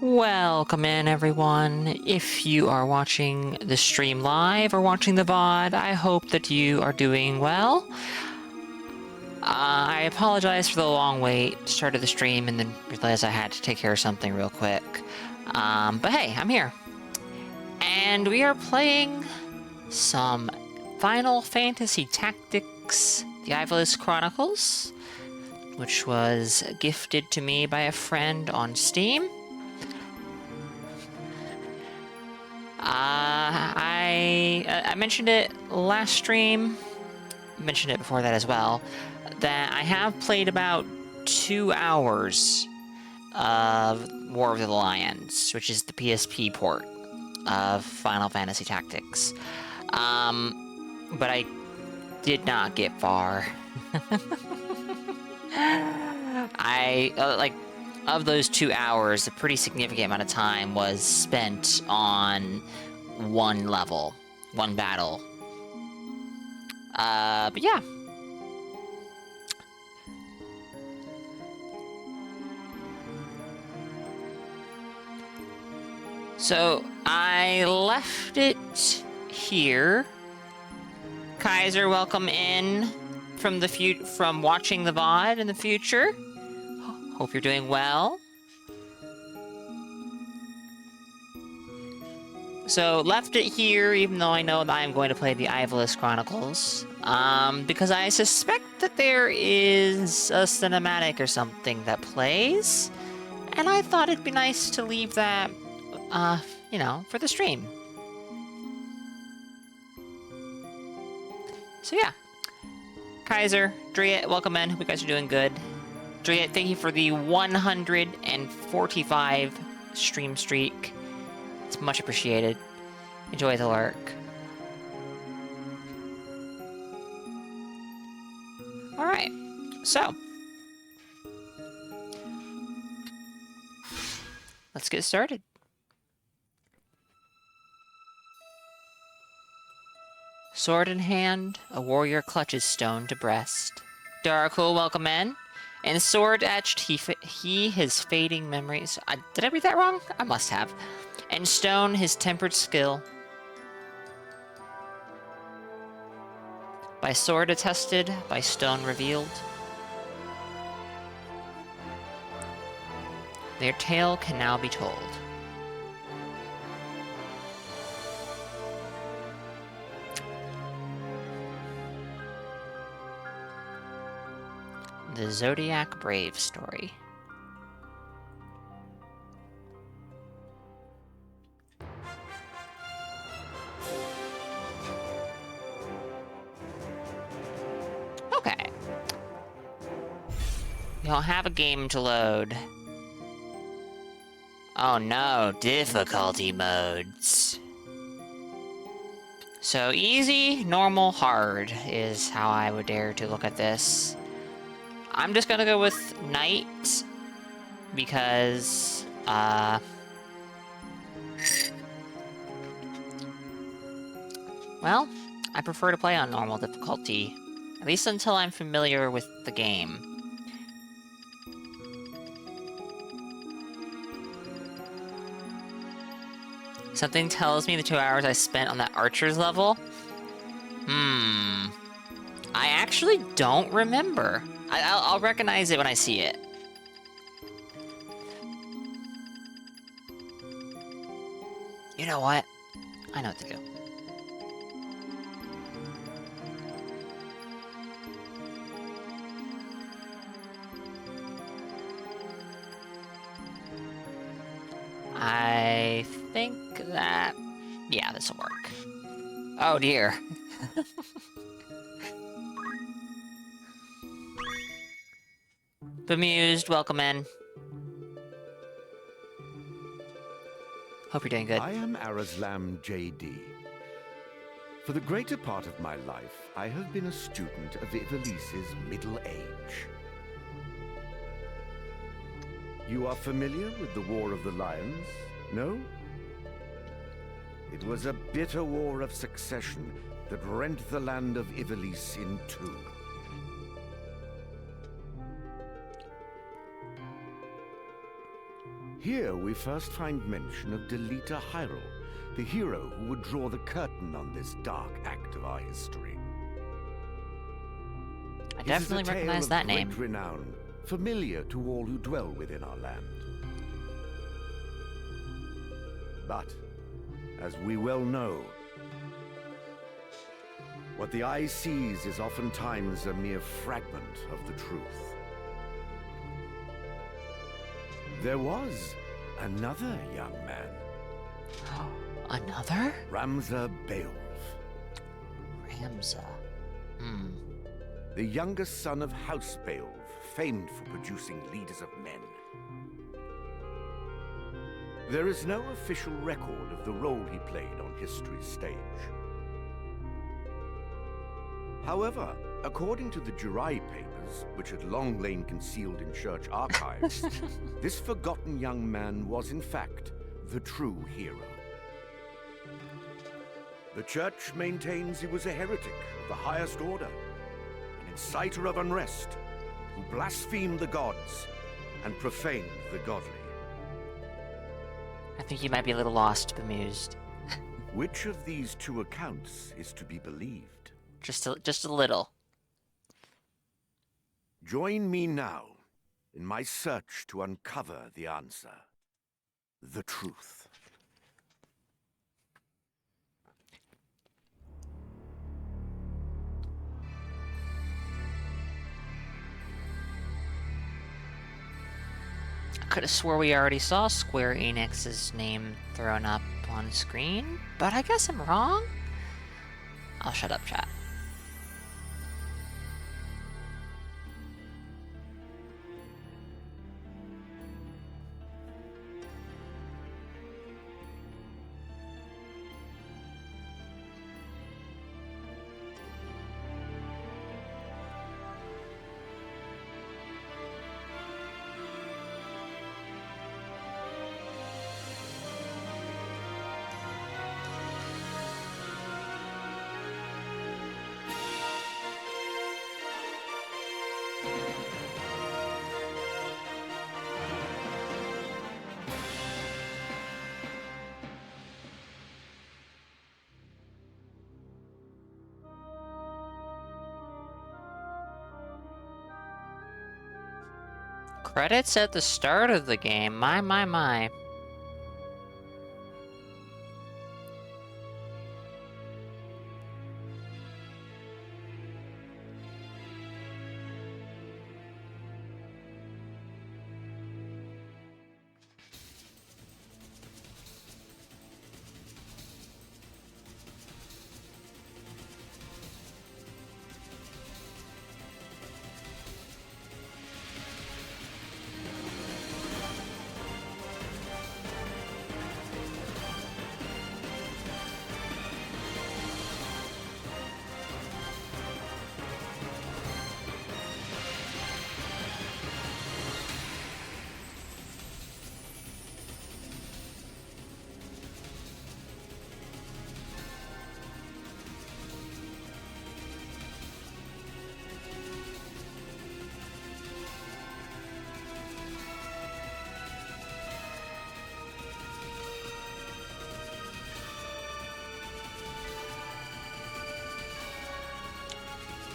Welcome in, everyone. If you are watching the stream live or watching the VOD, I hope that you are doing well. I apologize for the long wait. Started the stream and then realized I had to take care of something real quick. But hey, I'm here. And we are playing some Final Fantasy Tactics, the Ivalice Chronicles, which was gifted to me by a friend on Steam. I mentioned it last stream, mentioned it before that as well, that I have played about 2 hours of War of the Lions, which is the PSP port of Final Fantasy Tactics. But I did not get far. Of those 2 hours, a pretty significant amount of time was spent on one level, one battle. But yeah. So, I left it here. Kaiser, welcome in from watching the VOD in the future. Hope you're doing well. So, left it here, even though I know that I'm going to play the Ivalice Chronicles, because I suspect that there is a cinematic or something that plays, and I thought it'd be nice to leave that, you know, for the stream. So yeah. Kaiser, Driet, welcome in. Hope you guys are doing good. Driet, thank you for the 145 stream streak. It's much appreciated. Enjoy the lurk. Alright, so. Let's get started. Sword in hand, a warrior clutches stone to breast. Darkul, welcome in. And sword etched, his fading memories. Did I read that wrong? I must have. And stone, his tempered skill. By sword attested, by stone revealed. Their tale can now be told. The Zodiac Brave story. Okay. We don't have a game to load. Oh no, difficulty modes. So easy, normal, hard is how I would dare to look at this. I'm just gonna go with Knight, because, well, I prefer to play on normal difficulty, at least until I'm familiar with the game. Something tells me the 2 hours I spent on that archer's level? I actually don't remember. I'll recognize it when I see it. You know what? I know what to do. I think that... yeah, this'll work. Oh dear. Bemused, welcome in. Hope you're doing good. I am Arazlam J.D. For the greater part of my life, I have been a student of Ivalice's middle age. You are familiar with the War of the Lions, no? It was a bitter war of succession that rent the land of Ivalice in two. Here we first find mention of Delita Hyrule, the hero who would draw the curtain on this dark act of our history. I definitely recognize that name. It is a tale of great renown, familiar to all who dwell within our land. But, as we well know, what the eye sees is oftentimes a mere fragment of the truth. There was another young man. Another? Ramza Beowulf. Ramza. The youngest son of House Beowulf, famed for producing leaders of men. There is no official record of the role he played on history's stage. However, according to the Jirai papers, which had long lain concealed in church archives, this forgotten young man was in fact the true hero. The church maintains he was a heretic of the highest order, an inciter of unrest, who blasphemed the gods and profaned the godly. I think you might be a little lost, bemused. Which of these two accounts is to be believed? Just a little. Join me now in my search to uncover the answer. The truth. I could have swore we already saw Square Enix's name thrown up on screen, but I guess I'm wrong. I'll shut up, chat. Credits at the start of the game. My.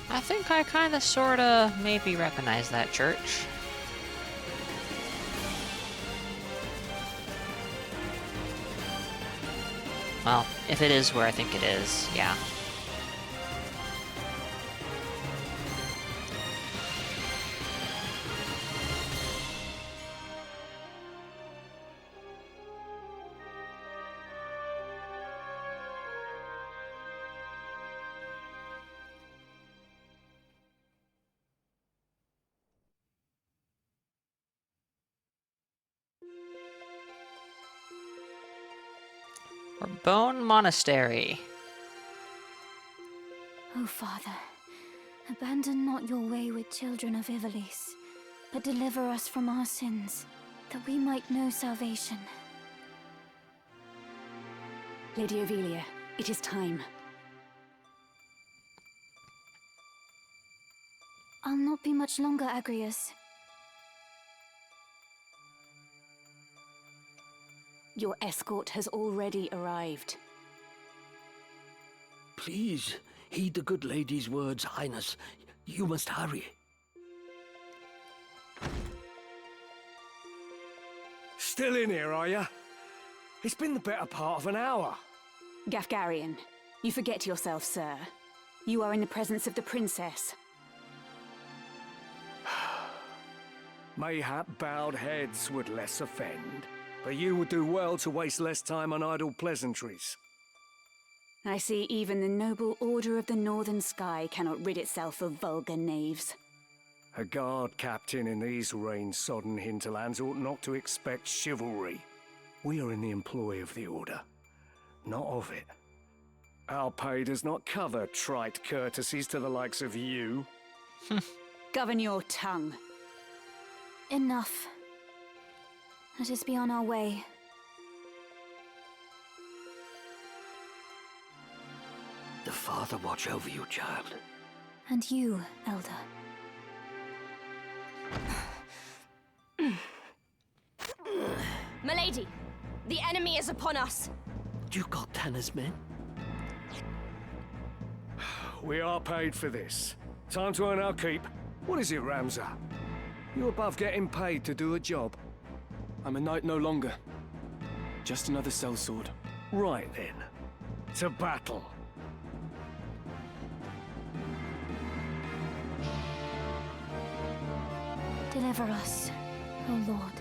I think I kinda sorta maybe recognize that church. Well, if it is where I think it is, yeah. Or Bone Monastery. O Father, abandon not your wayward children of Ivalice, but deliver us from our sins, that we might know salvation. Lady Ovelia, it is time. I'll not be much longer, Agrius. Your escort has already arrived. Please, heed the good lady's words, Highness. You must hurry. Still in here, are you? It's been the better part of an hour. Gafgarian, you forget yourself, sir. You are in the presence of the princess. Mayhap bowed heads would less offend, but you would do well to waste less time on idle pleasantries. I see even the noble Order of the Northern Sky cannot rid itself of vulgar knaves. A guard captain in these rain-sodden hinterlands ought not to expect chivalry. We are in the employ of the Order, not of it. Our pay does not cover trite courtesies to the likes of you. Govern your tongue. Enough. Let us be on our way. The Father watch over you, child. And you, Elder. Milady, the enemy is upon us. Duke Goltana's men? We are paid for this. Time to earn our keep. What is it, Ramza? You above getting paid to do a job? I'm a knight no longer. Just another sellsword. Right then. To battle. Deliver us, O Lord.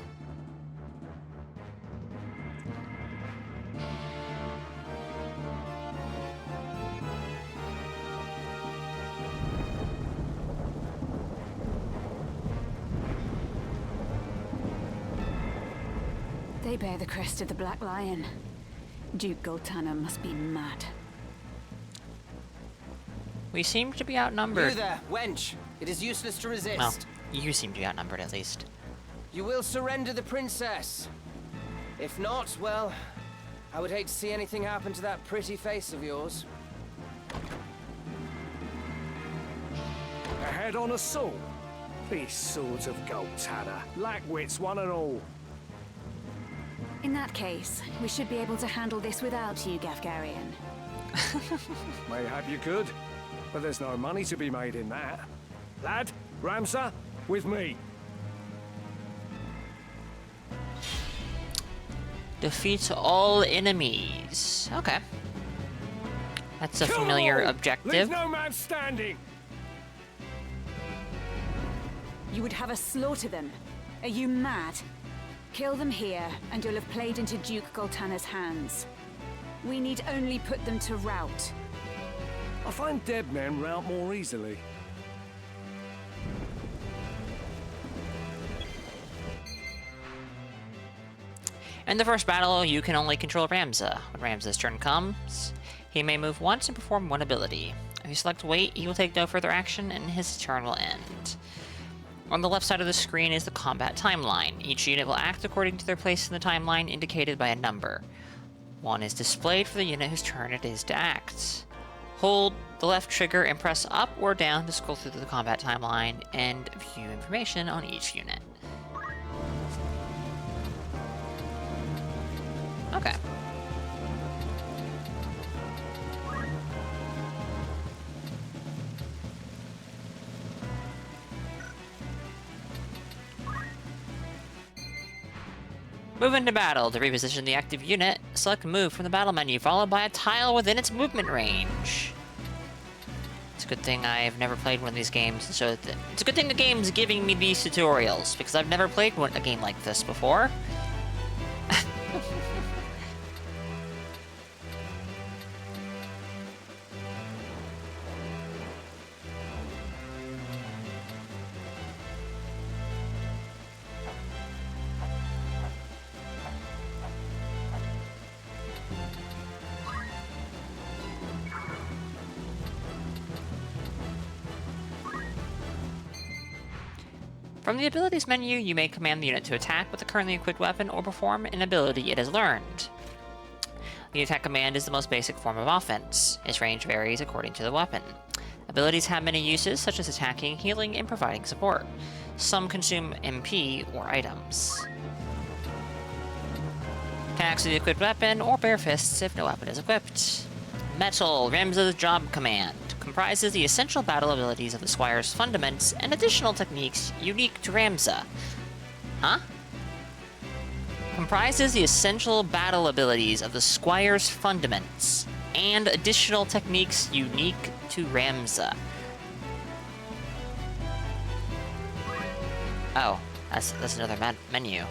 They bear the crest of the Black Lion. Duke Goltana must be mad. We seem to be outnumbered. You there, wench! It is useless to resist. Well, you seem to be outnumbered at least. You will surrender the princess. If not, well, I would hate to see anything happen to that pretty face of yours. A head on a sword. These swords of Goltana lack wits, one and all. In that case, we should be able to handle this without you, Gafgarian. Mayhap you could, but there's no money to be made in that. Lad, Ramsa, with me. Defeat all enemies. Okay. That's a Kill familiar all! objective. Leave no man standing! You would have us slaughter them? Are you mad? Kill them here, and you'll have played into Duke Goltana's hands. We need only put them to rout. I find dead men rout more easily. In the first battle, you can only control Ramza. When Ramza's turn comes, he may move once and perform one ability. If you select wait, he will take no further action, and his turn will end. On the left side of the screen is the combat timeline. Each unit will act according to their place in the timeline, indicated by a number. 1 is displayed for the unit whose turn it is to act. Hold the left trigger and press up or down to scroll through the combat timeline and view information on each unit. Okay. Move into battle. To reposition the active unit, select move from the battle menu, followed by a tile within its movement range. It's a good thing I've never played one of these games, so it's a good thing the game's giving me these tutorials, because I've never played a game like this before. From the abilities menu, you may command the unit to attack with a currently equipped weapon or perform an ability it has learned. The attack command is the most basic form of offense. Its range varies according to the weapon. Abilities have many uses, such as attacking, healing, and providing support. Some consume MP or items. Attacks with the equipped weapon or bare fists if no weapon is equipped. Metal, Ramza's Job Command, comprises the essential battle abilities of the Squire's fundaments and additional techniques unique to Ramza. Huh? Comprises the essential battle abilities of the Squire's fundaments and additional techniques unique to Ramza. Oh, that's another menu.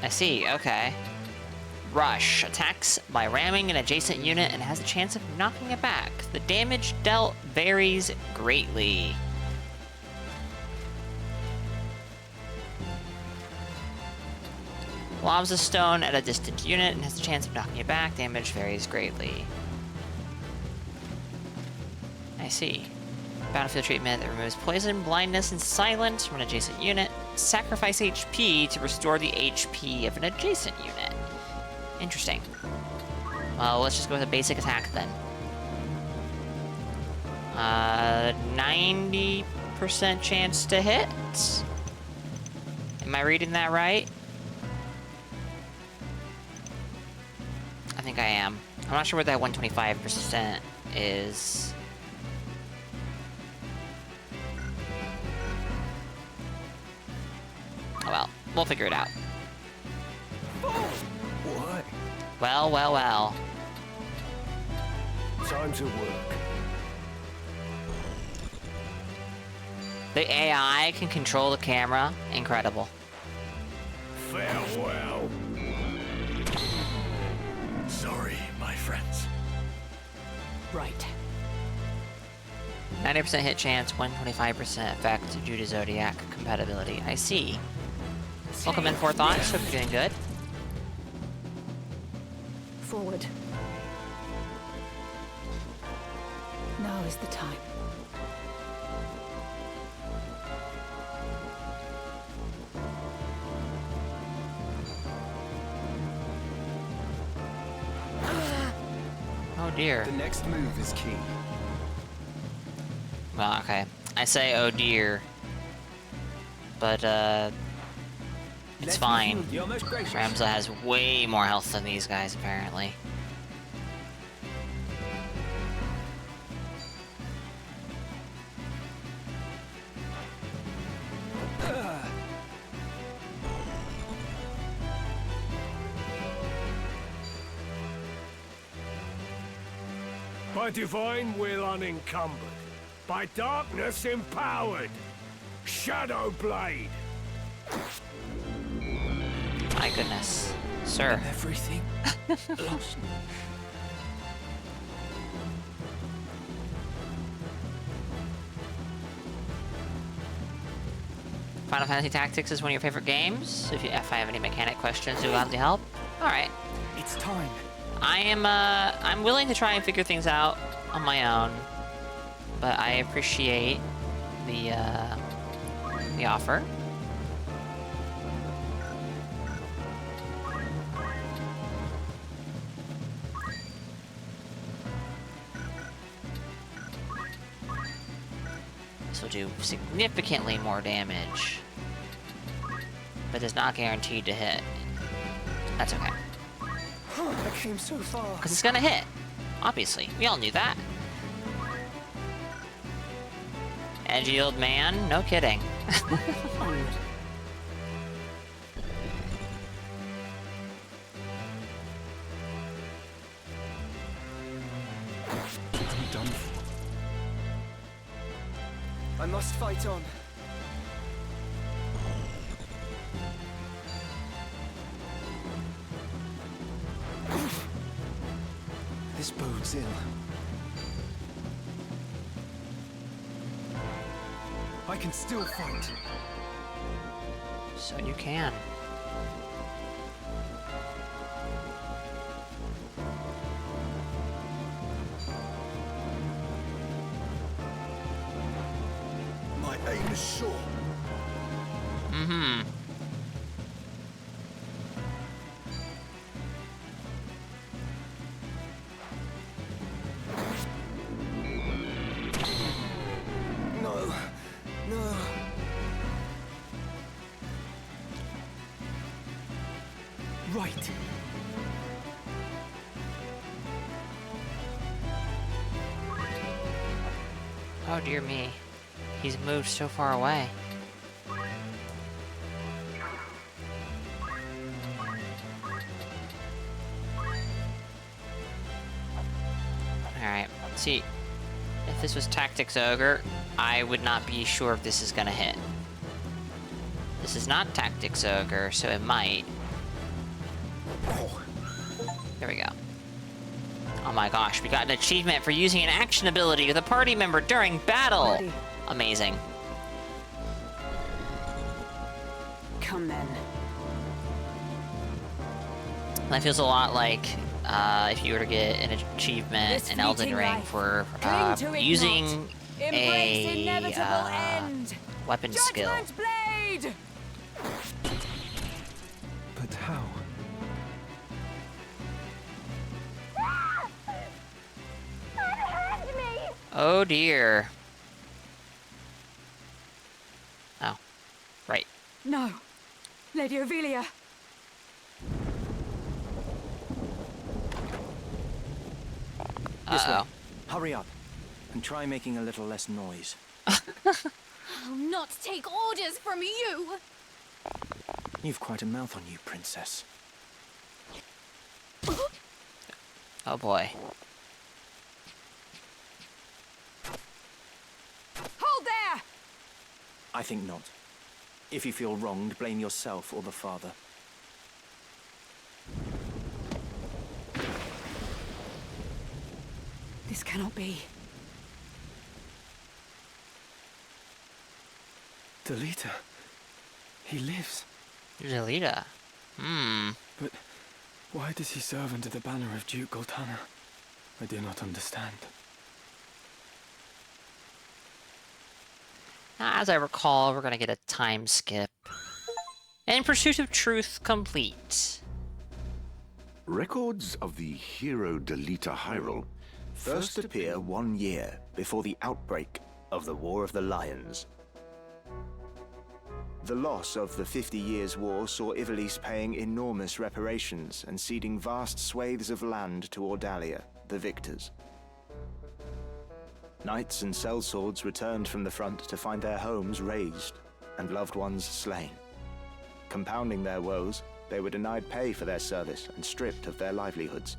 I see, okay. Rush. Attacks by ramming an adjacent unit and has a chance of knocking it back. The damage dealt varies greatly. Lobs a stone at a distant unit and has a chance of knocking it back. Damage varies greatly. I see. Battlefield treatment that removes poison, blindness, and silence from an adjacent unit. Sacrifice HP to restore the HP of an adjacent unit. Interesting. Well, let's just go with a basic attack then. 90% chance to hit? Am I reading that right? I think I am. I'm not sure what that 125% is. Oh well, we'll figure it out. What? Well, well, well. Time to work. The AI can control the camera. Incredible. Farewell. Sorry, my friends. Right. 90% hit chance, 125% effect due to Zodiac compatibility. I see. Welcome in, Four Thoughts. Hope you're doing good. Forward. Now is the time. Oh dear. The next move is key. Well, okay. I say oh dear. But, it's fine. You're most gracious. Ramza has way more health than these guys, apparently. By divine will unencumbered, by darkness empowered. Shadow Blade. My goodness. Sir. Everything lost. Final Fantasy Tactics is one of your favorite games. If I have any mechanic questions, do gladly help. Alright. It's time. I'm willing to try and figure things out on my own. But I appreciate the offer. This will do significantly more damage, but is not guaranteed to hit. That's okay. I came so far. Because it's gonna hit. Obviously. We all knew that. Edgy old man? No kidding. I'm done for. I must fight on. This bodes ill. I can still fight. So you can. My aim is sure. Mm-hmm. No. No. right. Oh dear me. He's moved so far away. Alright, see, if this was Tactics Ogre, I would not be sure if this is gonna hit. This is not Tactics Ogre, so it might. There we go. Oh my gosh, we got an achievement for using an action ability with a party member during battle! Ready. Amazing. Come then. That feels a lot like if you were to get an achievement This in Elden fleeting Ring life, for cling to it using not. Embrace inevitable a end. weapon skill. Judgment blade. But how? Oh dear. Oh, right. No, Lady Ovelia. This way. Uh-oh. Hurry up, and try making a little less noise. I'll not take orders from you! You've quite a mouth on you, princess. Oh boy. Hold there! I think not. If you feel wronged, blame yourself or the father. This cannot be. Delita. He lives. Zelida. But why does he serve under the banner of Duke Goltana? I do not understand. As I recall, we're gonna get a time skip. And Pursuit of Truth complete. Records of the hero Delita Hyrule First appear 1 year before the outbreak of the War of the Lions. The loss of the 50 Years' War saw Ivalice paying enormous reparations and ceding vast swathes of land to Ordalia, the victors. Knights and sellswords returned from the front to find their homes razed and loved ones slain. Compounding their woes, they were denied pay for their service and stripped of their livelihoods.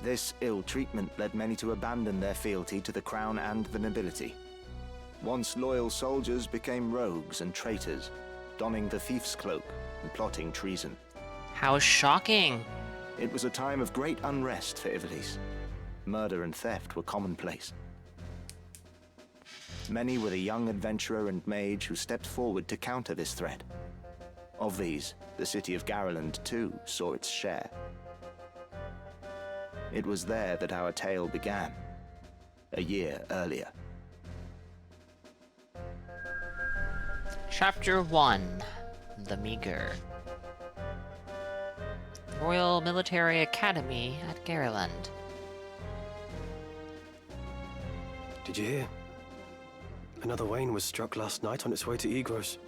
This ill treatment led many to abandon their fealty to the crown and the nobility. Once loyal soldiers became rogues and traitors, donning the thief's cloak and plotting treason. How shocking. It was a time of great unrest for Ivalice. Murder and theft were commonplace. Many were the young adventurer and mage who stepped forward to counter this threat. Of these, the city of Garland too saw its share. It was there that our tale began, a year earlier. Chapter 1. The Meager. Royal Military Academy at Garland. Did you hear? Another Wayne was struck last night on its way to Egros.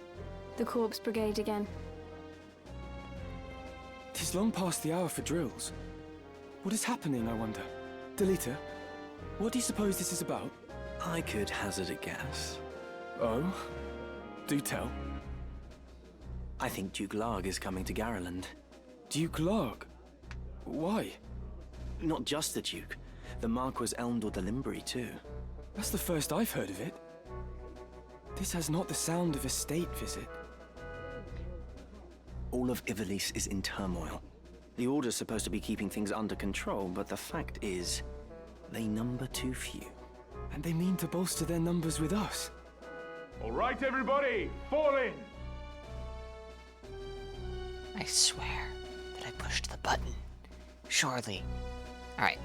The Corpse Brigade again. Tis long past the hour for drills. What is happening, I wonder? Delita, what do you suppose this is about? I could hazard a guess. Oh? Do tell. I think Duke Larg is coming to Garland. Duke Larg? Why? Not just the Duke. The Marquis Elmdor de Limbri, too. That's the first I've heard of it. This has not the sound of a state visit. All of Ivalice is in turmoil. The Order's supposed to be keeping things under control, but the fact is, they number too few. And they mean to bolster their numbers with us. All right, everybody, fall in! I swear that I pushed the button. Surely. Alright.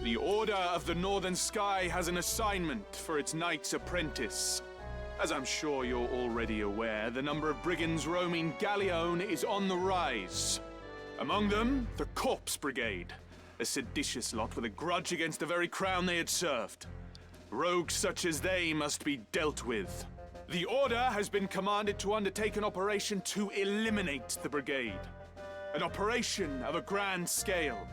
The Order of the Northern Sky has an assignment for its Knight's Apprentice. As I'm sure you're already aware, the number of brigands roaming Galleon is on the rise. Among them, the Corpse Brigade, a seditious lot with a grudge against the very crown they had served. Rogues such as they must be dealt with. The Order has been commanded to undertake an operation to eliminate the Brigade. An operation of a grand scale.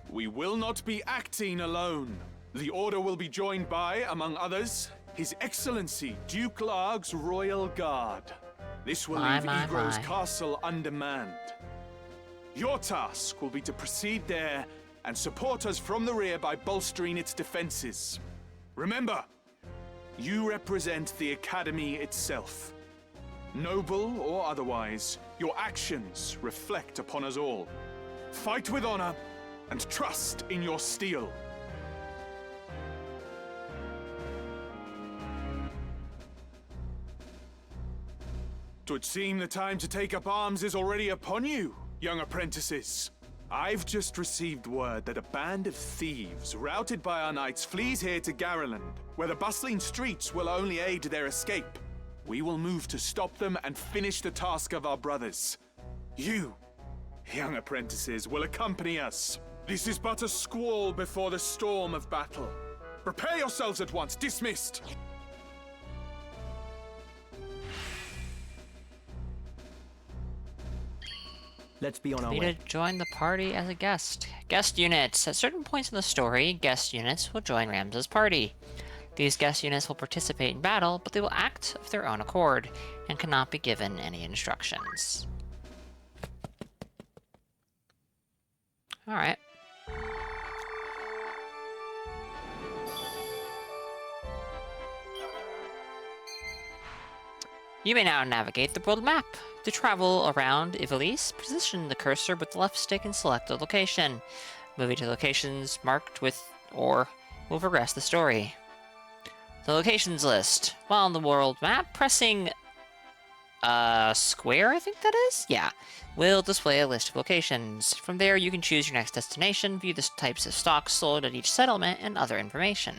We will not be acting alone. The Order will be joined by, among others, His Excellency Duke Larg's Royal Guard. This will leave Egro's castle undermanned. Your task will be to proceed there and support us from the rear by bolstering its defenses. Remember, you represent the Academy itself. Noble or otherwise, your actions reflect upon us all. Fight with honor and trust in your steel. Twould seem the time to take up arms is already upon you, young apprentices. I've just received word that a band of thieves, routed by our knights, flees here to Garreland, where the bustling streets will only aid their escape. We will move to stop them and finish the task of our brothers. You, young apprentices, will accompany us. This is but a squall before the storm of battle. Prepare yourselves at once. Dismissed. Let's be on our Need way. to join the party as a guest. Guest units. At certain points in the story, guest units will join Ramza's party. These guest units will participate in battle, but they will act of their own accord, and cannot be given any instructions. Alright. You may now navigate the world map. To travel around Ivalice, position the cursor with the left stick and select a location. Moving to locations marked with or will progress the story. The locations list. While on the world map, pressing square, I think that is? Yeah. Will display a list of locations. From there, you can choose your next destination, view the types of stocks sold at each settlement, and other information.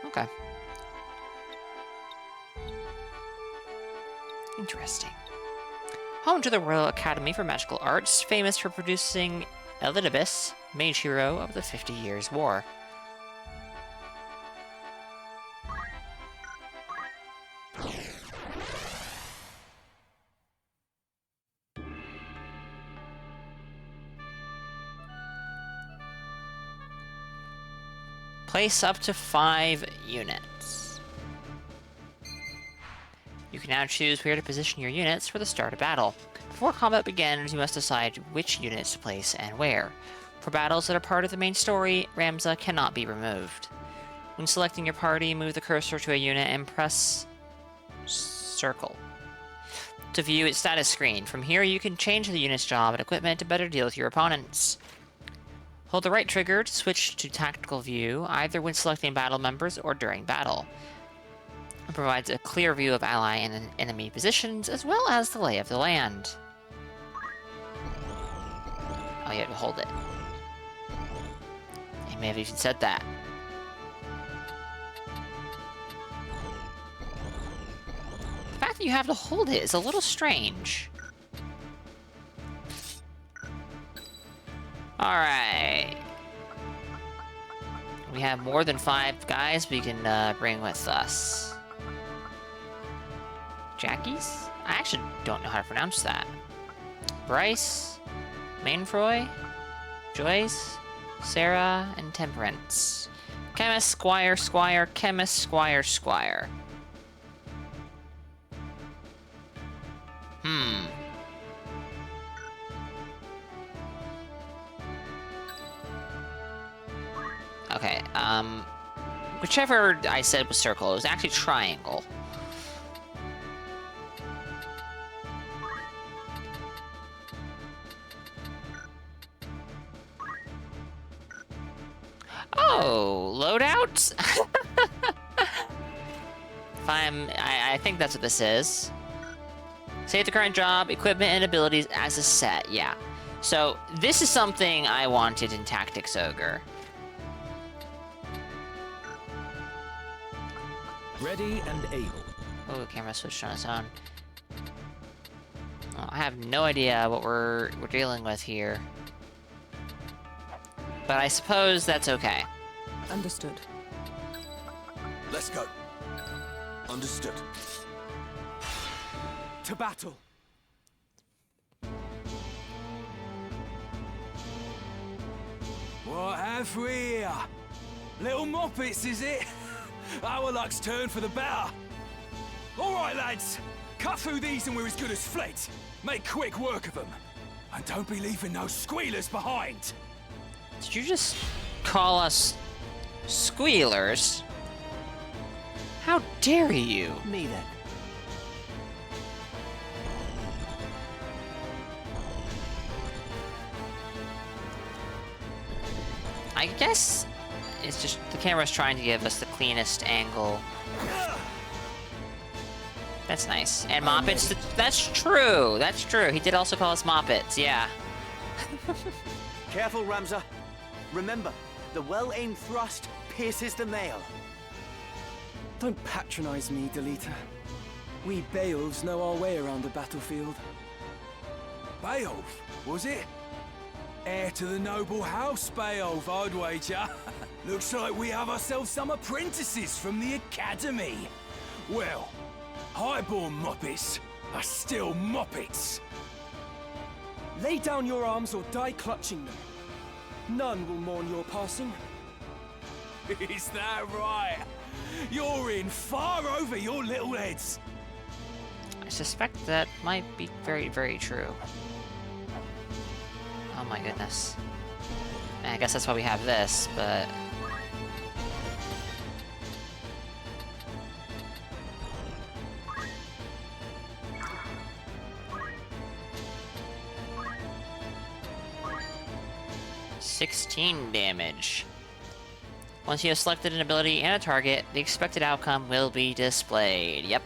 Okay. Interesting. Home to the Royal Academy for Magical Arts, famous for producing Ivalice, mage hero of the 50 Years' War. Place up to 5 units. You can now choose where to position your units for the start of battle. Before combat begins, you must decide which units to place and where. For battles that are part of the main story, Ramza cannot be removed. When selecting your party, move the cursor to a unit and press circle to view its status screen. From here, you can change the unit's job and equipment to better deal with your opponents. Hold the right trigger to switch to tactical view, either when selecting battle members or during battle. It provides a clear view of ally and enemy positions, as well as the lay of the land. Oh, you have to hold it. I may have even said that. The fact that you have to hold it is a little strange. Alright. We have more than 5 guys we can bring with us. Jackie's? I actually don't know how to pronounce that. Bryce, Mainfroy, Joyce, Sarah, and Temperance. Chemist, Squire, Squire, Chemist, Squire, Squire. Okay, whichever I said was circle, it was actually triangle. Oh, loadouts? I think that's what this is. Save the current job, equipment, and abilities as a set, yeah. So, this is something I wanted in Tactics Ogre. Ready and able. Oh, camera switched on its own. Oh, I have no idea what we're dealing with here. but I suppose that's okay. Understood. Let's go. Understood. To battle. What have we here? Little moppets, is it? Our luck's turned for the better. All right, lads. Cut through these and we're as good as fled. Make quick work of them. And don't be leaving no squealers behind. Did you just call us squealers? How dare you? Me then. I guess it's just the camera's trying to give us the cleanest angle. That's nice. And Moppets, that's true. That's true. He did also call us Moppets, yeah. Careful, Ramza. Remember, the well-aimed thrust pierces the mail. Don't patronize me, Delita. We Beowulfs know our way around the battlefield. Beowulf, was it? Heir to the noble house, Beowulf, I'd wager. Looks like we have ourselves some apprentices from the academy. Well, highborn moppets are still moppets. Lay down your arms or die clutching them. None will mourn your passing. Is that right? You're in far over your little heads. I suspect that might be very, very true. Oh my goodness. I guess that's why we have this, but... $16 damage. Once you have selected an ability and a target, the expected outcome will be displayed. Yep.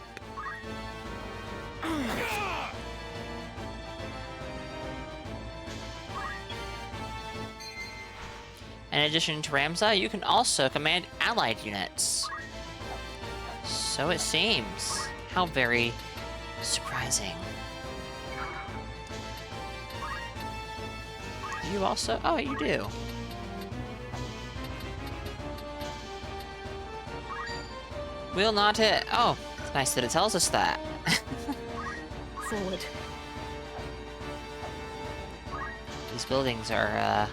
In addition to Ramza, you can also command allied units. So it seems. How very surprising. You also... Oh, you do. Will not hit. Oh, it's nice that it tells us that. Forward. These buildings are,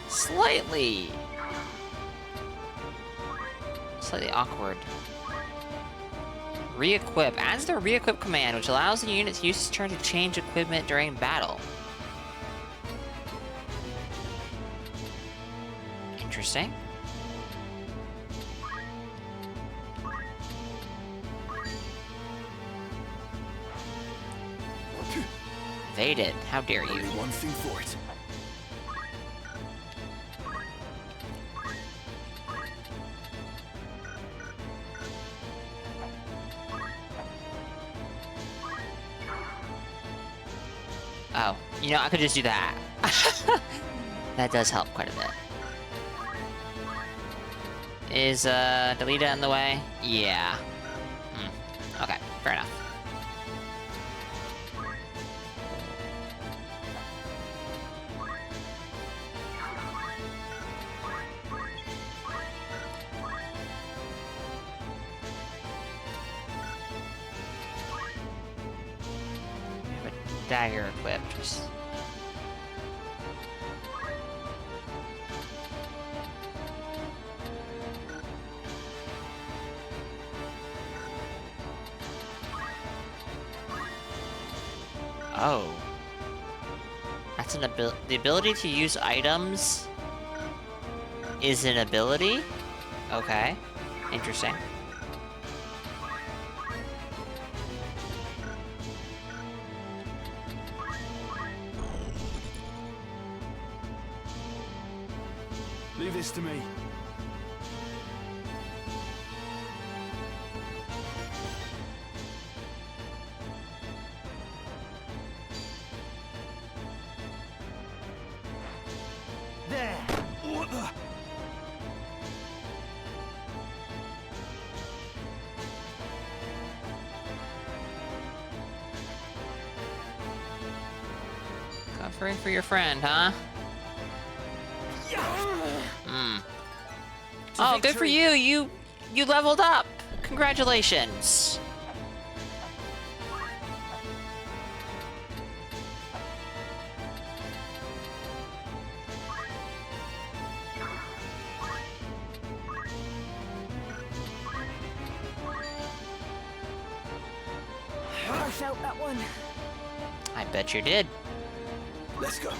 slightly awkward. Re-equip. Adds the re-equip command, which allows the unit's use turn to change equipment during battle. Interesting. Evaded. How dare you? Only one thing for it. Oh, you know, I could just do that. That does help quite a bit. Is, Delita in the way? Yeah. Okay, fair enough. We have a dagger equipped. Oh. That's an ability. The ability to use items is an ability? Okay. Interesting. Leave this to me. There! What the? Covering for your friend, huh? Oh, good for you. You leveled up. Congratulations. I felt that one. I bet you did. Let's go.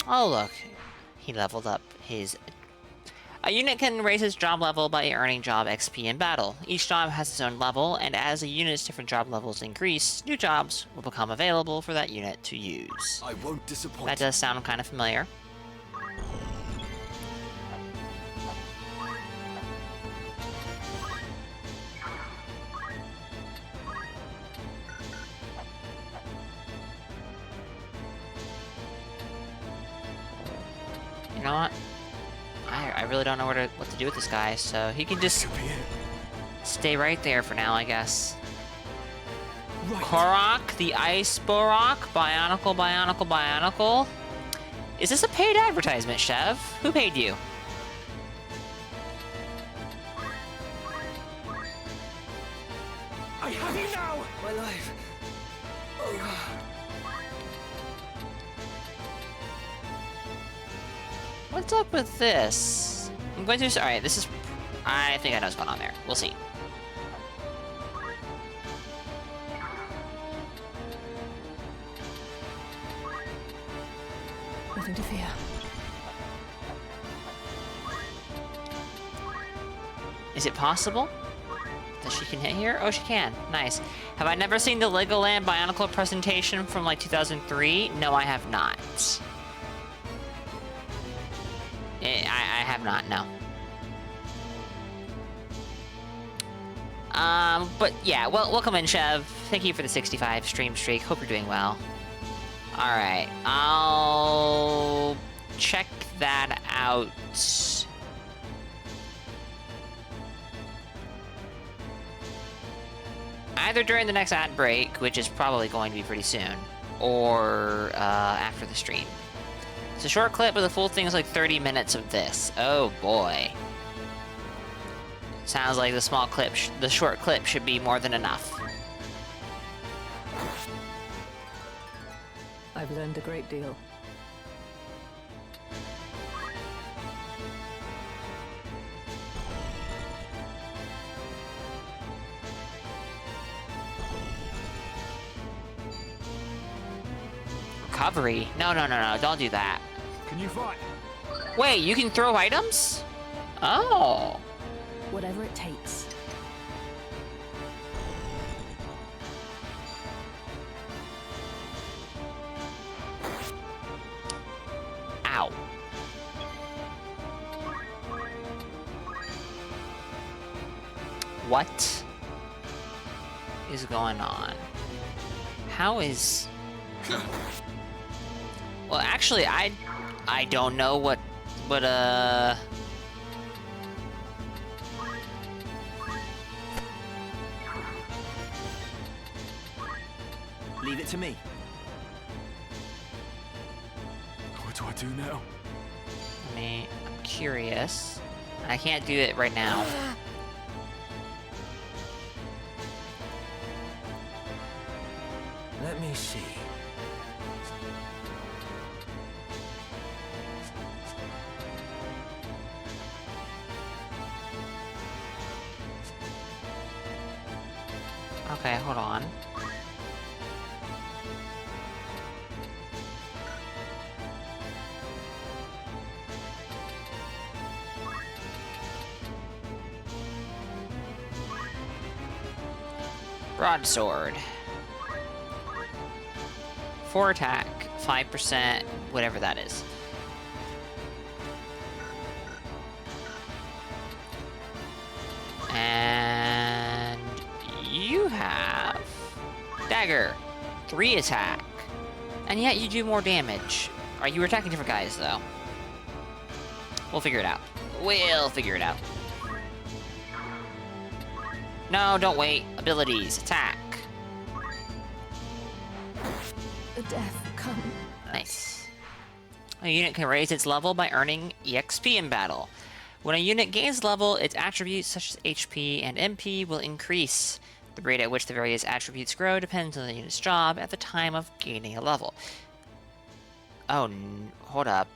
Oh, look. He leveled up his... A unit can raise its job level by earning job XP in battle. Each job has its own level, and as a unit's different job levels increase, new jobs will become available for that unit to use. I won't disappoint. That does sound kind of familiar. You know what? I really don't know what to do with this guy, so he can just stay right there for now, I guess. Right. Korok, the Ice Borok, Bionicle. Is this a paid advertisement, Chev? Who paid you? I have you now! My life. Oh. What's up with this? I'm going to... Alright, this is... I think I know what's going on there. We'll see. Nothing to fear. Is it possible that she can hit here? Oh, she can. Nice. Have I never seen the Legoland Bionicle presentation from, like, 2003? No, I have not. I have not, no. But yeah, well, welcome in, Chev. Thank you for the 65 stream streak. Hope you're doing well. Alright, I'll check that out. Either during the next ad break, which is probably going to be pretty soon, or after the stream. It's a short clip, but the full thing is like 30 minutes of this. Oh boy. Sounds like the short clip should be more than enough. I've learned a great deal. Recovery? No, don't do that. Can you fight? Wait, you can throw items? Oh. Whatever it takes. Ow. What is going on? How is... Well, actually, I don't know what Leave it to me. What do I do now? I'm curious. I can't do it right now. Let me see. Okay, hold on. Broadsword. 4 attack, 5%, whatever that is. And you have dagger, 3 attack, and yet you do more damage. Are you attacking different guys though? We'll figure it out. We'll figure it out. No, don't wait. Abilities. Attack. The death come. Nice. A unit can raise its level by earning EXP in battle. When a unit gains level, its attributes such as HP and MP will increase. The rate at which the various attributes grow depends on the unit's job at the time of gaining a level. Oh, hold up.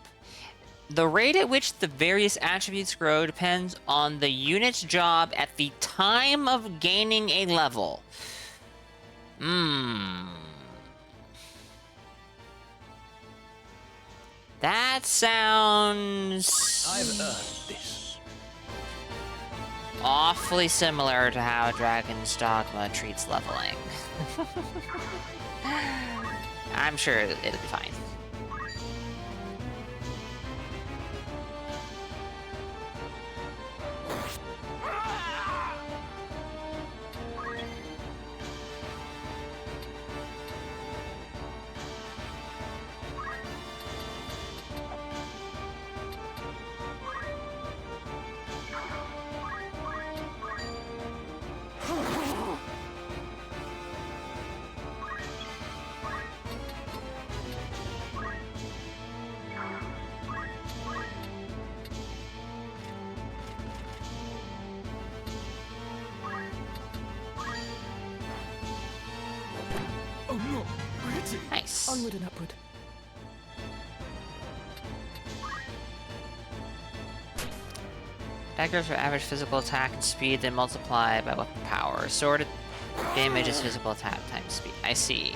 The rate at which the various attributes grow depends on the unit's job at the time of gaining a level. That sounds... I've earned this. awfully similar to how Dragon's Dogma treats leveling. I'm sure it'll be fine. Nice. Onward and upward. Daggers for average physical attack and speed, then multiply by weapon power. Sword damage is physical attack times speed. I see.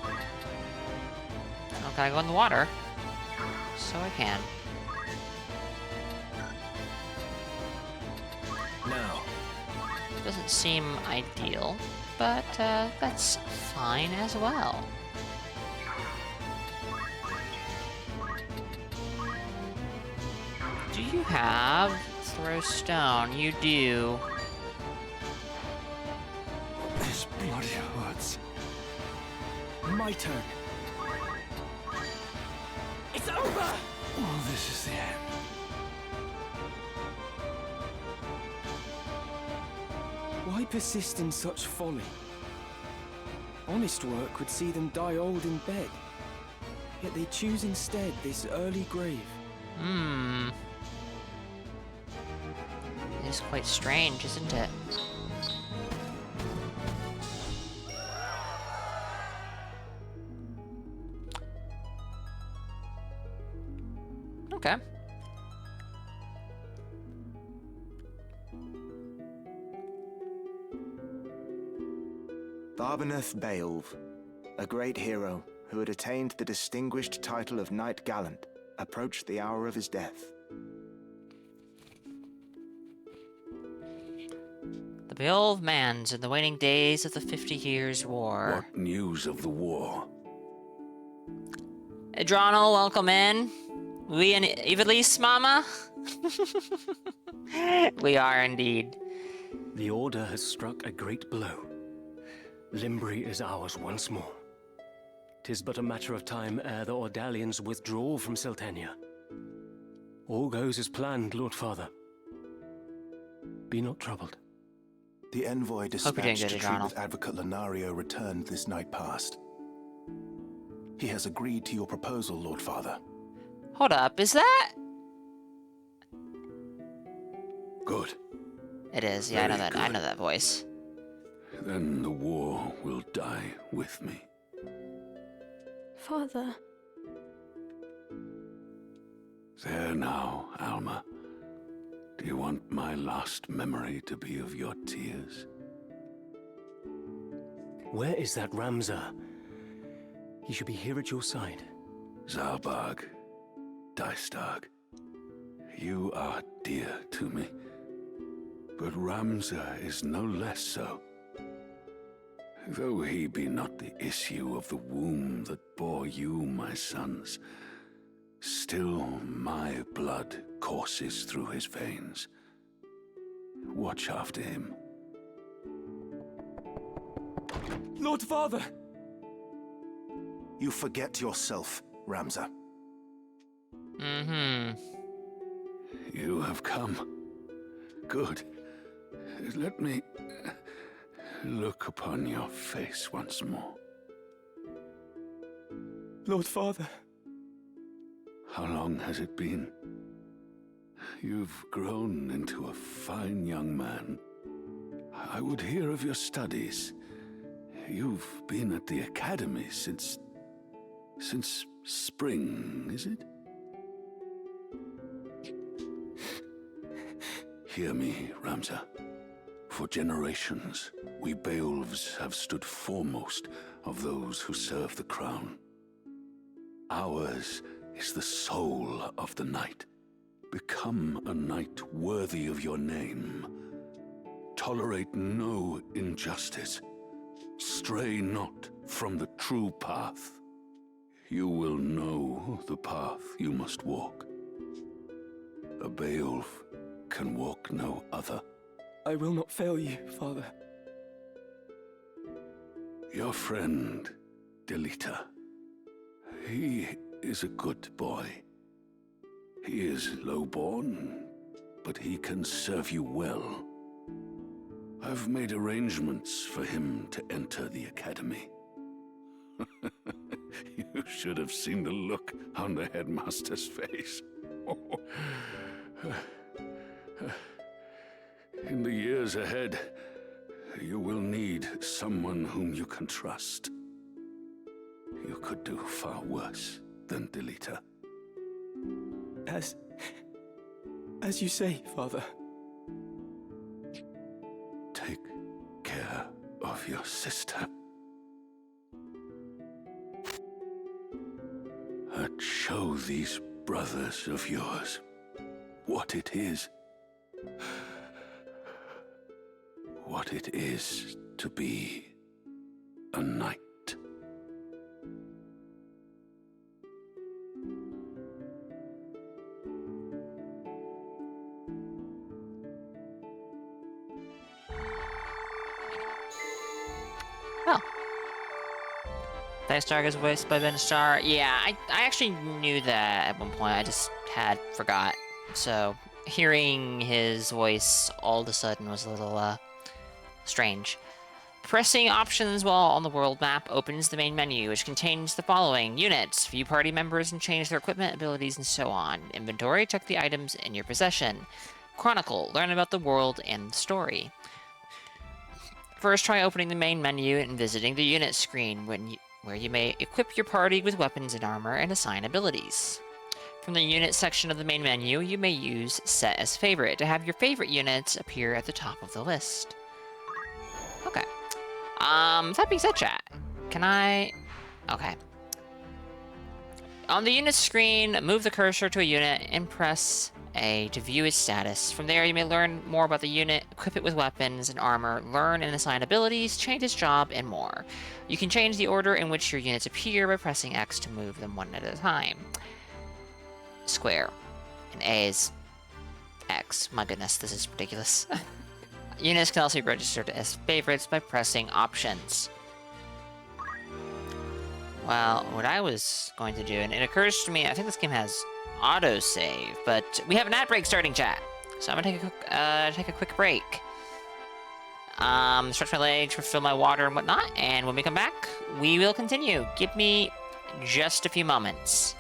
Oh, gotta go in the water. So I can. Now. Doesn't seem ideal, but that's fine as well. Do you have throw stone? You do. This bloody hurts. My turn. It's over! Oh, this is the end. Why persist in such folly? Honest work would see them die old in bed. Yet they choose instead this early grave. It is quite strange, isn't it? Okay. Barbeneth Beowulf, a great hero who had attained the distinguished title of Knight Gallant, approached the hour of his death. The Beowulf Mans in the waning days of the 50 Years' War. What news of the war? Adronal, welcome in. We in Ivalice, mama? We are indeed. The Order has struck a great blow. Limbri is ours once more. 'Tis but a matter of time ere the Ordalians withdraw from Seltenia. All goes as planned, Lord Father. Be not troubled. The envoy Hope dispatched you're doing to good, treat Adronal. with Advocate Lenario returned this night past. He has agreed to your proposal, Lord Father. Hold up, is that? Good. It is, yeah, I know that. I know that voice. Then the war will die with me. Father. There now, Alma. Do you want my last memory to be of your tears? Where is that Ramza? He should be here at your side. Zalbag, Dystag, you are dear to me. But Ramza is no less so. Though he be not the issue of the womb that bore you, my sons, still my blood courses through his veins. Watch after him. Lord Father! You forget yourself, Ramza. Mm-hmm. You have come. Good. Let me look upon your face once more. Lord Father. How long has it been? You've grown into a fine young man. I would hear of your studies. You've been at the academy since spring, is it? Hear me, Ramza. For generations, we Beowulfs have stood foremost of those who serve the crown. Ours is the soul of the night. Become a knight worthy of your name. Tolerate no injustice. Stray not from the true path. You will know the path you must walk. A Beowulf can walk no other. I will not fail you, Father. Your friend, Delita. He is a good boy. He is low-born, but he can serve you well. I've made arrangements for him to enter the academy. You should have seen the look on the headmaster's face. In the years ahead, you will need someone whom you can trust. You could do far worse than Delita. As you say, Father. Take care of your sister. And show these brothers of yours what it is. What it is to be a knight. Oh. Dice Dog is voiced by Ben Starr. Yeah, I actually knew that at one point. I just had forgot. So hearing his voice all of a sudden was a little strange. Pressing options while on the world map opens the main menu, which contains the following: units, view party members and change their equipment, abilities, and so on. Inventory, check the items in your possession. Chronicle, learn about the world and the story. First, try opening the main menu and visiting the unit screen, where you may equip your party with weapons and armor and assign abilities. From the unit section of the main menu, you may use Set as Favorite to have your favorite units appear at the top of the list. Okay. That being said, chat, can I... Okay. On the unit screen, move the cursor to a unit and press A to view its status. From there, you may learn more about the unit, equip it with weapons and armor, learn and assign abilities, change its job, and more. You can change the order in which your units appear by pressing X to move them one at a time. Square. And A is X. My goodness, this is ridiculous. Units can also be registered as favorites by pressing options. Well, what I was going to do, and it occurs to me, I think this game has autosave, but we have an ad break starting, chat. So I'm gonna take a quick break. Stretch my legs, refill my water and whatnot, and when we come back, we will continue. Give me just a few moments.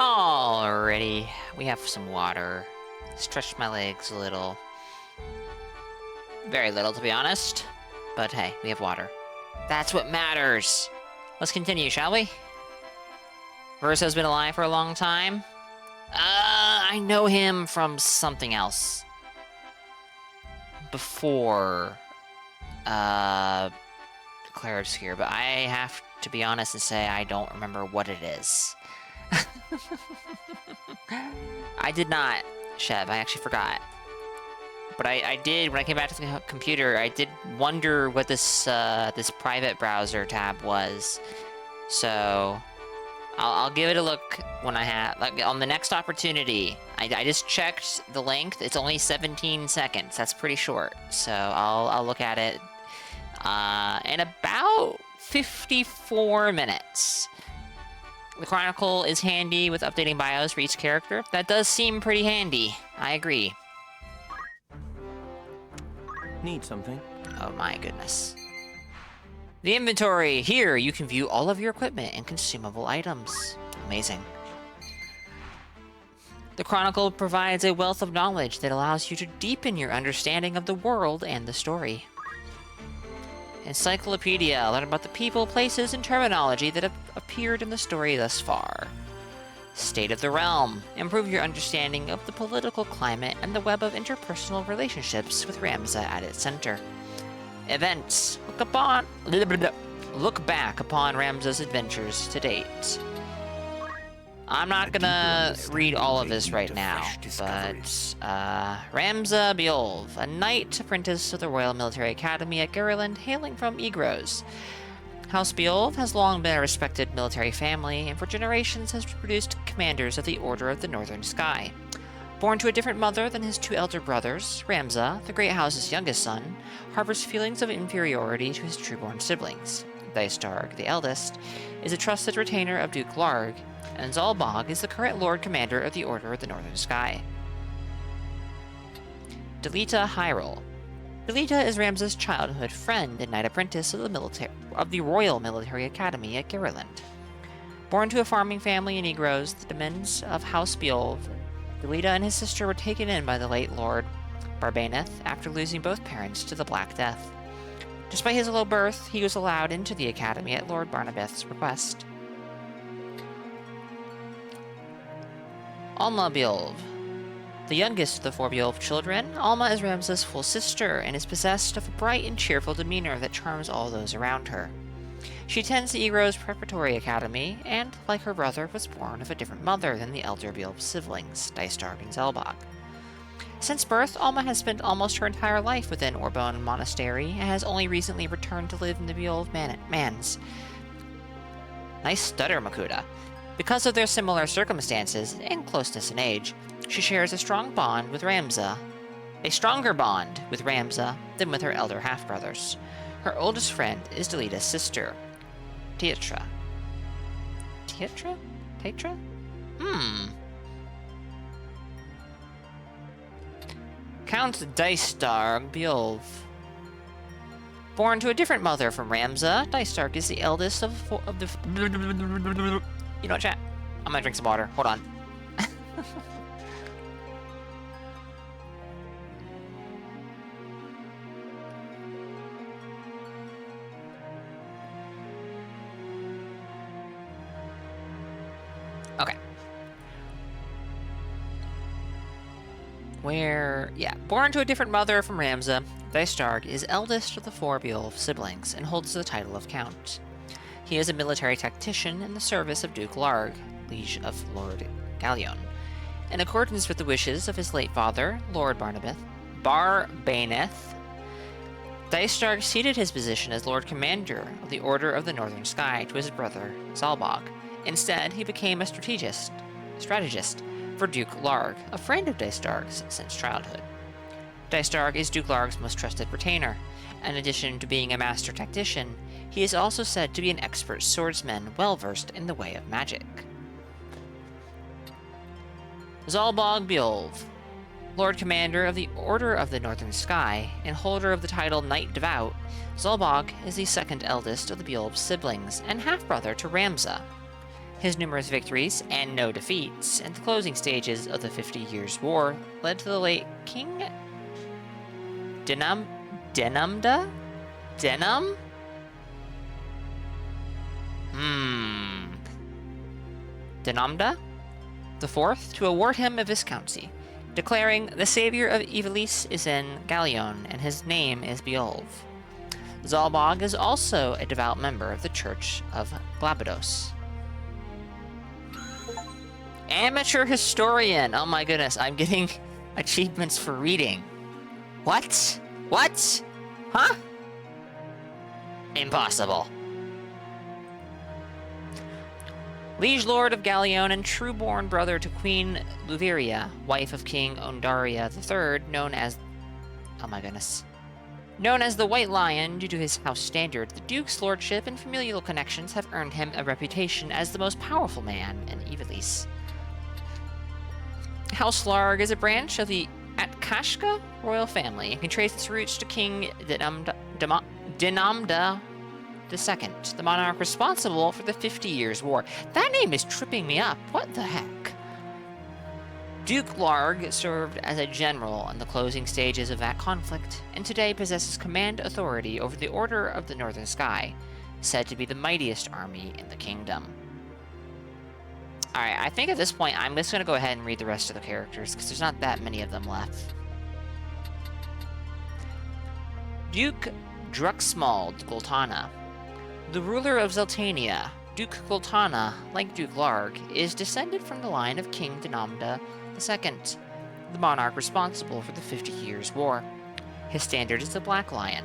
Alrighty, we have some water. Stretched my legs a little. Very little, to be honest. But hey, we have water. That's what matters! Let's continue, shall we? Verso's been alive for a long time. I know him from something else. Before, Claire Obscure, but I have to be honest and say I don't remember what it is. I did not, Chev, I actually forgot. But I did, when I came back to the computer, I did wonder what this, this private browser tab was. So, I'll give it a look when I have, like, on the next opportunity. I just checked the length, it's only 17 seconds, that's pretty short. So, I'll look at it, in about 54 minutes. The Chronicle is handy with updating bios for each character. That does seem pretty handy. I agree. Need something? Oh my goodness. The inventory! Here, you can view all of your equipment and consumable items. Amazing. The Chronicle provides a wealth of knowledge that allows you to deepen your understanding of the world and the story. Encyclopedia. Learn about the people, places, and terminology that have appeared in the story thus far. State of the Realm. Improve your understanding of the political climate and the web of interpersonal relationships with Ramza at its center. Events. Look back upon Ramza's adventures to date. I'm not gonna read all of this right now, but Ramza Beolv, a knight apprentice of the Royal Military Academy at Gariland, hailing from Egros. House Beolv has long been a respected military family, and for generations has produced commanders of the Order of the Northern Sky. Born to a different mother than his two elder brothers, Ramza, the Great House's youngest son, harbors feelings of inferiority to his true-born siblings. Dystarg, the eldest, is a trusted retainer of Duke Larg, and Zalbog is the current Lord Commander of the Order of the Northern Sky. Delita Hyrule. Delita is Ramza's childhood friend and knight apprentice of the Royal Military Academy at Gariland. Born to a farming family in Egros, the demesnes of House Beolv, Delita and his sister were taken in by the late Lord Barbaneth after losing both parents to the Black Death. Despite his low birth, he was allowed into the academy at Lord Barnabeth's request. Alma Beolv. The youngest of the four Beolv children, Alma is Ramza's full sister and is possessed of a bright and cheerful demeanor that charms all those around her. She attends the Egros Preparatory Academy, and, like her brother, was born of a different mother than the elder Beolv siblings, Dystarg and Zelbog. Since birth, Alma has spent almost her entire life within Orbonne Monastery, and has only recently returned to live in the Beolv Manse. Nice stutter, Makuta. Because of their similar circumstances and closeness in age, she shares a strong bond with Ramza. A stronger bond with Ramza than with her elder half-brothers. Her oldest friend is Delita's sister, Teatra. Teatra? Teatra? Count Dystarg Beolv. Born to a different mother from Ramza, Dystarg is the eldest of the... You know what, chat? I'm gonna drink some water. Hold on. Okay. Born to a different mother from Ramza, Dystarg is eldest of the four Beolv siblings and holds the title of Count. He is a military tactician in the service of Duke Larg, liege of Lord Gallion. In accordance with the wishes of his late father, Lord Barbaneth, Dystarg ceded his position as Lord Commander of the Order of the Northern Sky to his brother, Zalbog. Instead, he became a strategist for Duke Larg, a friend of Dystarg's since childhood. Dystarg is Duke Larg's most trusted retainer. In addition to being a master tactician, he is also said to be an expert swordsman well-versed in the way of magic. Zalbog Beolv. Lord Commander of the Order of the Northern Sky, and holder of the title Knight Devout, Zalbog is the second eldest of the Beolv siblings, and half-brother to Ramza. His numerous victories and no defeats in the closing stages of the 50 Years' War led to the late King Denamda? Denamda the Fourth to award him a viscountcy, declaring the savior of Ivalice is in Gallion and his name is Beolv. Zalbog is also a devout member of the Church of Glabados. Amateur historian! Oh my goodness, I'm getting achievements for reading. What? What? Huh? Impossible. Liege Lord of Gallion and true-born brother to Queen Luviria, wife of King Ondaria III, known as... Oh my goodness. Known as the White Lion due to his house standard, the Duke's lordship and familial connections have earned him a reputation as the most powerful man in Ivalice. House Larg is a branch of the Atkashka royal family and can trace its roots to King Denamda II, the monarch responsible for the 50 Years' War. That name is tripping me up. What the heck? Duke Larg served as a general in the closing stages of that conflict, and today possesses command authority over the Order of the Northern Sky, said to be the mightiest army in the kingdom. Alright, I think at this point I'm just going to go ahead and read the rest of the characters, because there's not that many of them left. Duke Druxmald Gultana. The ruler of Zeltania, Duke Gultana, like Duke Larg, is descended from the line of King Denamda II, the monarch responsible for the 50 Years' War. His standard is the Black Lion,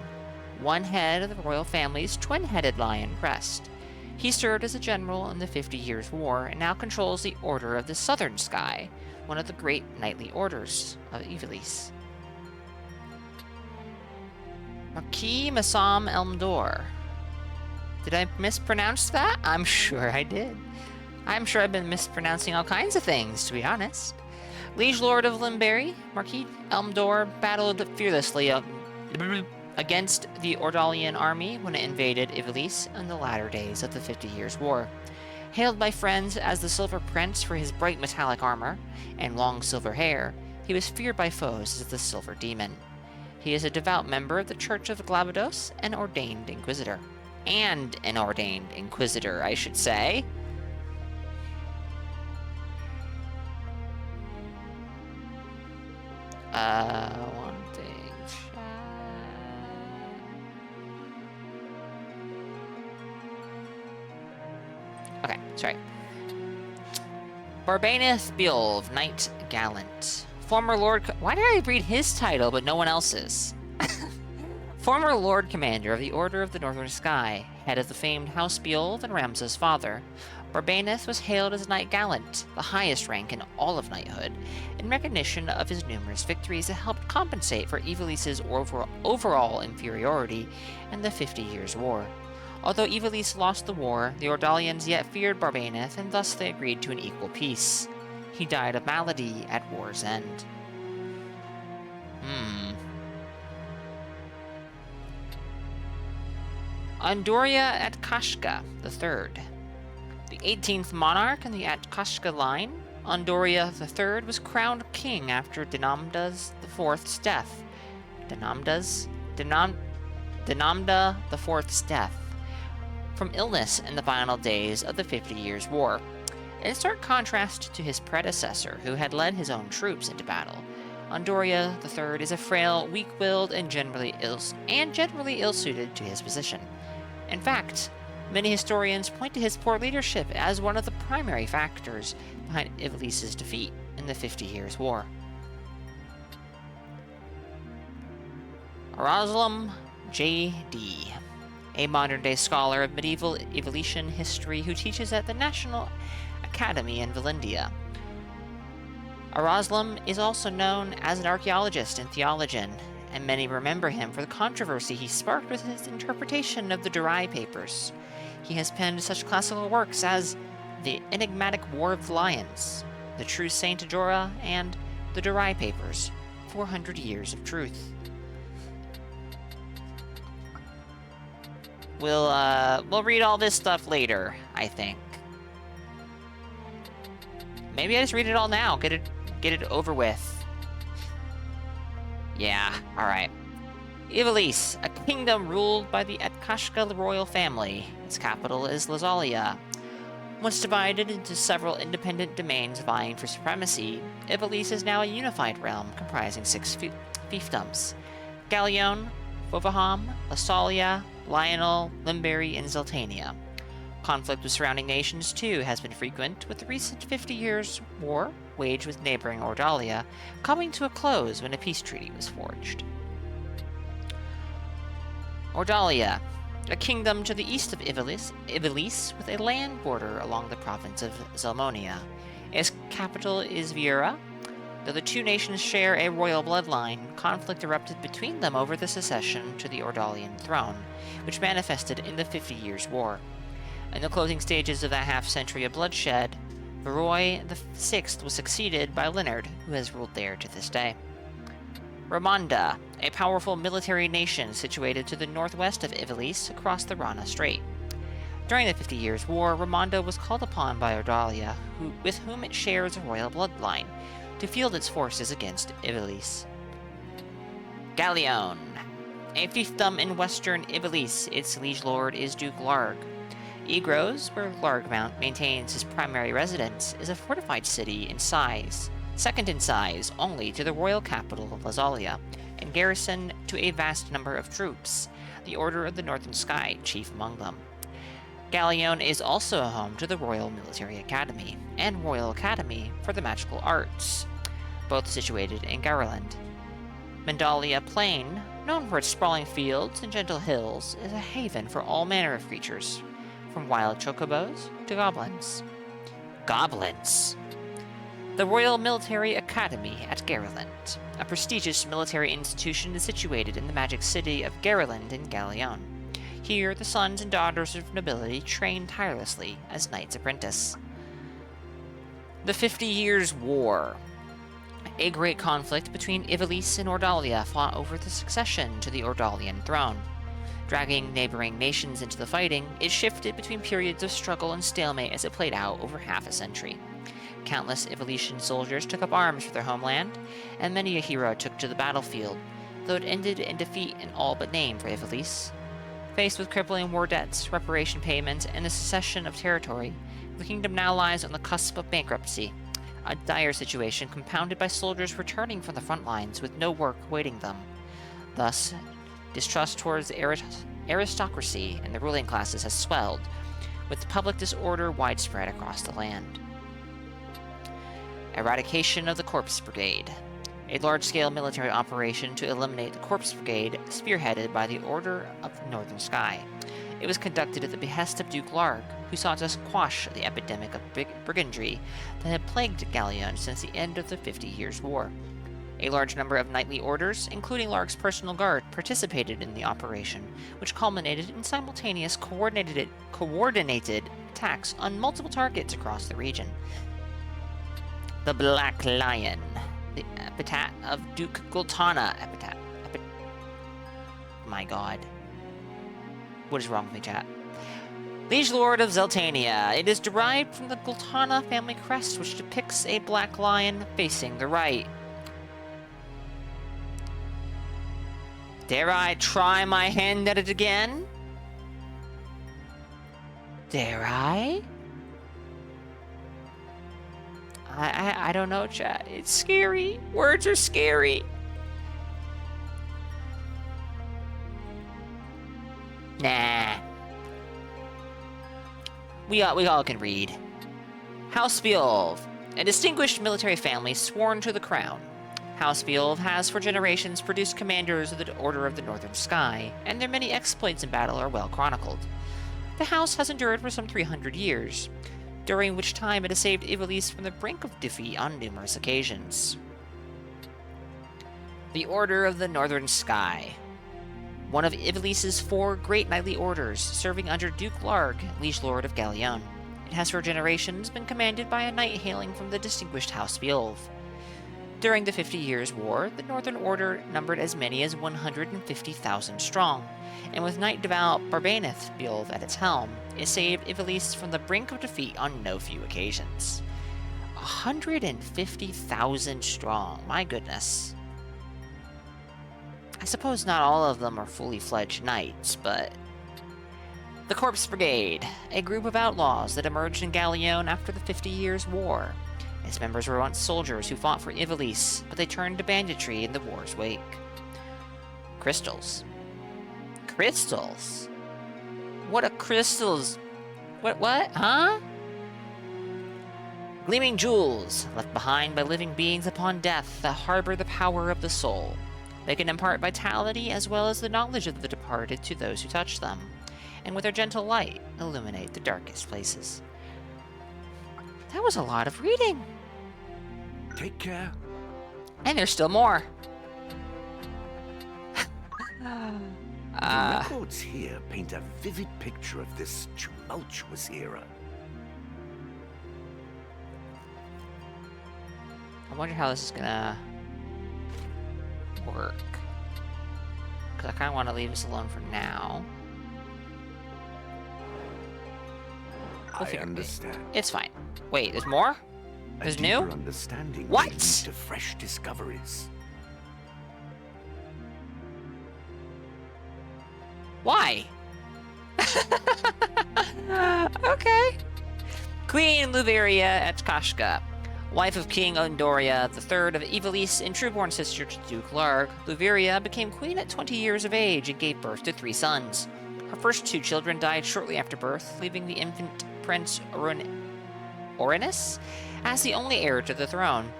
one head of the royal family's twin-headed lion crest. He served as a general in the 50 Years' War and now controls the Order of the Southern Sky, one of the great knightly orders of Ivalice. Marquis Massam Elmdor. Did I mispronounce that? I'm sure I did. I'm sure I've been mispronouncing all kinds of things, to be honest. Liege Lord of Limberry, Marquis Elmdor battled fearlessly against the Ordalian army when it invaded Ivalice in the latter days of the 50 Years' War. Hailed by friends as the Silver Prince for his bright metallic armor and long silver hair, he was feared by foes as the Silver Demon. He is a devout member of the Church of Glabados and an ordained inquisitor, I should say. One thing. Okay, sorry. Barbaneth Beolv, Knight Gallant. Former Lord... Why did I read his title but no one else's? Former Lord Commander of the Order of the Northern Sky, head of the famed House Beolv and Ramsa's father, Barbaneth was hailed as Knight Gallant, the highest rank in all of knighthood, in recognition of his numerous victories that helped compensate for Ivalice's overall inferiority in the 50 Years' War. Although Ivalice lost the war, the Ordalians yet feared Barbaneth, and thus they agreed to an equal peace. He died of malady at war's end. Andoria Atkashka III. The 18th monarch in the Atkashka line, Andoria III was crowned king after Denamda IV's death. Denamda IV's death from illness in the final days of the 50 Years' War. In stark contrast to his predecessor, who had led his own troops into battle, Andoria III is a frail, weak-willed, and generally ill-suited to his position. In fact, many historians point to his poor leadership as one of the primary factors behind Ivalice's defeat in the 50 Years' War. Aroslam J.D., a modern-day scholar of medieval Ivalician history who teaches at the National Academy in Valindia. Aroslam is also known as an archaeologist and theologian, and many remember him for the controversy he sparked with his interpretation of the Durai Papers. He has penned such classical works as The Enigmatic War of the Lions, The True Saint Ajora, and The Durai Papers, 400 Years of Truth. We'll read all this stuff later, I think. maybe I just read it all now. Get it over with. Yeah, alright. Ivalice, a kingdom ruled by the Atkashka royal family. Its capital is Lazalia. Once divided into several independent domains vying for supremacy, Ivalice is now a unified realm comprising 6 fiefdoms: Gallion, Fovaham, Lasalia, Lionel, Limbury, and Zeltania. Conflict with surrounding nations, too, has been frequent, with the recent 50 Years' War, waged with neighboring Ordalia, coming to a close when a peace treaty was forged. Ordalia, a kingdom to the east of Ivalice, with a land border along the province of Zelmonia. Its capital is Viera. Though the two nations share a royal bloodline, conflict erupted between them over the succession to the Ordalian throne, which manifested in the 50 Years' War. In the closing stages of that half-century of bloodshed, Viroy VI was succeeded by Leonard, who has ruled there to this day. Ramonda, a powerful military nation situated to the northwest of Ivalice across the Rana Strait. During the 50 Years' War, Ramonda was called upon by Ordalia, with whom it shares a royal bloodline, to field its forces against Ivalice. Gallion, a fiefdom in western Ivalice. Its liege lord is Duke Larg. Egros, where Largmount maintains his primary residence, is a fortified city in size, second in size only to the royal capital of Lazalia, and garrisoned to a vast number of troops, the Order of the Northern Sky chief among them. Gallion is also home to the Royal Military Academy and Royal Academy for the Magical Arts, both situated in Garland. Mandalia Plain, known for its sprawling fields and gentle hills, is a haven for all manner of creatures, from wild chocobos to goblins. Goblins! The Royal Military Academy at Garland, a prestigious military institution, is situated in the magic city of Garland in Gallion. Here, the sons and daughters of nobility train tirelessly as knights apprentice. The 50 Years' War. A great conflict between Ivalice and Ordalia fought over the succession to the Ordalian throne. Dragging neighboring nations into the fighting, it shifted between periods of struggle and stalemate as it played out over half a century. Countless Ivalician soldiers took up arms for their homeland, and many a hero took to the battlefield, though it ended in defeat in all but name for Ivalice. Faced with crippling war debts, reparation payments, and the secession of territory, the kingdom now lies on the cusp of bankruptcy, a dire situation compounded by soldiers returning from the front lines with no work awaiting them. Thus, distrust towards the aristocracy and the ruling classes has swelled, with public disorder widespread across the land. Eradication of the Corpse Brigade. A large-scale military operation to eliminate the Corpse Brigade, spearheaded by the Order of the Northern Sky. It was conducted at the behest of Duke Larg, who sought to quash the epidemic of brigandry that had plagued Gallion since the end of the 50 Years' War. A large number of knightly orders, including Larg's personal guard, participated in the operation, which culminated in simultaneous coordinated attacks on multiple targets across the region. The Black Lion. The epitaph of Duke Gultana. My god. What is wrong with me, chat? Liege Lord of Zeltania. It is derived from the Gultana family crest, which depicts a black lion facing the right. Dare I try my hand at it again? Dare I? I don't know, chat. It's scary. Words are scary. Nah. We all can read. House Beolv, a distinguished military family sworn to the crown. House Beolv has for generations produced commanders of the Order of the Northern Sky, and their many exploits in battle are well chronicled. The house has endured for some 300 years, during which time it has saved Ivalice from the brink of defeat on numerous occasions. The Order of the Northern Sky. One of Ivalice's 4 great knightly orders, serving under Duke Larg, Liege Lord of Gallion. It has for generations been commanded by a knight hailing from the distinguished House Beolv. During the 50 Years' War, the Northern Order numbered as many as 150,000 strong, and with Knight Devout Barbaneth Beolv at its helm, it saved Ivalice from the brink of defeat on no few occasions. 150,000 strong. My goodness. I suppose not all of them are fully fledged knights, but... The Corpse Brigade, a group of outlaws that emerged in Galleon after the 50 Years' War. Its members were once soldiers who fought for Ivalice, but they turned to banditry in the war's wake. Crystals. Crystals? What are crystals? What? Huh? Gleaming jewels, left behind by living beings upon death that harbor the power of the soul. They can impart vitality as well as the knowledge of the departed to those who touch them, and with their gentle light, illuminate the darkest places. That was a lot of reading. Take care. And there's still more. The records here paint a vivid picture of this tumultuous era. I wonder how this is gonna work. Because I kind of want to leave this alone for now. We'll I understand. It's fine. Wait, there's more? There's new? Understanding what? Will lead to fresh discoveries. Why? Okay. Queen Luveria Etkashka, wife of King Ondoria III of Ivalice and true-born sister to Duke Larg, Luveria became queen at 20 years of age and gave birth to 3 sons. Her first 2 children died shortly after birth, leaving the infant Prince Orinus as the only heir to the throne.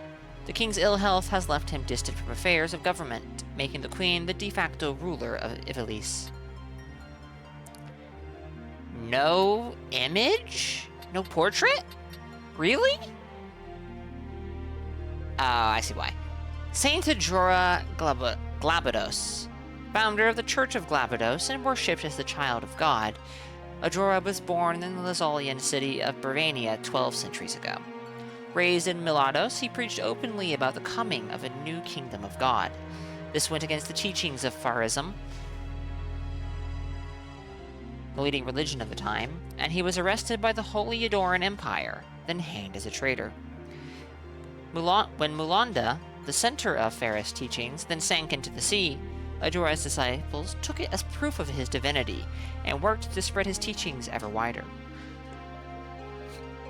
The king's ill health has left him distant from affairs of government, making the queen the de facto ruler of Ivalice. No image? No portrait? Really? Oh, I see why. Saint Adrora Glabados, founder of the Church of Glabados and worshipped as the child of God, Adrora was born in the Lazalian city of Bravania 12 centuries ago. Raised in Milados, he preached openly about the coming of a new kingdom of God. This went against the teachings of Farism, the leading religion of the time, and he was arrested by the Holy Adoran Empire, then hanged as a traitor. When Mulanda, the center of Faris teachings, then sank into the sea, Adora's disciples took it as proof of his divinity and worked to spread his teachings ever wider.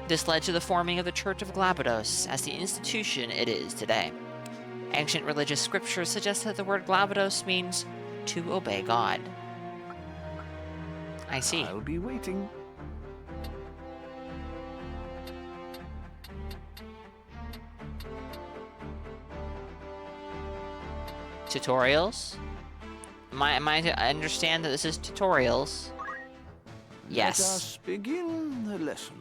This led to the forming of the Church of Glabados as the institution it is today. Ancient religious scriptures suggest that the word Glabados means to obey God. I see. I'll be waiting. Tutorials? Am I to understand that this is tutorials? Yes. Let us begin the lesson.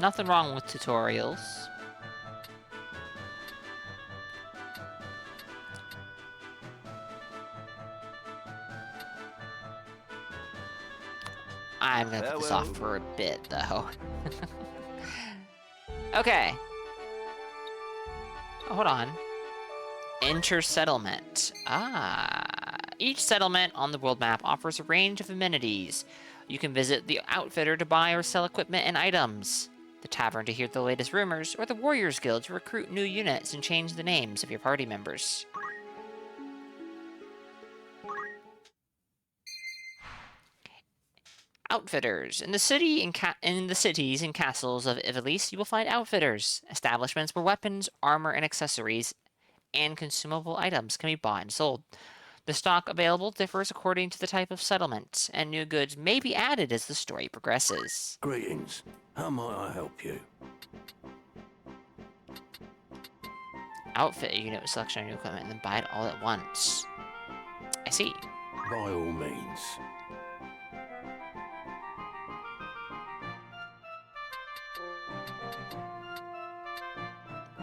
Nothing wrong with tutorials. I'm gonna put this off for a bit, though. Okay. Hold on. Enter settlement. Each settlement on the world map offers a range of amenities. You can visit the outfitter to buy or sell equipment and items, the tavern to hear the latest rumors, or the Warriors Guild to recruit new units and change the names of your party members. Outfitters. In the cities and castles of Ivalice, you will find outfitters, establishments where weapons, armor, and accessories, and consumable items can be bought and sold. The stock available differs according to the type of settlement, and new goods may be added as the story progresses. Greetings. How might I help you? Outfit a unit with selection of new equipment and then buy it all at once. I see. By all means.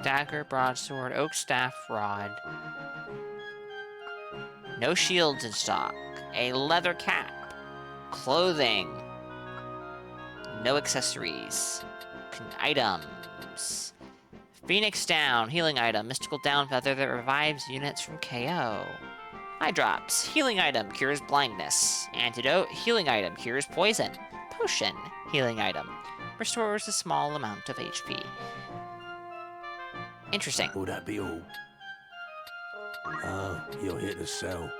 Dagger, broadsword, oak staff, rod. No shields in stock. A leather cap. Clothing. No accessories. Items. Phoenix down. Healing item. Mystical down feather that revives units from KO. Eye drops. Healing item. Cures blindness. Antidote. Healing item. Cures poison. potion. Healing item. Restores a small amount of HP. Interesting. Will that be all? Oh, you're here to sell.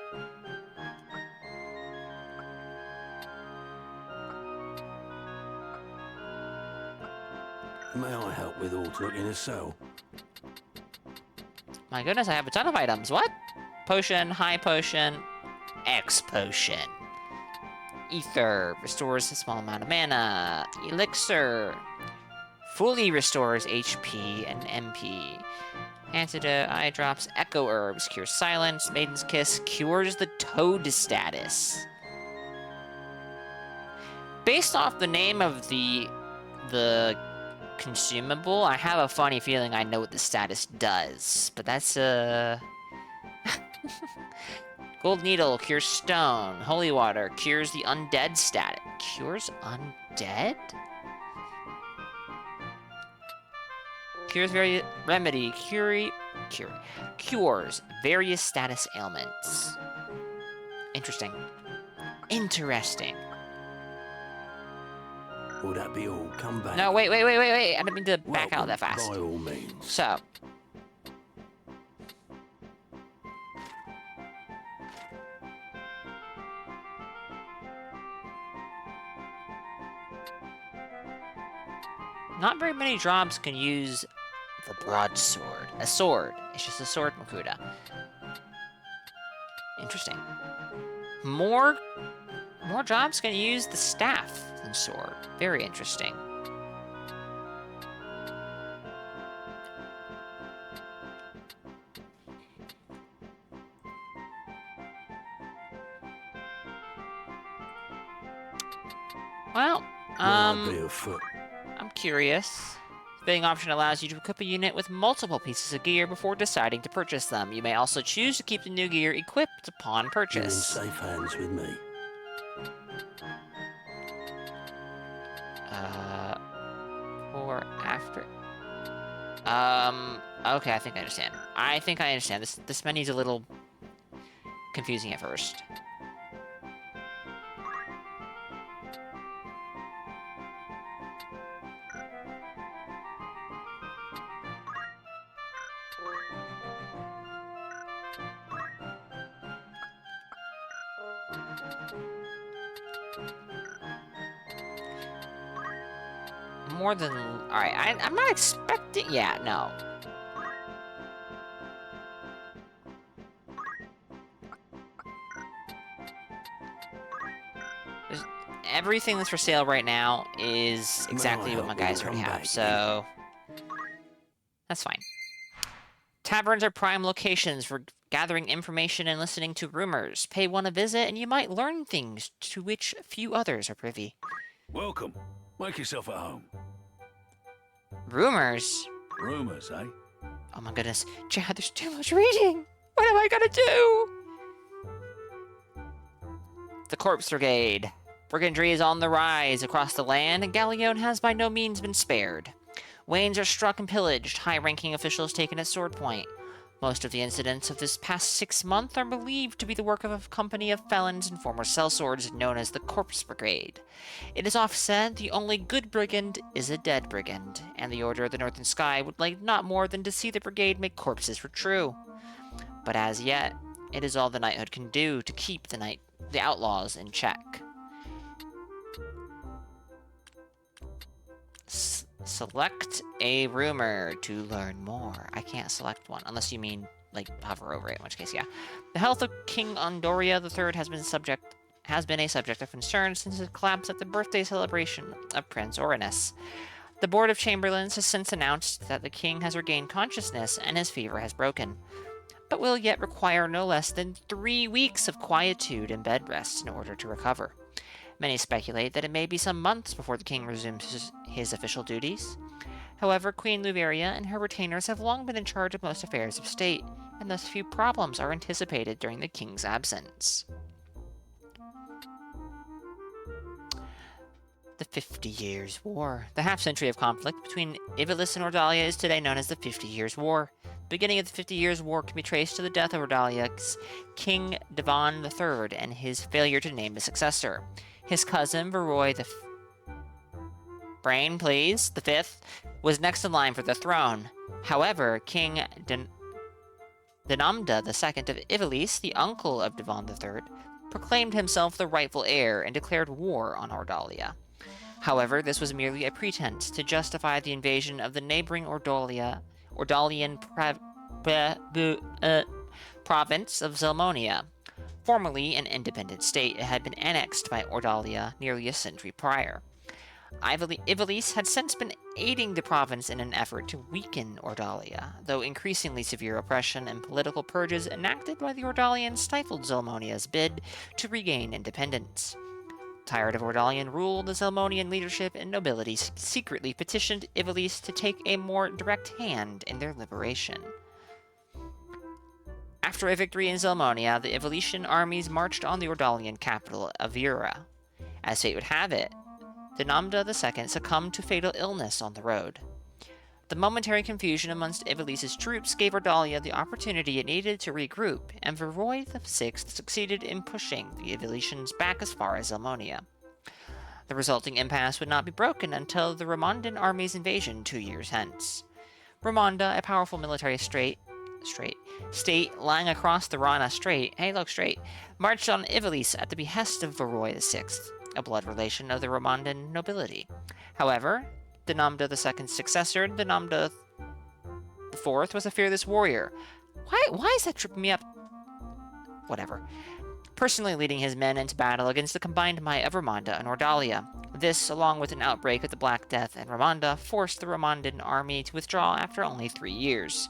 May I help with aught looking to sell? My goodness, I have a ton of items. What? Potion, high potion, X potion. Ether restores a small amount of mana. Elixir fully restores HP and MP. Antidote, eye drops, echo herbs, cures silence, maiden's kiss, cures the toad status. Based off the name of the consumable, I have a funny feeling I know what the status does, but that's Gold needle cures stone. Holy water cures the undead status. Cures undead? Cures various remedy. Cures various status ailments. Interesting. Interesting. Will that be all? Come back. No, wait. I didn't mean to back out that fast. By all means. So. Not very many jobs can use the broadsword. A sword. It's just a sword, Makuta. Interesting. More jobs can use the staff than sword. Very interesting. Well, I'm curious. The bidding option allows you to equip a unit with multiple pieces of gear before deciding to purchase them. You may also choose to keep the new gear equipped upon purchase. You're in safe hands with me. Or after. Okay, I think I understand. This menu's a little confusing at first. More than... Alright, I'm not expecting... Yeah, no. Everything that's for sale right now is exactly what my guys already have, so... That's fine. Taverns are prime locations for gathering information and listening to rumors. Pay one a visit and you might learn things to which few others are privy. Welcome. Make yourself at home. Rumors? Rumors, eh? Oh my goodness. Chad, there's too much reading! What am I gonna do? The Corpse Brigade. Brigandry is on the rise across the land, and Galleon has by no means been spared. Wains are struck and pillaged, high-ranking officials taken at sword point. Most of the incidents of this past 6 months are believed to be the work of a company of felons and former sellswords known as the Corpse Brigade. It is oft said the only good brigand is a dead brigand, and the Order of the Northern Sky would like not more than to see the brigade make corpses for true. But as yet, it is all the knighthood can do to keep the outlaws in check. Select a rumor to learn more. I can't select one, unless you mean, like, hover over it, in which case, yeah. The health of King Ondoria III has been a subject of concern since his collapse at the birthday celebration of Prince Orinus. The Board of Chamberlains has since announced that the king has regained consciousness and his fever has broken, but will yet require no less than 3 weeks of quietude and bed rest in order to recover. Many speculate that it may be some months before the king resumes his official duties. However, Queen Luveria and her retainers have long been in charge of most affairs of state, and thus few problems are anticipated during the king's absence. The 50 Years' War. The half-century of conflict between Ivalice and Ordalia is today known as the 50 Years' War. The beginning of the 50 Years' War can be traced to the death of Ordalia's King Devon III and his failure to name a successor. His cousin, Viroy Brain, please. The fifth was next in line for the throne. However, King Denamda II of Ivalice, the uncle of Devon III, proclaimed himself the rightful heir and declared war on Ordalia. However, this was merely a pretense to justify the invasion of the neighboring Ordalian province of Zelmonia. Formerly an independent state, it had been annexed by Ordalia nearly a century prior. Ivalice had since been aiding the province in an effort to weaken Ordalia, though increasingly severe oppression and political purges enacted by the Ordalians stifled Zelmonia's bid to regain independence. Tired of Ordalian rule, the Zelmonian leadership and nobility secretly petitioned Ivalice to take a more direct hand in their liberation. After a victory in Zelmonia, the Ivalician armies marched on the Ordalian capital, Avira. As fate would have it, Denamda II succumbed to fatal illness on the road. The momentary confusion amongst Ivalice's troops gave Ordalia the opportunity it needed to regroup, and Viroy VI succeeded in pushing the Ivalicians back as far as Zelmonia. The resulting impasse would not be broken until the Romandan army's invasion 2 years hence. Romonda, a powerful military state lying across the Rana Strait, marched on Ivalice at the behest of Viroy VI, a blood relation of the Romandan nobility. However, Denamda II's successor, Denamda IV, was a fearless warrior. Why is that tripping me up? Whatever. Personally leading his men into battle against the combined might of Romonda and Ordalia. This, along with an outbreak of the Black Death in Romonda, forced the Romandan army to withdraw after only 3 years.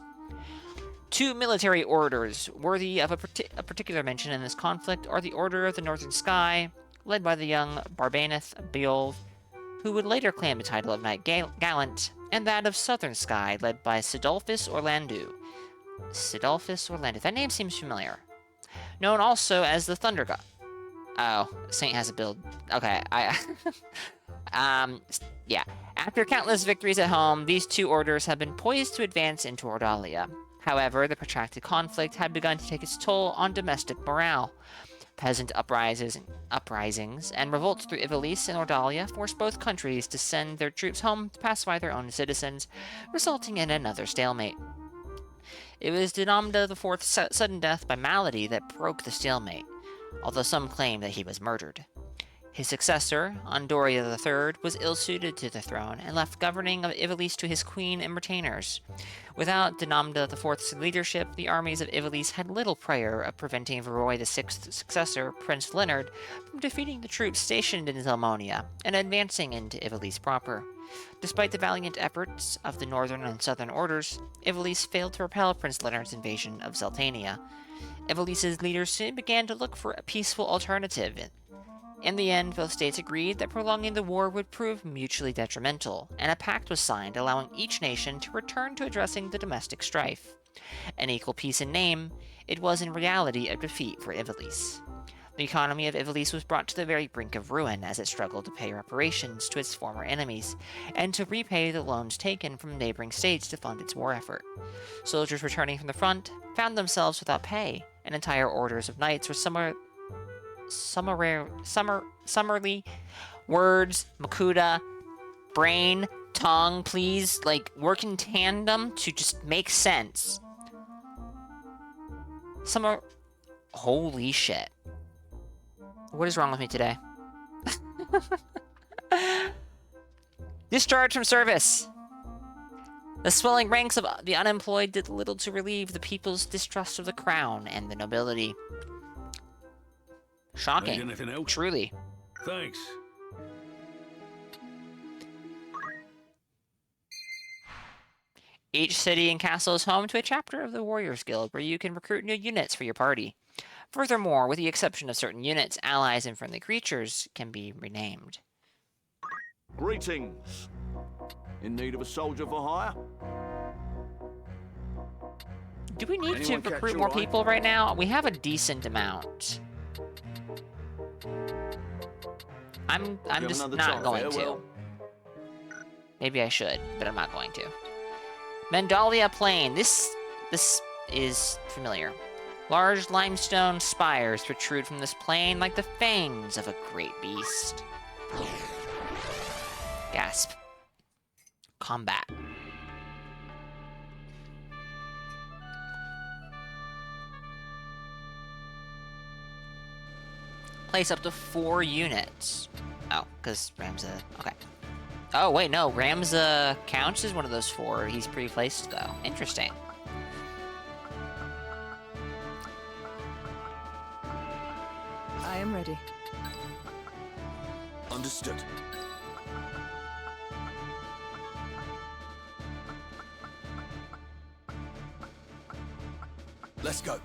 2 military orders worthy of a particular mention in this conflict are the Order of the Northern Sky, led by the young Barbaneth Beowulf, who would later claim the title of Knight Gallant, and that of Southern Sky, led by Sidolphus Orlandu. That name seems familiar. Known also as the Thunder God. Oh, Saint has a build. Okay, yeah. After countless victories at home, these 2 orders have been poised to advance into Ordalia. However, the protracted conflict had begun to take its toll on domestic morale. Peasant uprisings and revolts through Ivalice and Ordalia forced both countries to send their troops home to pacify their own citizens, resulting in another stalemate. It was Denamda IV's sudden death by malady that broke the stalemate, although some claim that he was murdered. His successor, Andoria III, was ill-suited to the throne and left governing of Ivalice to his queen and retainers. Without Denamda IV's leadership, the armies of Ivalice had little prayer of preventing Viroy VI's successor, Prince Leonard, from defeating the troops stationed in Zelmonia and advancing into Ivalice proper. Despite the valiant efforts of the northern and southern orders, Ivalice failed to repel Prince Leonard's invasion of Zeltania. Ivalice's leaders soon began to look for a peaceful alternative. In the end, both states agreed that prolonging the war would prove mutually detrimental, and a pact was signed allowing each nation to return to addressing the domestic strife. An equal peace in name, it was in reality a defeat for Ivalice. The economy of Ivalice was brought to the very brink of ruin as it struggled to pay reparations to its former enemies, and to repay the loans taken from neighboring states to fund its war effort. Soldiers returning from the front found themselves without pay, and entire orders of knights were summarily words, Makuta, brain, tongue, please, work in tandem to just make sense. Holy shit. What is wrong with me today? Discharge from service. The swelling ranks of the unemployed did little to relieve the people's distrust of the crown and the nobility. Shocking. Anything else? Truly. Thanks. Each city and castle is home to a chapter of the Warriors Guild where you can recruit new units for your party. Furthermore, with the exception of certain units, allies and friendly creatures can be renamed. Greetings. In need of a soldier for hire? Do we need Anyone to catch recruit your more eye? people right now? We have a decent amount. I'm have just another not talk, going to. farewell. Maybe I should, but I'm not going to. Mendalia Plain. This is familiar. Large limestone spires protrude from this plain like the fangs of a great beast. Gasp. combat. Place up to 4 units. Oh, because Ramza... Okay. Oh, wait, no. Ramza counts as one of those 4. He's pre-placed, though. Interesting. I am ready. Understood. Let's go.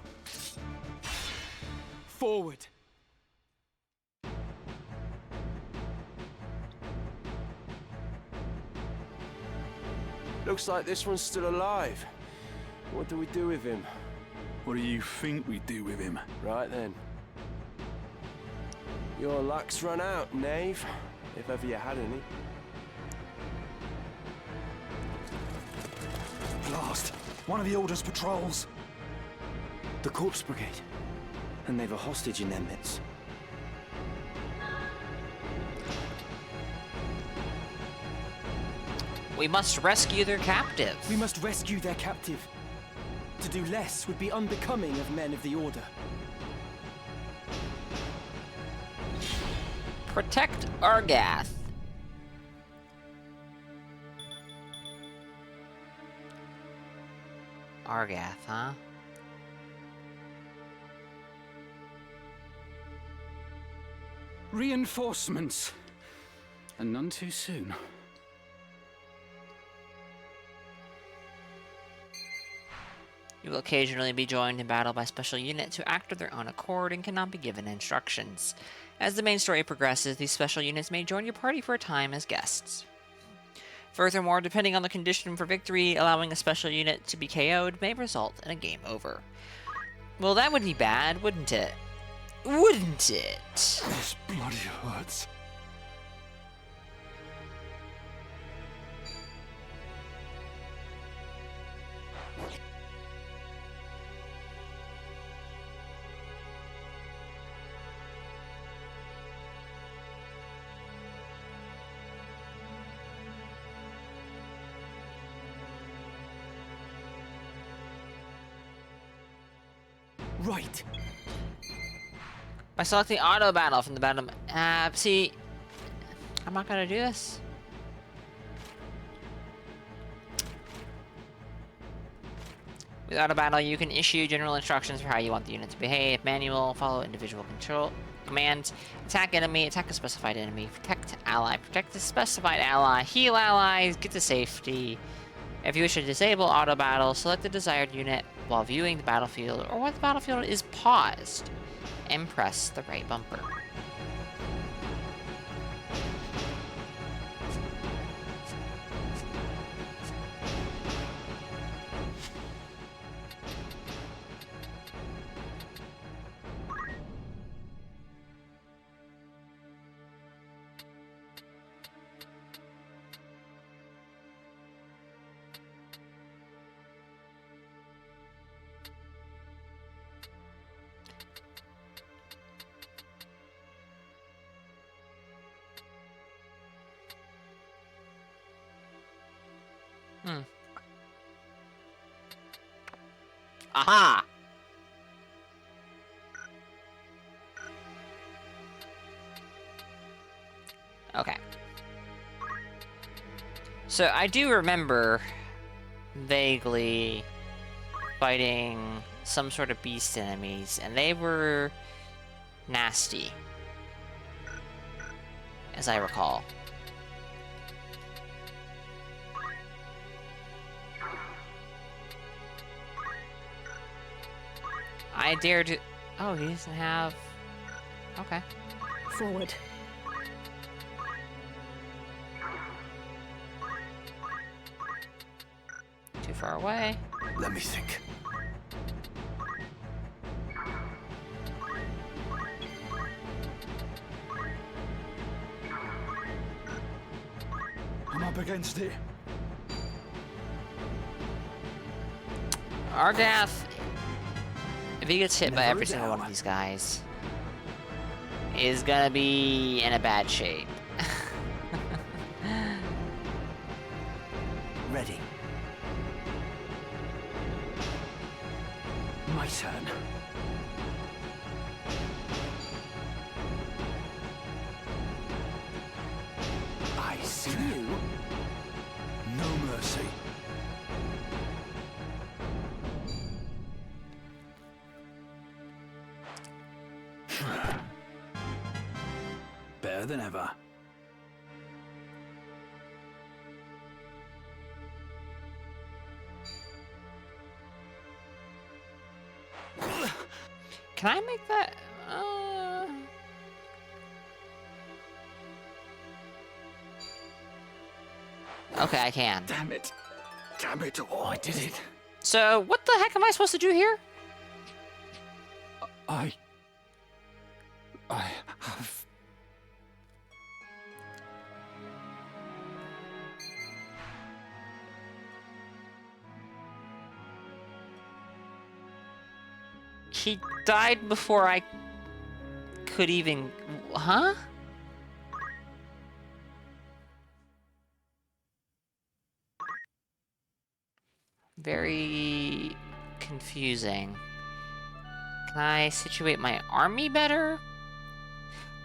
Forward. Looks like this one's still alive. What do we do with him? What do you think we do with him? Right then. Your luck's run out, knave. If ever you had any. Blast! One of the Order's patrols. The Corpse Brigade. And they've a hostage in their midst. We must rescue their captive. We must rescue their captive. To do less would be unbecoming of men of the Order. Protect Argath. Argath, huh? Reinforcements. And none too soon. You will occasionally be joined in battle by special units who act of their own accord and cannot be given instructions. As the main story progresses, these special units may join your party for a time as guests. Furthermore, depending on the condition for victory, allowing a special unit to be KO'd may result in a game over. Well, that would be bad, wouldn't it? Wouldn't it? This bloody hurts. Right. By selecting auto battle from the bottom. See, I'm not gonna do this. With auto battle, you can issue general instructions for how you want the unit to behave. Manual, follow individual control commands. Attack enemy, attack a specified enemy. Protect ally, protect the specified ally. Heal allies, get to safety. If you wish to disable auto battle, select the desired unit while viewing the battlefield or while the battlefield is paused, and press the right bumper. Aha! Okay. So I do remember vaguely fighting some sort of beast enemies, and they were nasty, as I recall. I dare to... Oh, he doesn't have... Okay. Forward. Too far away. Let me think. I'm up against it. Argath, if he gets hit by every single one of these guys, is gonna be in a bad shape. My turn. I see you. No mercy. Better than ever. Can I make that? Okay, I can. Damn it. Damn it all. I did it. So, what the heck am I supposed to do here? I have... He died before I could even... Huh? Very confusing. Can I situate my army better?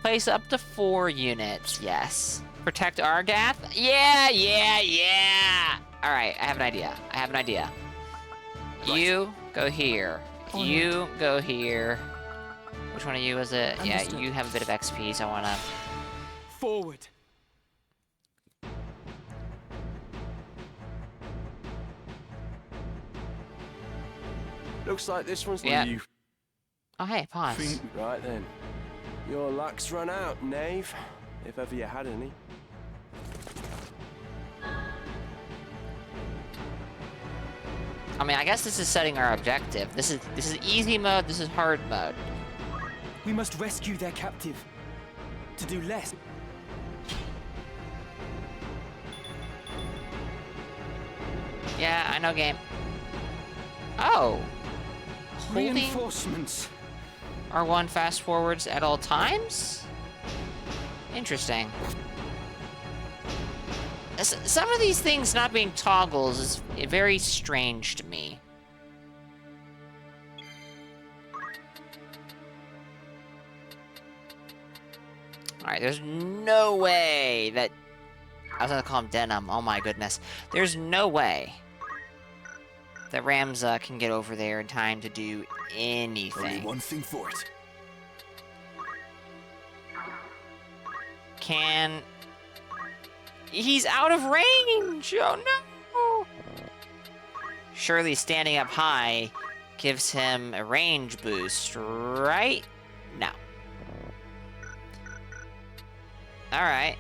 Place up to 4 units, yes. Protect Argath? Yeah! Alright, I have an idea. You go here. You go here. Which one of you is it? Understood. Yeah, you have a bit of XP, so I wanna... Forward. Looks like this one's Yeah. you. Oh, hey, pause. Right then. Your luck's run out, knave. If ever you had any. I mean, I guess this is setting our objective. This is easy mode, this is hard mode. We must rescue their captive. To do less. Yeah, I know game. Oh. Holding Reinforcements. R1 fast forwards at all times? Interesting. Some of these things not being toggles is very strange to me. Alright, there's no way that... I was gonna call him Denim, oh my goodness. There's no way that Ramza can get over there in time to do anything. Only one thing for it. Can... He's out of range! Oh no! Surely standing up high gives him a range boost, right? No. Alright.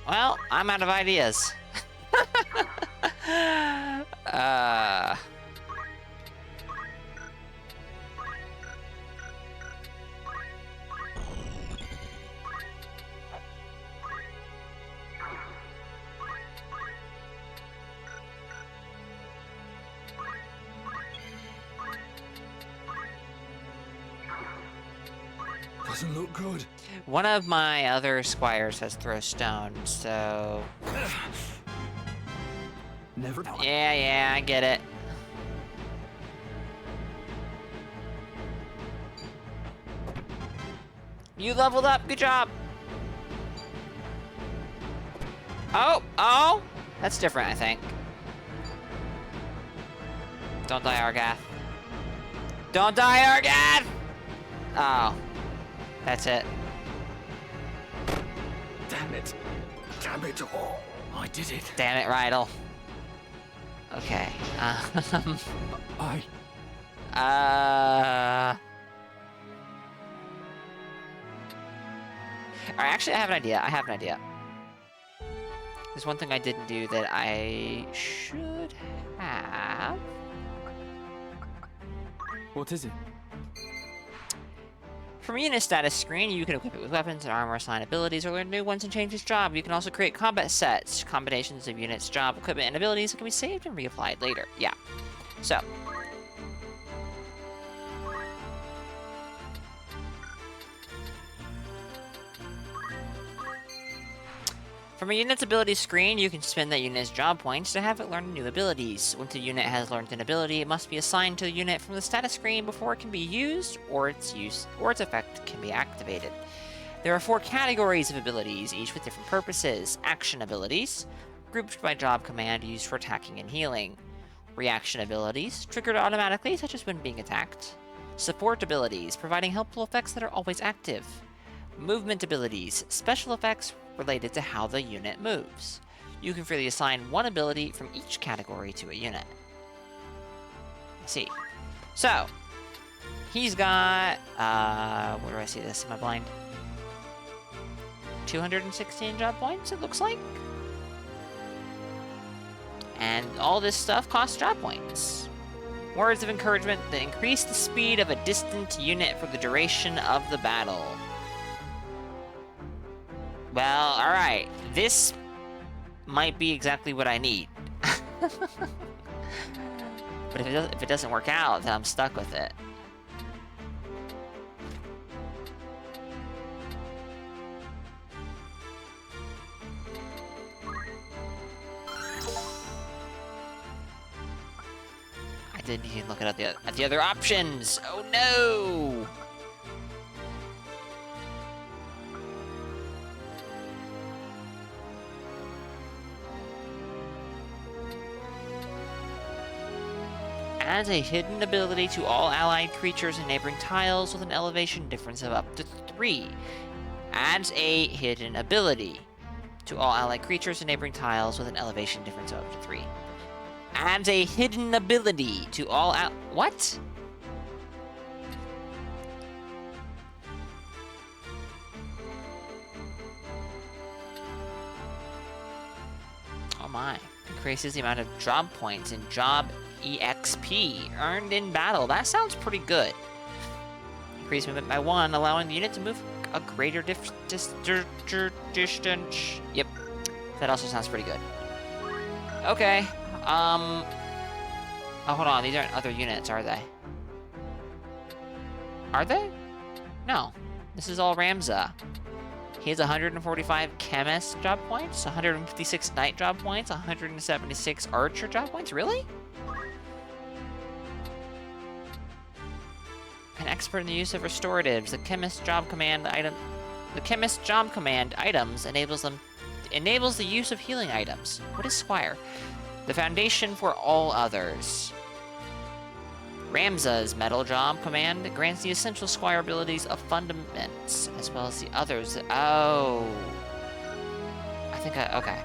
Well, I'm out of ideas. Doesn't look good. One of my other squires has throw stone, so... Never. Yeah, I get it. You leveled up, good job! Oh! That's different, I think. Don't die, Argath. Don't die, Argath! Oh. That's it. Damn it. Damn it all. I did it. Damn it, Rydell. Okay. Alright, actually, I have an idea. There's one thing I didn't do that I should have. What is it? From unit status screen, you can equip it with weapons and armor, assign abilities, or learn new ones and change its job. You can also create combat sets, combinations of units, job, equipment, and abilities that can be saved and reapplied later. Yeah. So. From a unit's ability screen, you can spend that unit's job points to have it learn new abilities. Once a unit has learned an ability, it must be assigned to the unit from the status screen before it can be used, or its effect can be activated. There are 4 categories of abilities, each with different purposes. Action abilities, grouped by job command used for attacking and healing. Reaction abilities, triggered automatically, such as when being attacked. Support abilities, providing helpful effects that are always active. Movement abilities, special effects related to how the unit moves. You can freely assign one ability from each category to a unit. Let's see. So, he's got, where do I see this? Am I blind? 216 job points, it looks like. And all this stuff costs job points. Words of encouragement that increase the speed of a distant unit for the duration of the battle. Well, alright. This might be exactly what I need. But if it doesn't work out, then I'm stuck with it. I didn't even look at the other options! Oh no! Adds a hidden ability to all allied creatures in neighboring tiles with an elevation difference of up to 3. Adds a hidden ability to all allied creatures in neighboring tiles with an elevation difference of up to 3. Adds a hidden ability to all what? Oh my. Increases the amount of job points in job EXP earned in battle. That sounds pretty good. Increase movement by 1, allowing the unit to move a greater distance. Yep. That also sounds pretty good. Okay. Oh, hold on. These aren't other units, are they? Are they? No. This is all Ramza. He has 145 chemist job points, 156 knight job points, 176 archer job points. Really? An expert in the use of restoratives. The chemist job command items enables the use of healing items. What is Squire? The foundation for all others. Ramza's metal job command grants the essential Squire abilities of fundaments, as well as the others. Oh. Okay.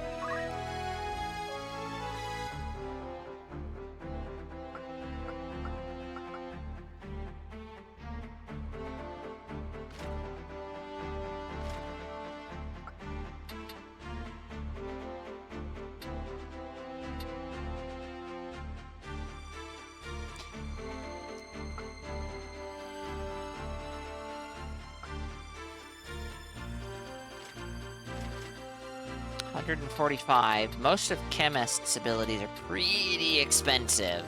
145. Most of Chemist's abilities are pretty expensive.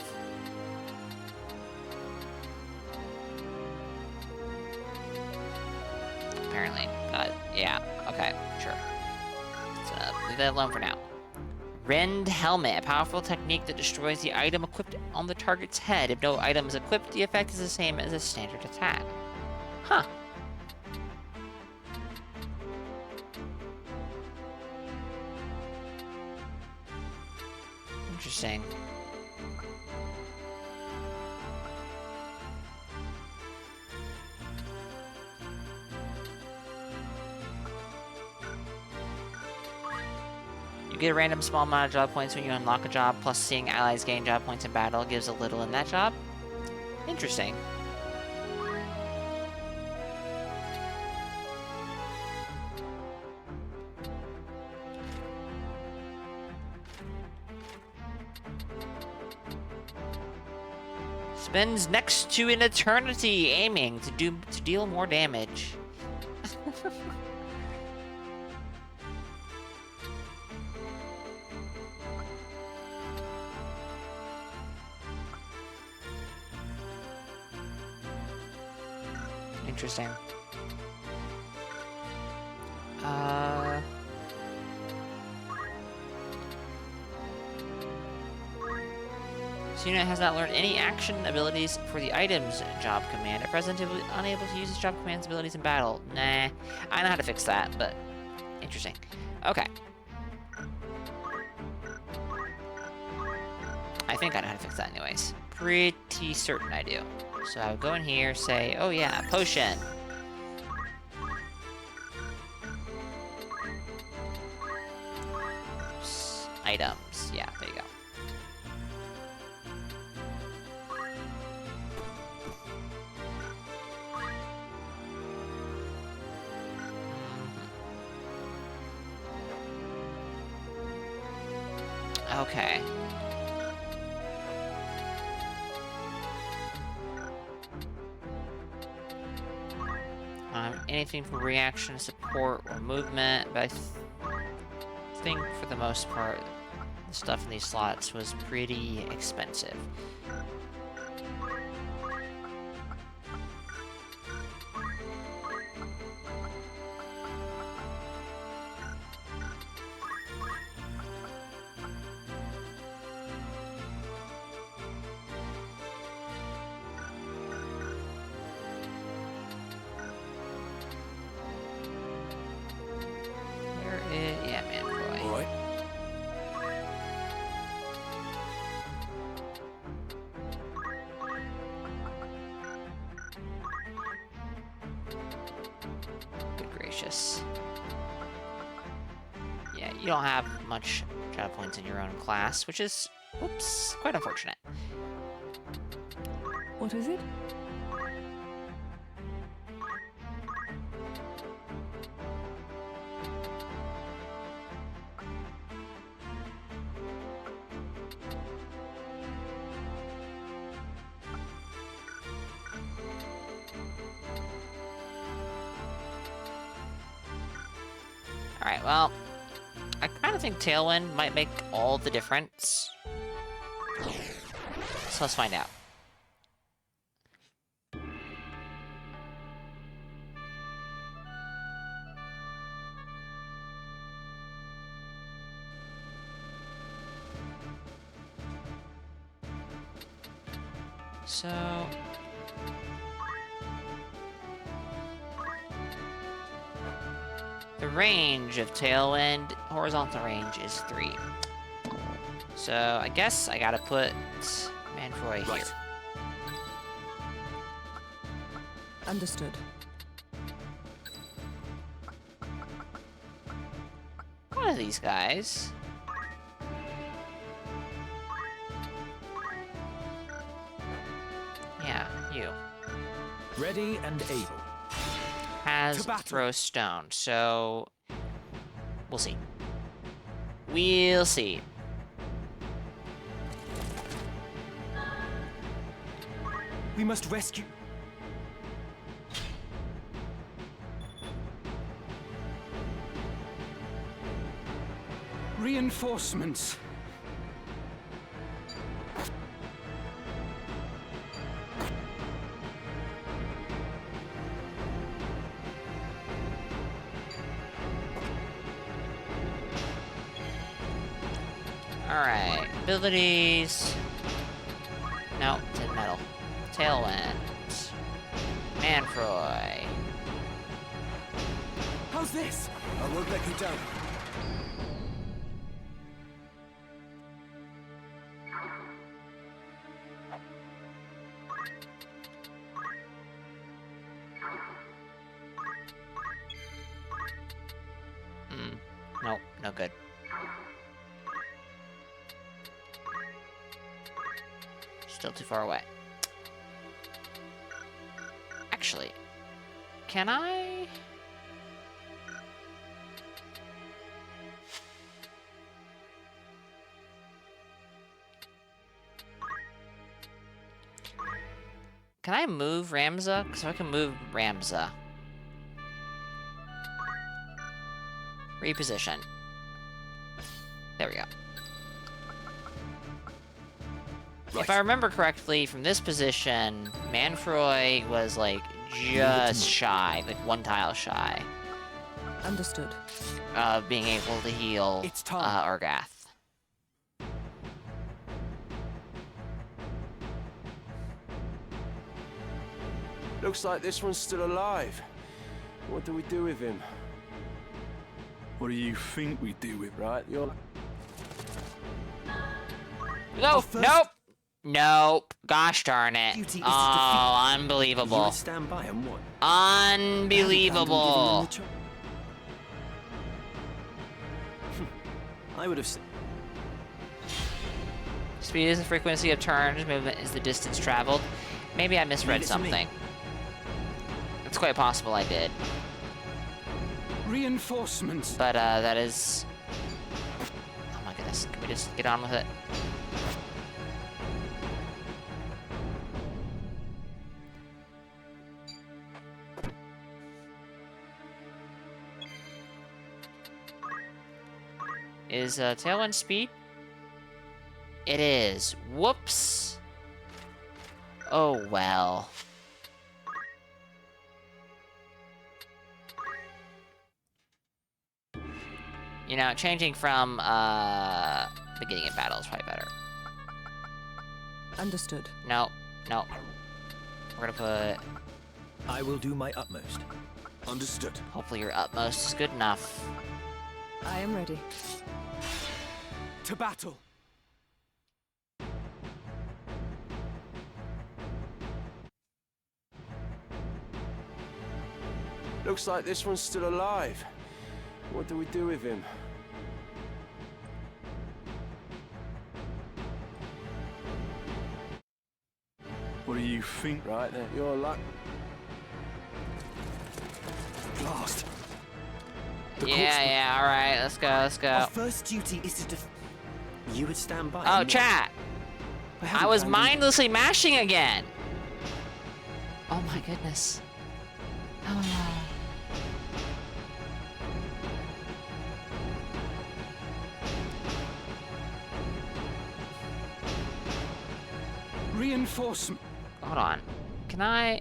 Apparently. Yeah. Okay, sure. Let's leave that alone for now. Rend Helmet, a powerful technique that destroys the item equipped on the target's head. If no item is equipped, the effect is the same as a standard attack. Huh. Interesting. You get a random small amount of job points when you unlock a job, plus seeing allies gain job points in battle gives a little in that job. Interesting. Spends next to an eternity aiming to deal more damage. Interesting. This unit has not learned any action abilities for the items job command. At present, it will be unable to use its job command's abilities in battle. Nah, I know how to fix that, but interesting. Okay. I think I know how to fix that anyways. Pretty certain I do. So I would go in here, say, oh yeah, potion. Oops. Items. Yeah, there you go. Okay. Anything for reaction, support, or movement, but I think for the most part, the stuff in these slots was pretty expensive. Yeah, man, Roy. All right. Good gracious. Yeah, you don't have much shadow points in your own class, which is, whoops, quite unfortunate. What is it? Alright, well, I kind of think Tailwind might make all the difference. So let's find out. So... the range of Tailwind, horizontal range, is 3. So I guess I gotta put Manfroy here. Understood. One of these guys. Yeah, you. Ready and able. Has throw stone, so we'll see. We'll see. We must rescue. Reinforcements. Alright, abilities. No, it's in metal. Tailwind. Manfroy. How's this? I won't let you down. Nope, no good. Still too far away. Actually, can I? Can I move Ramza? Because I can move Ramza. Reposition. There we go. If I remember correctly, from this position, Manfroy was, like, just shy. Like, 1 tile shy. Understood. Of being able to heal Argath. Looks like this one's still alive. What do we do with him? What do you think we do with Right, you're... Nope, nope, nope. Gosh darn it. Oh, unbelievable. You would stand by and what? Unbelievable. I would have said... Speed is the frequency of turns, movement is the distance traveled. Maybe I misread something. It's quite possible I did. Reinforcements. But, that is... Oh my goodness, can we just get on with it? Is, Tailwind speed? It is. Whoops. Oh, well. You know, changing from, beginning of battle is probably better. Understood. No, no. We're gonna put... I will do my utmost. Understood. Hopefully your utmost is good enough. I am ready. To battle. Looks like this one's still alive. What do we do with him? What do you think? Right there, you're luck. Blast. Yeah, alright, let's go, let's go. Our first duty is to You would stand by. Oh, chat! I was mindlessly mashing again! Oh my goodness. Oh. Reinforcement. Hold on. Can I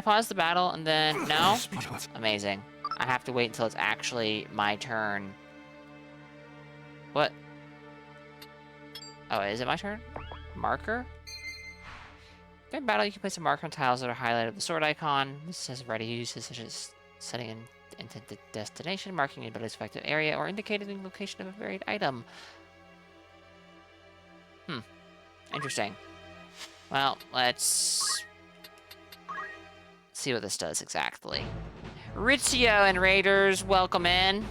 pause the battle and then... No? Amazing. I have to wait until it's actually my turn. What? Oh, is it my turn? Marker? During battle, you can place a marker on tiles that are highlighted with the sword icon. This says ready uses such as setting an intended destination, marking an ability's effective area, or indicating the location of a varied item. Interesting. Well, let's see what this does exactly. Rizzio and Raiders, welcome in.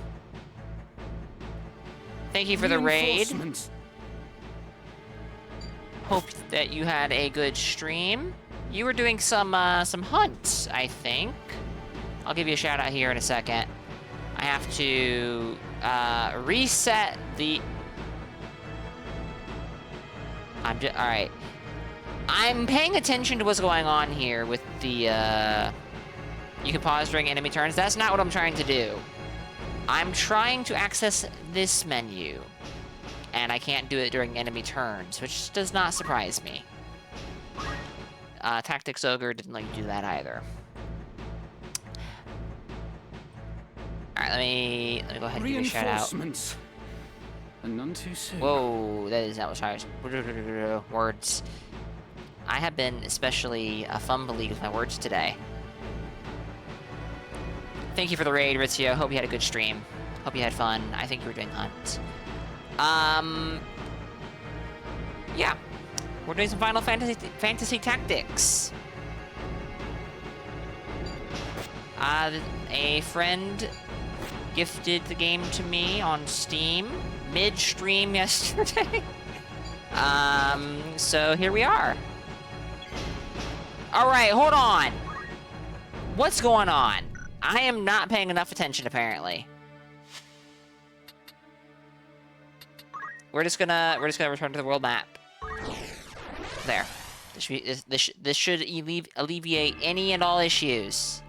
Thank you for the raid. Hope that you had a good stream. You were doing some hunts, I think. I'll give you a shout out here in a second. I have to reset the... Alright. I'm paying attention to what's going on here with the, you can pause during enemy turns. That's not what I'm trying to do. I'm trying to access this menu. And I can't do it during enemy turns, which does not surprise me. Tactics Ogre didn't let you do that either. Alright, let me go ahead and give you a shout out. And none too soon. Whoa, that is not what I was... Words. I have been especially fumbly with my words today. Thank you for the raid, Rizzio. Hope you had a good stream. Hope you had fun. I think you were doing hunts. Yeah. We're doing some Final Fantasy Tactics. A friend gifted the game to me on Steam mid-stream yesterday. So here we are. Alright, hold on. What's going on? I am not paying enough attention, apparently. We're just gonna return to the world map. There. This should alleviate any and all issues.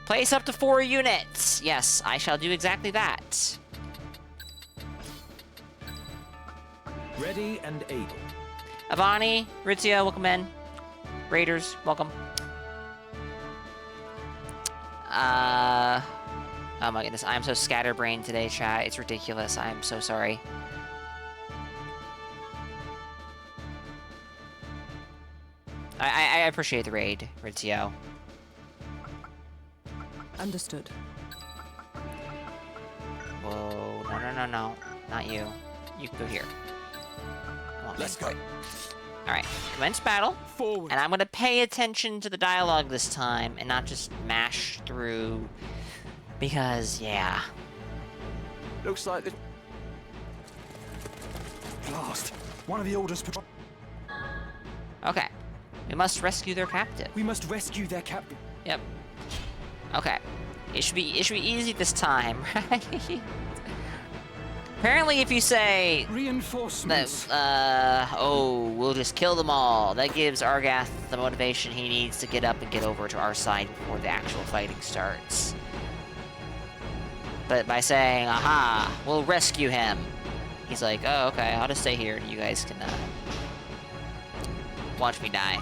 Place up to 4 units. Yes, I shall do exactly that. Ready and able. Avani, Rizzio, welcome in. Raiders, welcome. Oh my goodness, I am so scatterbrained today, chat. It's ridiculous. I am so sorry. I appreciate the raid, Ritzio. Understood. Whoa, no. Not you. You can go here. Let's go. Alright, commence battle. Forward. And I'm gonna pay attention to the dialogue this time and not just mash through. Because, yeah. Looks like the... Blast! One of the Order's Okay. We must rescue their captive. We must rescue their captain. Yep. Okay. It should be easy this time, right? Apparently, if you say reinforcements, we'll just kill them all, that gives Argath the motivation he needs to get up and get over to our side before the actual fighting starts. But by saying, aha, we'll rescue him, he's like, oh, okay, I'll just stay here and you guys can watch me die.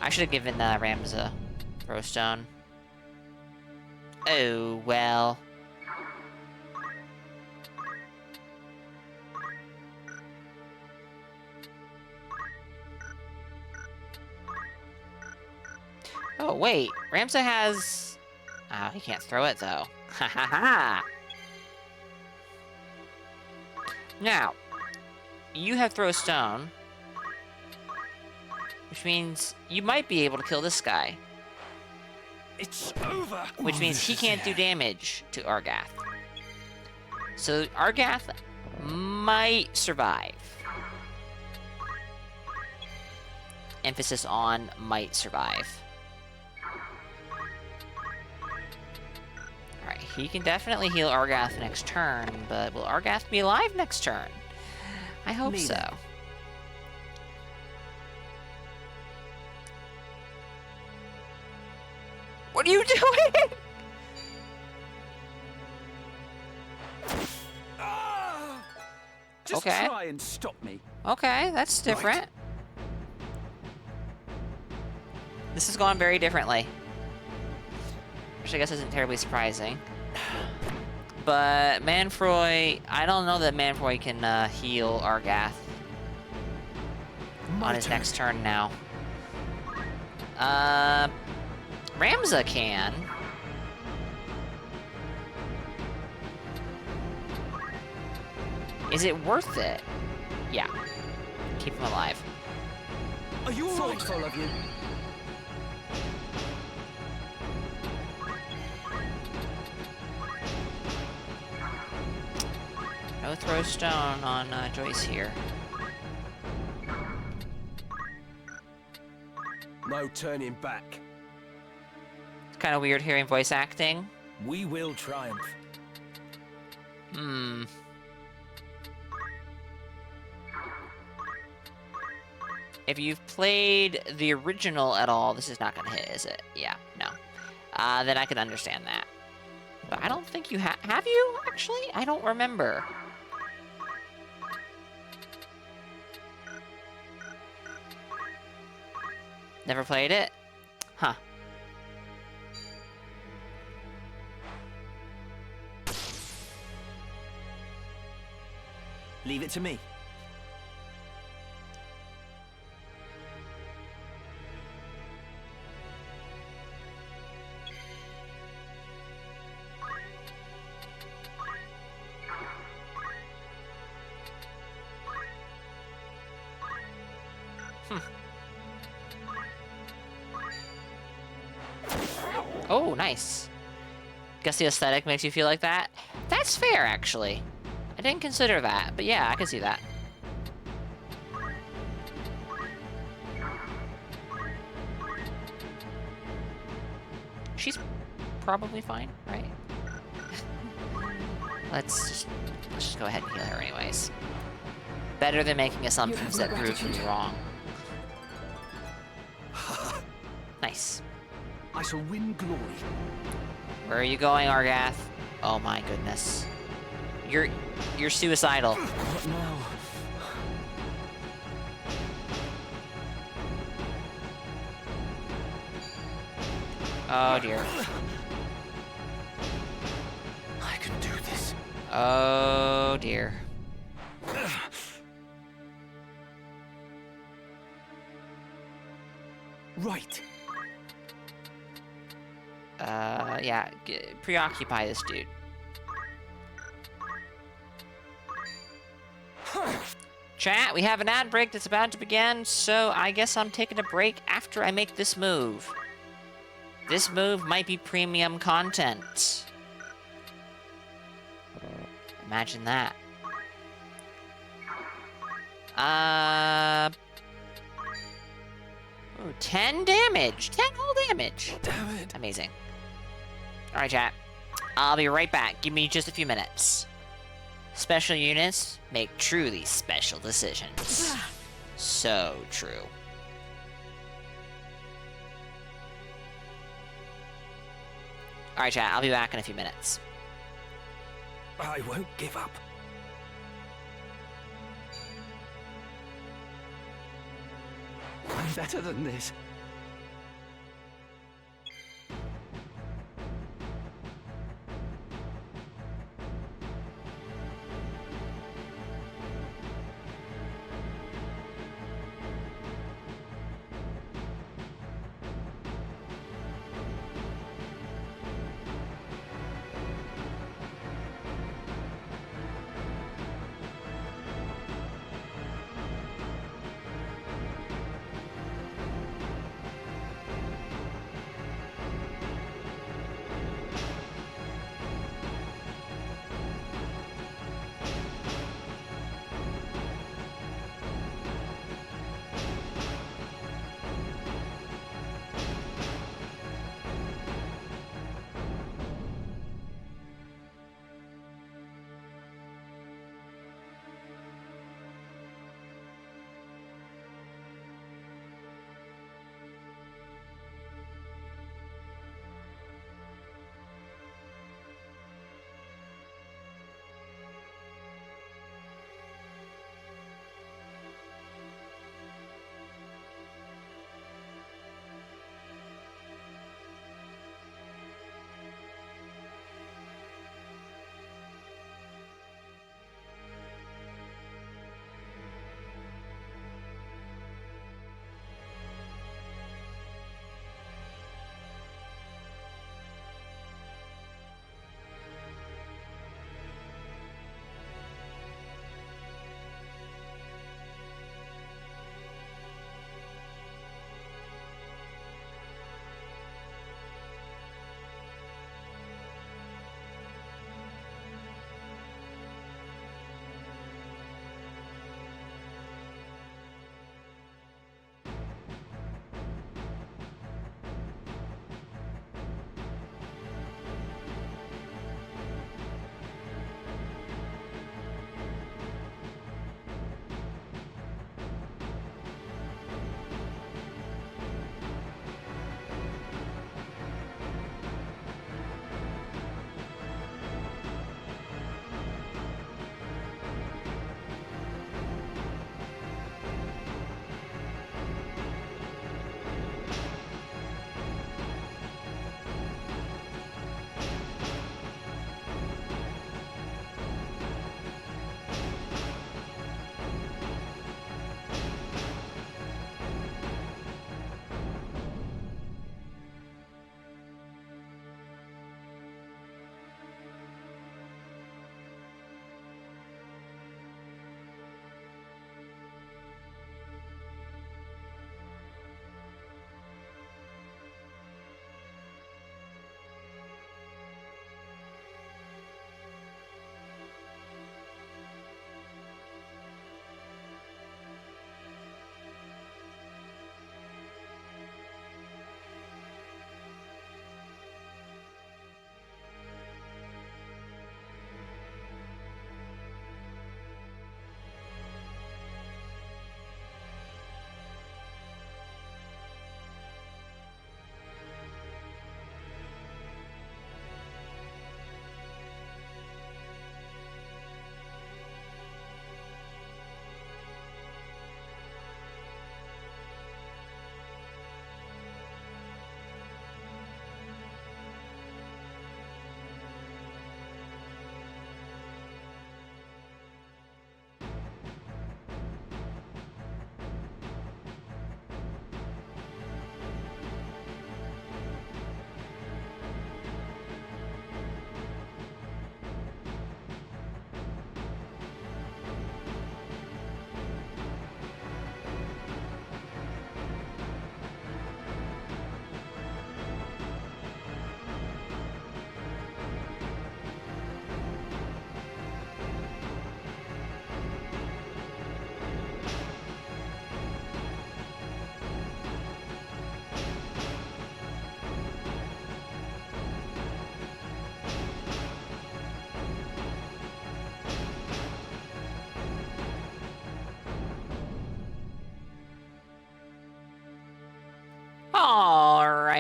I should have given Rams a throw stone. Oh, well. Oh, wait. Ramsa has... Oh, he can't throw it, though. Ha ha ha! Now, you have throw stone, which means you might be able to kill this guy. It's over! Which means he can't do damage to Argath. So Argath might survive. Emphasis on might survive. Alright, he can definitely heal Argath next turn, but will Argath be alive next turn? I hope so. What are you doing? Just Okay. try and stop me. Okay, that's different. Right. This has gone very differently. Which I guess isn't terribly surprising. But Manfroy, I don't know that Manfroy can heal Argath on his next turn now. Ramsa can. Is it worth it? Yeah. Keep him alive. Are you thoughtful of you? No throw stone on Joyce here. No turning back. It's kind of weird hearing voice acting. We will triumph. Hmm. If you've played the original at all, this is not going to hit, is it? Yeah, no. Then I can understand that. But I don't think you have you, actually? I don't remember. Never played it? Huh. Leave it to me. Oh, nice. Guess the aesthetic makes you feel like that? That's fair, actually. I didn't consider that, but yeah, I can see that. She's probably fine, right? Let's just go ahead and heal her anyways. Better than making assumptions that prove to be wrong. Nice. I shall win glory. Where are you going, Argath? Oh my goodness. You're suicidal. What now? Oh dear. I can do this. Oh dear. Right. Yeah, preoccupy this dude. Chat, we have an ad break that's about to begin, so I guess I'm taking a break after I make this move. This move might be premium content. Imagine that. Ooh, 10 damage! 10 whole damage! Damn it. Amazing. Alright, chat. I'll be right back. Give me just a few minutes. Special units make truly special decisions. So true. Alright, chat. I'll be back in a few minutes. I won't give up. I'm better than this.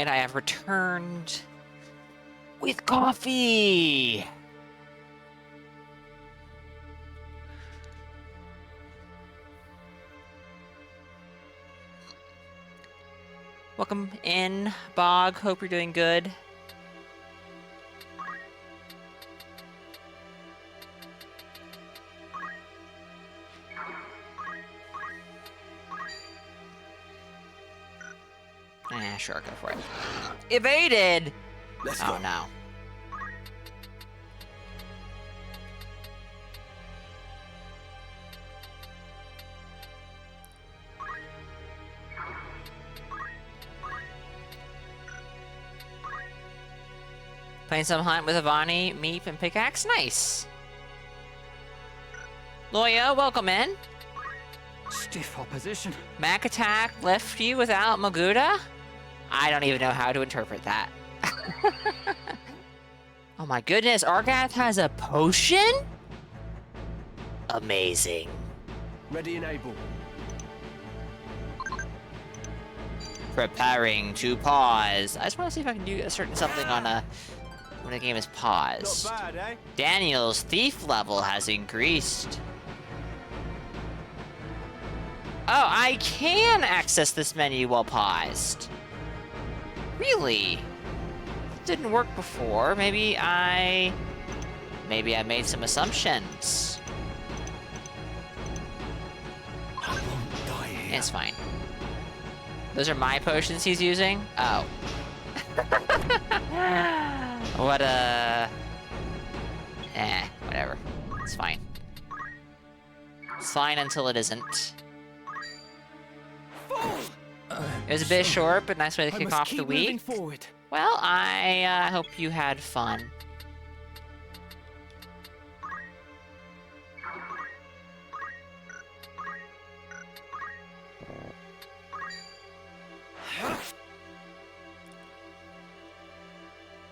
right, I have returned with coffee. Welcome in, Bog. Hope you're doing good. Sure, go for it. Evaded! Let's oh, go. no. Playing some hunt with Ivani, Meep, and Pickaxe? Nice. Loya, welcome in. Stiff opposition. Mac attack left you without Maguda? I don't even know how to interpret that. Oh my goodness, Argath has a potion? Amazing. Ready and able. Preparing to pause. I just want to see if I can do a certain something on a when the game is paused. Not bad, eh? Daniel's thief level has increased. Oh, I can access this menu while paused. Really? It didn't work before. Maybe I made some assumptions. I won't die here. It's fine. Those are my potions he's using? Oh. What whatever. It's fine. It's fine until it isn't. It was a bit short, but nice way to kick off the week. Forward. Well, I hope you had fun.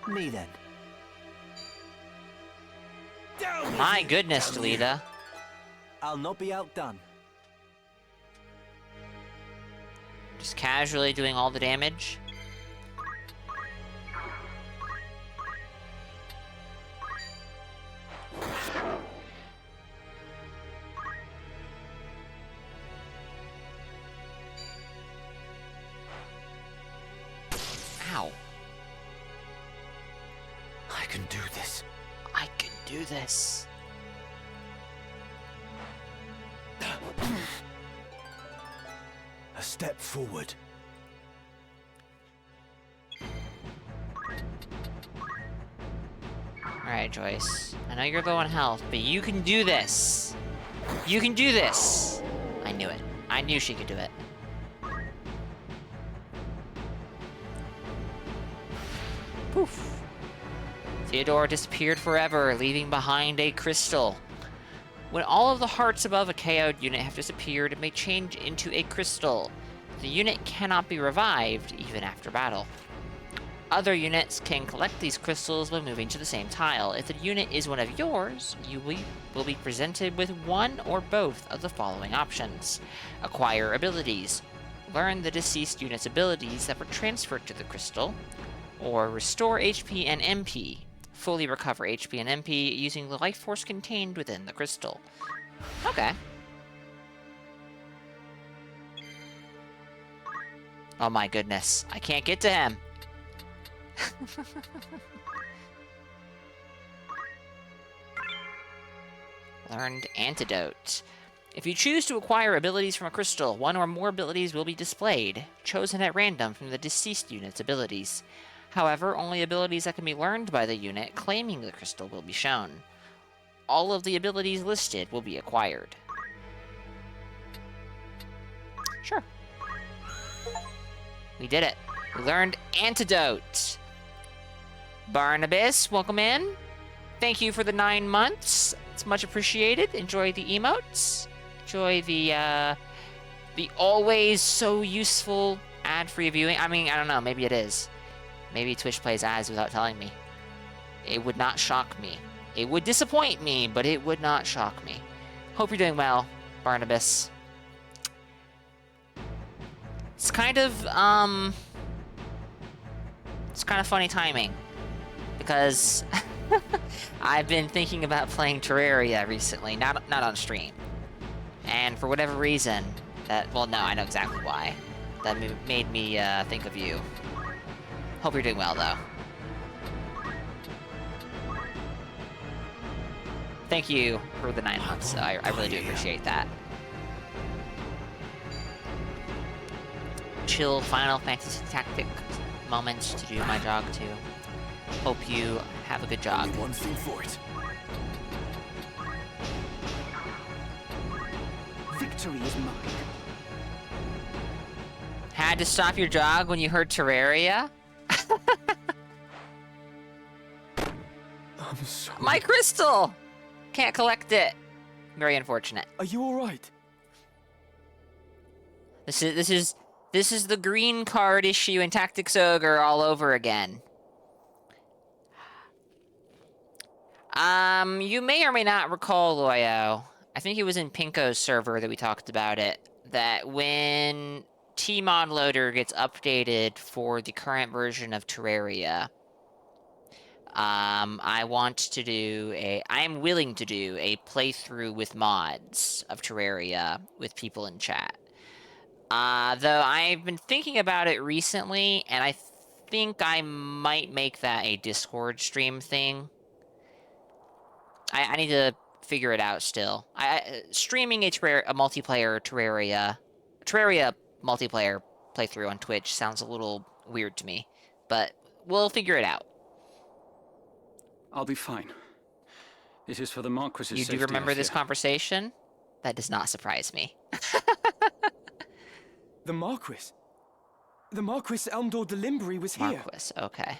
Me then. My goodness, Delita. I'll not be outdone. Just casually doing all the damage. Ow. I can do this. I can do this. A step forward. Alright, Joyce. I know you're low on health, but you can do this. You can do this. I knew it. I knew she could do it. Poof. Theodore disappeared forever, leaving behind a crystal. When all of the hearts above a KO'd unit have disappeared, it may change into a crystal. The unit cannot be revived, even after battle. Other units can collect these crystals by moving to the same tile. If the unit is one of yours, you will be presented with one or both of the following options. Acquire abilities. Learn the deceased unit's abilities that were transferred to the crystal. Or restore HP and MP. Fully recover HP and MP using the life force contained within the crystal. Okay. Oh my goodness. I can't get to him. Learned antidote. If you choose to acquire abilities from a crystal, one or more abilities will be displayed, chosen at random from the deceased unit's abilities. However, only abilities that can be learned by the unit claiming the crystal will be shown. All of the abilities listed will be acquired. Sure. We did it. We learned antidote. Barnabas, welcome in. Thank you for the 9 months. It's much appreciated. Enjoy the emotes. Enjoy the always so useful ad-free viewing. I mean, I don't know. Maybe it is. Maybe Twitch plays ads without telling me. It would not shock me. It would disappoint me, but it would not shock me. Hope you're doing well, Barnabas. It's kind of, It's kind of funny timing, because I've been thinking about playing Terraria recently, not on stream. And for whatever reason, well, no, I know exactly why. That made me think of you. Hope you're doing well, though. Thank you for the 9 months. I really do appreciate that. Chill Final Fantasy Tactic moments to do my jog too. Hope you have a good jog. Only one thing for it. Victory is mine. Had to stop your jog when you heard Terraria? I'm sorry. My crystal! Can't collect it. Very unfortunate. Are you alright? This is the green card issue in Tactics Ogre all over again. You may or may not recall, Loyo, I think it was in Pinko's server that we talked about it, that when Tmod Loader gets updated for the current version of Terraria, I'm willing to do a playthrough with mods of Terraria with people in chat. Though I've been thinking about it recently, and I think I might make that a Discord stream thing. I need to figure it out still. Streaming a multiplayer Terraria multiplayer playthrough on Twitch sounds a little weird to me, but we'll figure it out. I'll be fine. It is for the Marquis's You safety. do remember this conversation? That does not surprise me. The Marquis? The Marquis Elmdor de Limbri was here. Marquis, okay.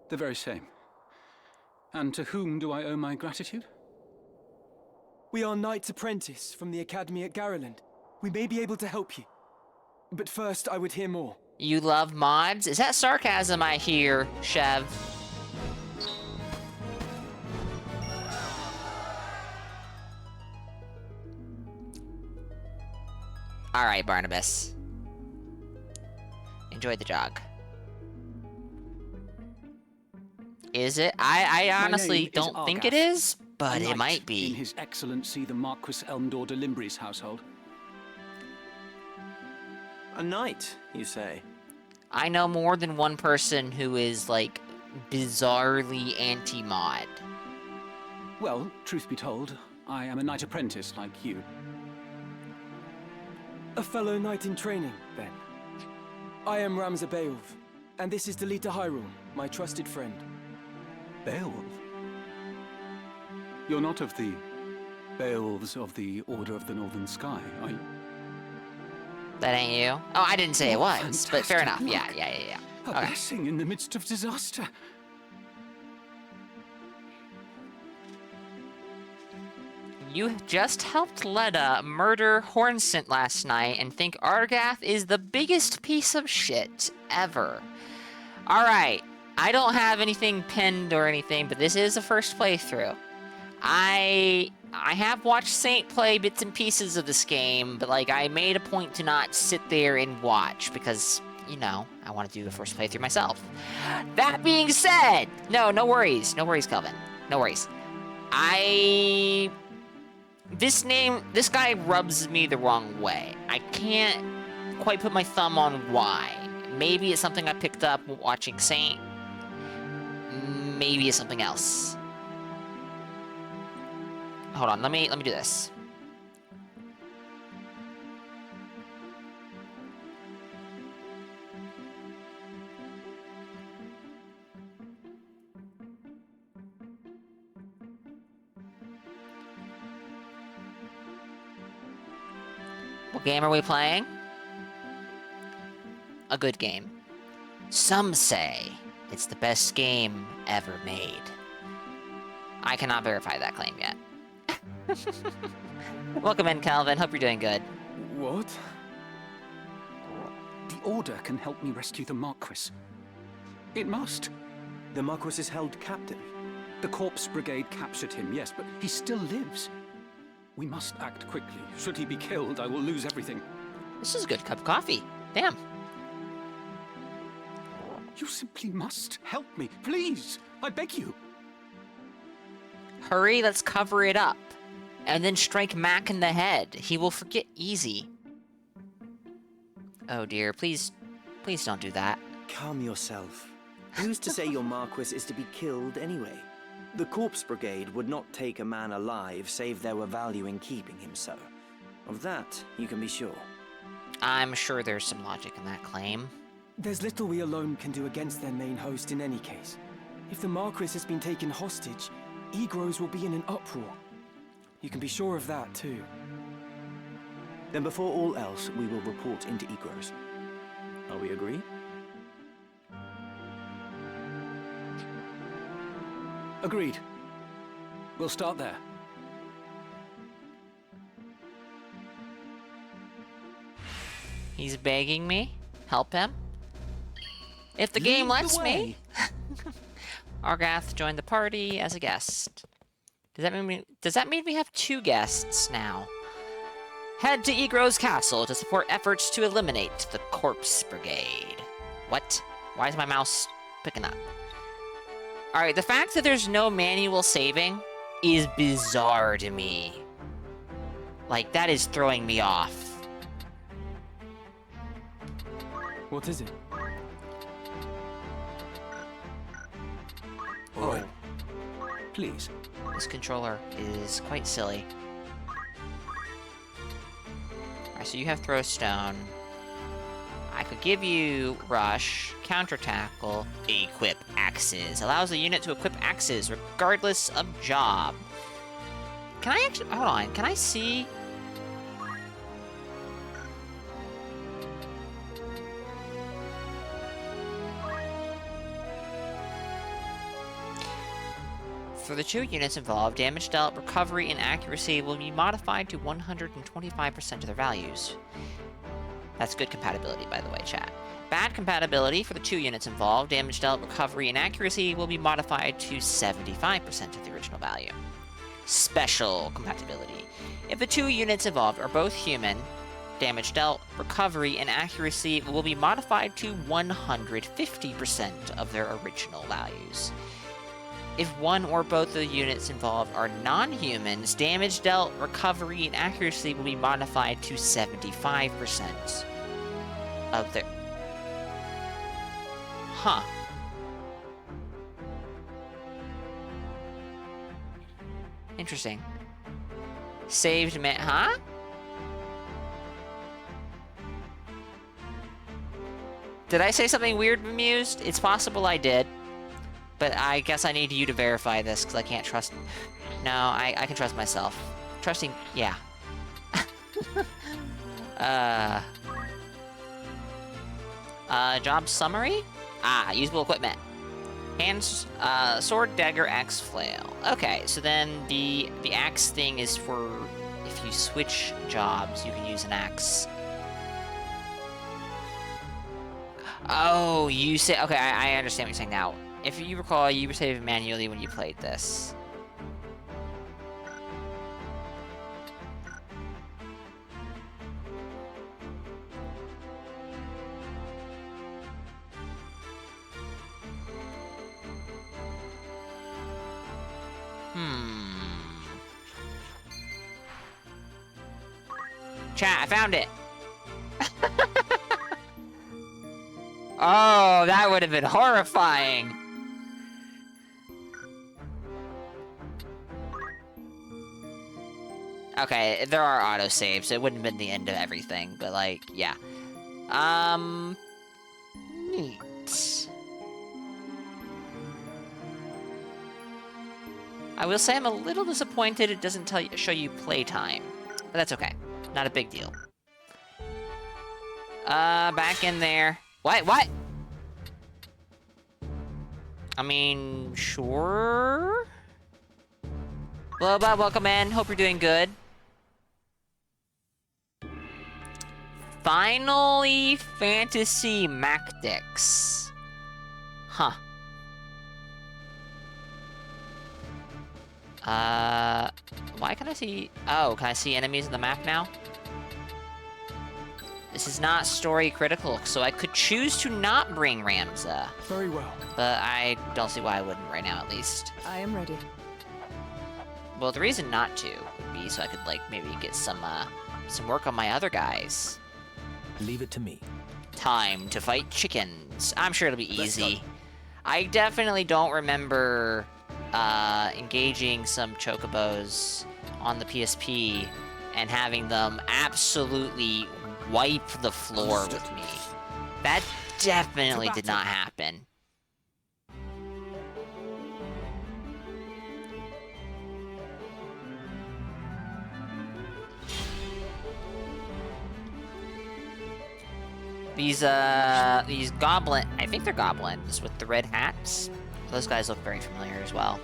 The very same. And to whom do I owe my gratitude? We are Knights Apprentice from the Academy at Garreland. We may be able to help you. But first, I would hear more. You love mods? Is that sarcasm I hear, Chev? Alright, Barnabas. Enjoy the jog. Is it? I honestly don't think it is, but it might be. In His Excellency the Marquis Elmdor de Limbri's household. A knight, you say? I know more than one person who is, like, bizarrely anti-mod. Well, truth be told, I am a knight apprentice like you. A fellow knight in training, then. I am Ramza Beowulf, and this is Delita Hyrule, my trusted friend. Beowulf? You're not of the Beowulfs of the Order of the Northern Sky, are you? That ain't you? Oh, I didn't say it was, but fair enough. Yeah. A blessing in the midst of disaster. You just helped Leda murder Hornsent last night and think Argath is the biggest piece of shit ever. Alright, I don't have anything pinned or anything, but this is a first playthrough. I have watched Saint play bits and pieces of this game, but like I made a point to not sit there and watch because, you know, I want to do the first playthrough myself. That being said, no worries, Kelvin, no worries. This guy rubs me the wrong way. I can't quite put my thumb on why. Maybe it's something I picked up watching Saint. Maybe it's something else. Hold on, let me do this. What game are we playing? A good game. Some say it's the best game ever made. I cannot verify that claim yet. Welcome in, Calvin. Hope you're doing good. What? The Order can help me rescue the Marquis. It must. The Marquis is held captive. The Corpse Brigade captured him, yes, but he still lives. We must act quickly. Should he be killed, I will lose everything. This is a good cup of coffee. Damn. You simply must help me. Please, I beg you. Hurry, let's cover it up. And then strike Mac in the head. He will forget easy. Oh dear, please don't do that. Calm yourself. Who's to say your Marquis is to be killed anyway? The Corpse Brigade would not take a man alive save there were value in keeping him so. Of that, you can be sure. I'm sure there's some logic in that claim. There's little we alone can do against their main host in any case. If the Marquis has been taken hostage, Egros will be in an uproar. You can be sure of that, too. Then before all else, we will report into Egros. Are we agreed? Agreed. We'll start there. He's begging me. Help him. If the game lets me. Argath joined the party as a guest. Does that mean we have 2 guests now? Head to Egros Castle to support efforts to eliminate the Corpse Brigade. What? Why is my mouse picking up? Alright, the fact that there's no manual saving is bizarre to me. Like, that is throwing me off. What is it? All right. Please. This controller is quite silly. Alright, so you have Throw Stone. I could give you Rush, Counter Tackle, Equip Axes. Allows the unit to equip axes regardless of job. Can I actually... Hold on, can I see... For the 2 units involved, damage dealt, recovery, and accuracy will be modified to 125% of their values. That's good compatibility, by the way, chat. Bad compatibility for the 2 units involved, damage dealt, recovery, and accuracy will be modified to 75% of the original value. Special compatibility. If the 2 units involved are both human, damage dealt, recovery, and accuracy will be modified to 150% of their original values. If one or both of the units involved are non-humans, damage dealt, recovery, and accuracy will be modified to 75% of their... Huh. Interesting. Saved man... Huh? Did I say something weird, Bemused? It's possible I did. But I guess I need you to verify this, because I can't trust... No, I can trust myself. Trusting... Yeah. Job summary? Ah, usable equipment. Hands, sword, dagger, axe, flail. Okay, so then the axe thing is for... If you switch jobs, you can use an axe. Oh, you say... Okay, I understand what you're saying now. If you recall, you were saving manually when you played this. Chat, I found it! Oh, that would have been horrifying! Okay, there are autosaves, so it wouldn't have been the end of everything, but like, yeah. Neat. I will say I'm a little disappointed it doesn't show you playtime, but that's okay. Not a big deal. Back in there. What? I mean, sure? Hello, Bob, welcome in. Hope you're doing good. Finally, Fantasy Mactics. Huh. Why can I see... Oh, can I see enemies in the map now? This is not story critical, so I could choose to not bring Ramza. Very well. But I don't see why I wouldn't right now, at least. I am ready. Well, the reason not to would be so I could, like, maybe get some work on my other guys. Leave it to me. Time to fight chickens. I'm sure it'll be easy. I definitely don't remember engaging some chocobos on the PSP and having them absolutely wipe the floor with me. That definitely did not happen. These goblin, I think they're goblins with the red hats. Those guys look very familiar as well.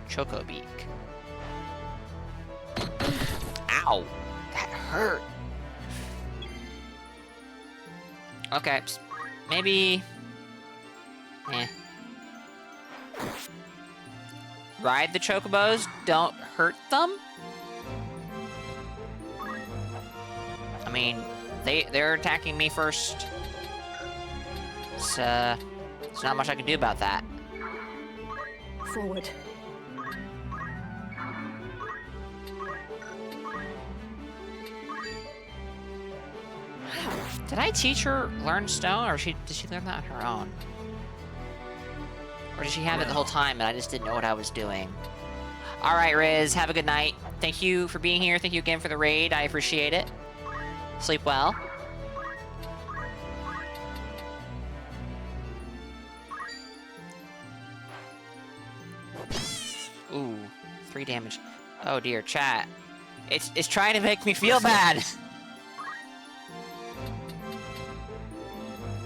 Chocobeak. Ow! That hurt! Okay, maybe... Ride the chocobos, don't hurt them? I mean, they're attacking me first. There's not much I can do about that. Forward. Did I teach her learn stone, or did she learn that on her own? Or did she have it the whole time and I just didn't know what I was doing? Alright, Riz, have a good night. Thank you for being here. Thank you again for the raid. I appreciate it. Sleep well. Ooh, 3 damage. Oh dear, chat. It's trying to make me feel bad.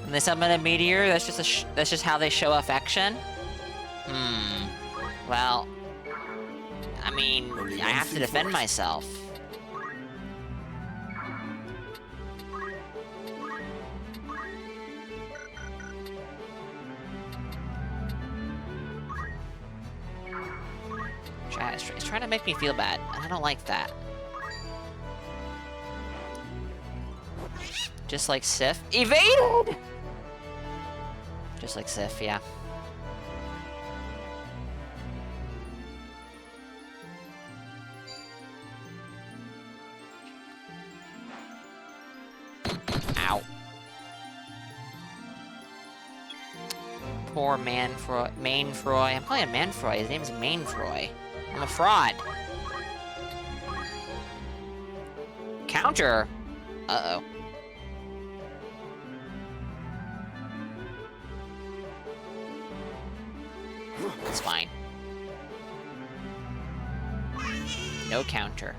When they summon a meteor, that's just how they show affection. Well, I mean, I have to defend myself. Chat, it's trying to make me feel bad, and I don't like that. Just like Sif. Evaded! Just like Sif, yeah. Ow. Poor Mainfroy. I'm calling him Manfroy. His name is Mainfroy. I'm a fraud. Counter? Uh-oh. It's fine. No counter.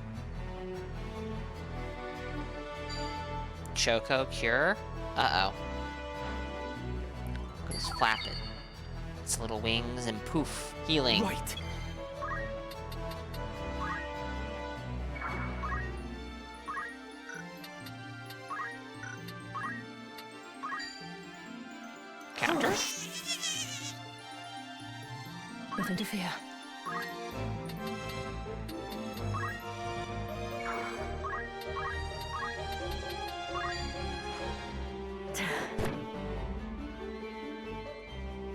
Choco cure? Uh-oh. Just flap it. Its little wings and poof. Healing. Right. Counter? Nothing to fear.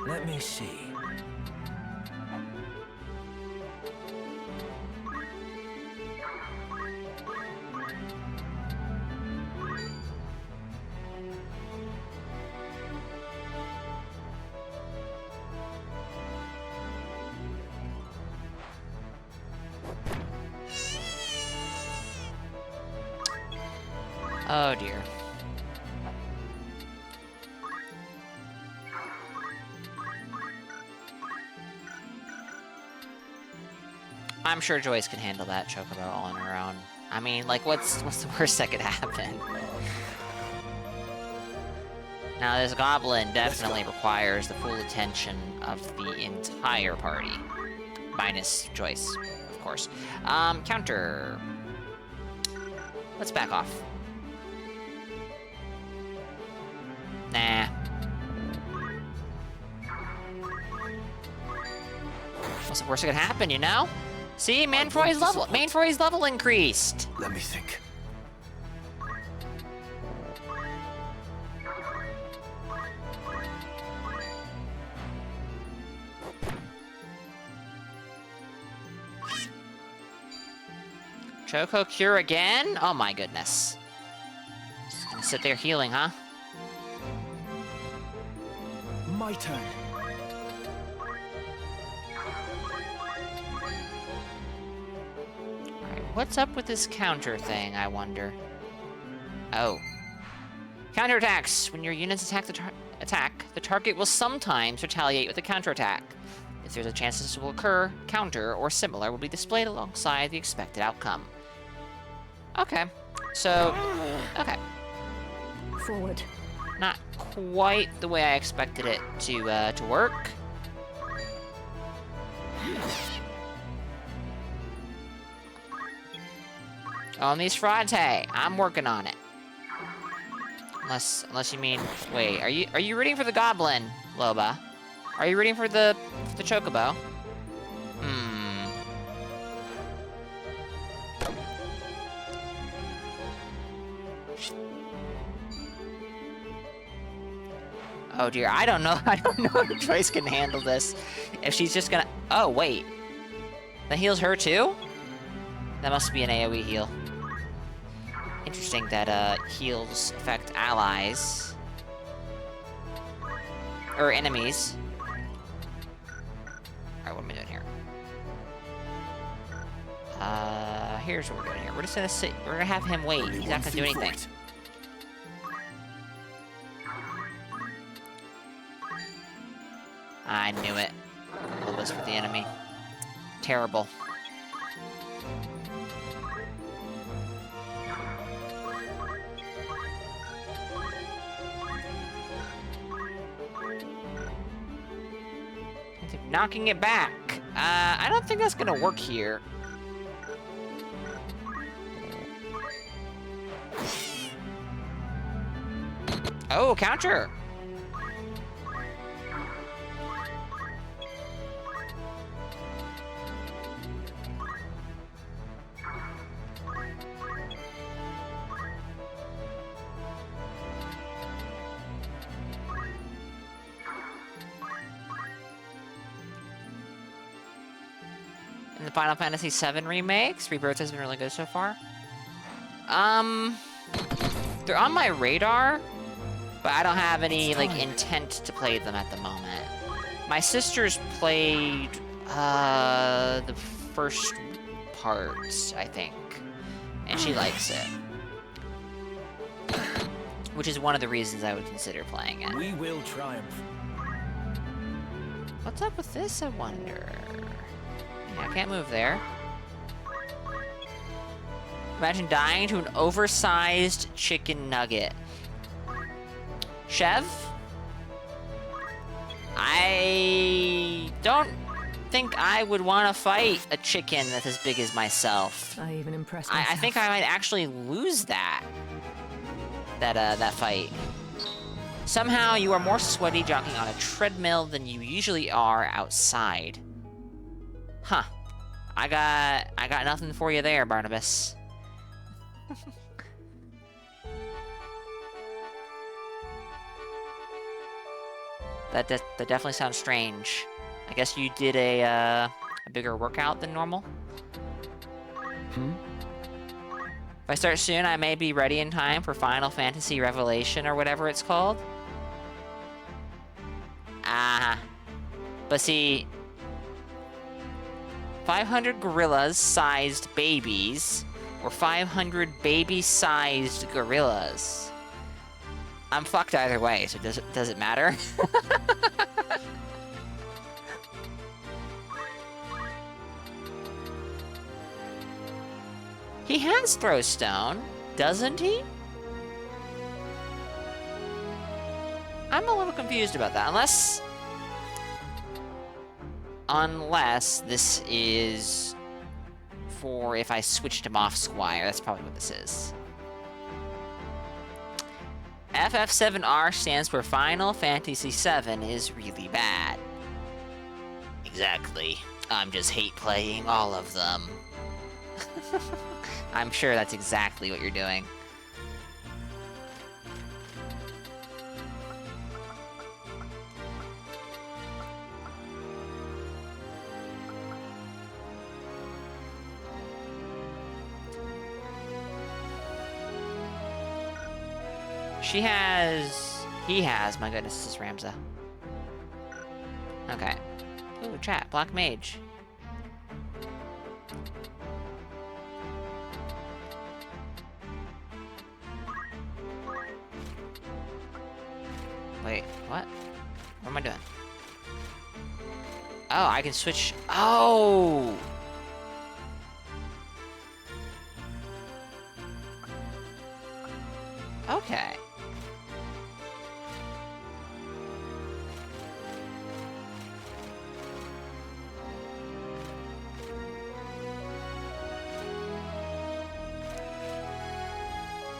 Let me see. Oh dear. I'm sure Joyce can handle that Chocobo all on her own. I mean, like, what's the worst that could happen? Now, this goblin definitely requires the full attention of the entire party. Minus Joyce, of course. Counter. Let's back off. Nah. What's the worst that could happen, you know? See, Mainfroy's level increased. Let me think. Choco Cure again? Oh my goodness. Just gonna sit there healing, huh? My turn. Alright, what's up with this counter thing, I wonder? Oh. Counterattacks! When your units attack the target will sometimes retaliate with a counterattack. If there's a chance this will occur, counter or similar will be displayed alongside the expected outcome. Okay. So, okay. Forward. Not quite the way I expected it to work. Omnis Frate, I'm working on it. Unless you mean, wait, are you rooting for the goblin, Loba? Are you rooting for the chocobo? Oh dear, I don't know if Joyce can handle this. If she's just gonna... Oh, wait. That heals her too? That must be an AoE heal. Interesting that, heals affect allies. Or enemies. Alright, what am I doing here? Here's what we're doing here. We're just gonna sit... We're gonna have him wait. He's not gonna do anything. I knew it. It was for the enemy. Terrible. Knocking it back. I don't think that's gonna work here. Oh, counter! In the Final Fantasy VII remakes, Rebirth has been really good so far. They're on my radar, but I don't have any, like, intent to play them at the moment. My sister's played, the first parts, I think, and she likes it. Which is one of the reasons I would consider playing it. We will triumph. What's up with this, I wonder? Yeah, I can't move there. Imagine dying to an oversized chicken nugget. Chev? I don't think I would want to fight a chicken that's as big as myself. I even impressed myself. I think I might actually lose that fight. Somehow you are more sweaty jogging on a treadmill than you usually are outside. Huh. I got nothing for you there, Barnabas. That definitely sounds strange. I guess you did a bigger workout than normal? If I start soon, I may be ready in time for Final Fantasy Revelation or whatever it's called. But see... 500 gorillas-sized babies, or 500 baby-sized gorillas. I'm fucked either way, so does it matter? He has throw stone, doesn't he? I'm a little confused about that, unless this is for if I switched him off Squire. That's probably what this is. FF7R stands for Final Fantasy VII is really bad. Exactly. I'm just hate playing all of them. I'm sure that's exactly what you're doing. He has, my goodness, this is Ramza. Okay. Ooh, chat, Black Mage. Wait, what? What am I doing? Oh, I can switch. Oh! Okay.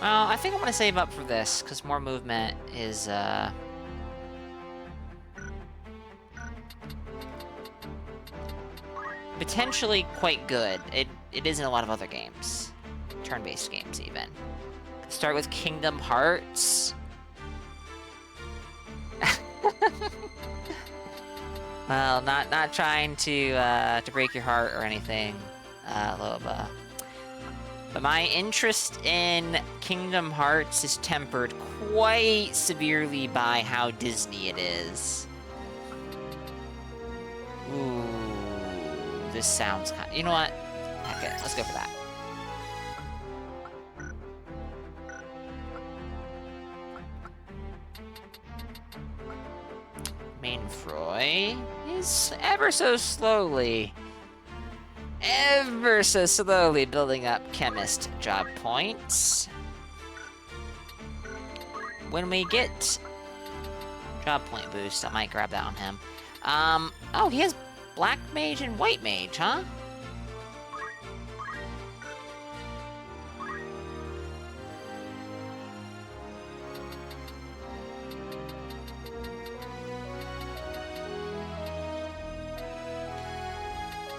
Well, I think I'm gonna save up for this, because more movement is, potentially quite good. It is in a lot of other games. Turn-based games, even. Start with Kingdom Hearts. Well, not trying to break your heart or anything, Loba. But my interest in Kingdom Hearts is tempered quite severely by how Disney it is. Ooh, this sounds kind of... You know what? Heck it, let's go for that. Mainfroy is ever so slowly building up chemist job points. When we get job point boost, I might grab that on him. Oh, he has Black Mage and White Mage, huh?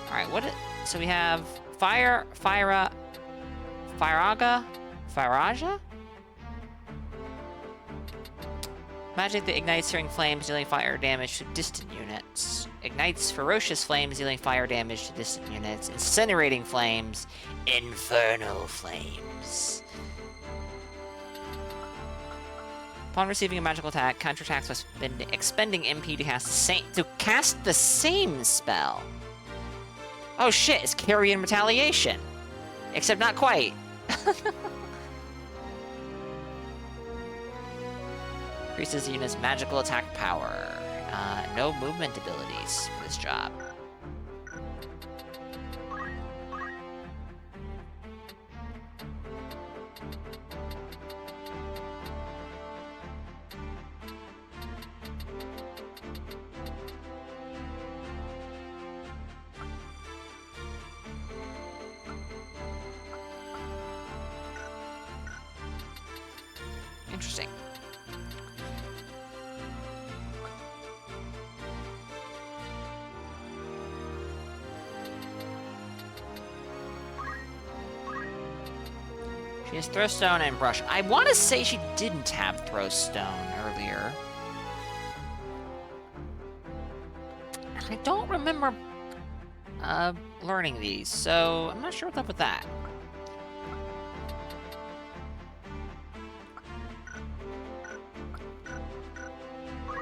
Alright, so we have Firaja? Magic that ignites searing flames, dealing fire damage to distant units. Ignites ferocious flames, dealing fire damage to distant units. Incinerating flames, infernal flames. Upon receiving a magical attack, counterattacks by expending MP to cast the same spell. Oh shit, it's Carrion Retaliation. Except not quite. Increases the unit's magical attack power. No movement abilities for this job. Interesting. She has Throwstone and Brush. I want to say she didn't have Throwstone earlier. And I don't remember learning these, so I'm not sure what's up with that.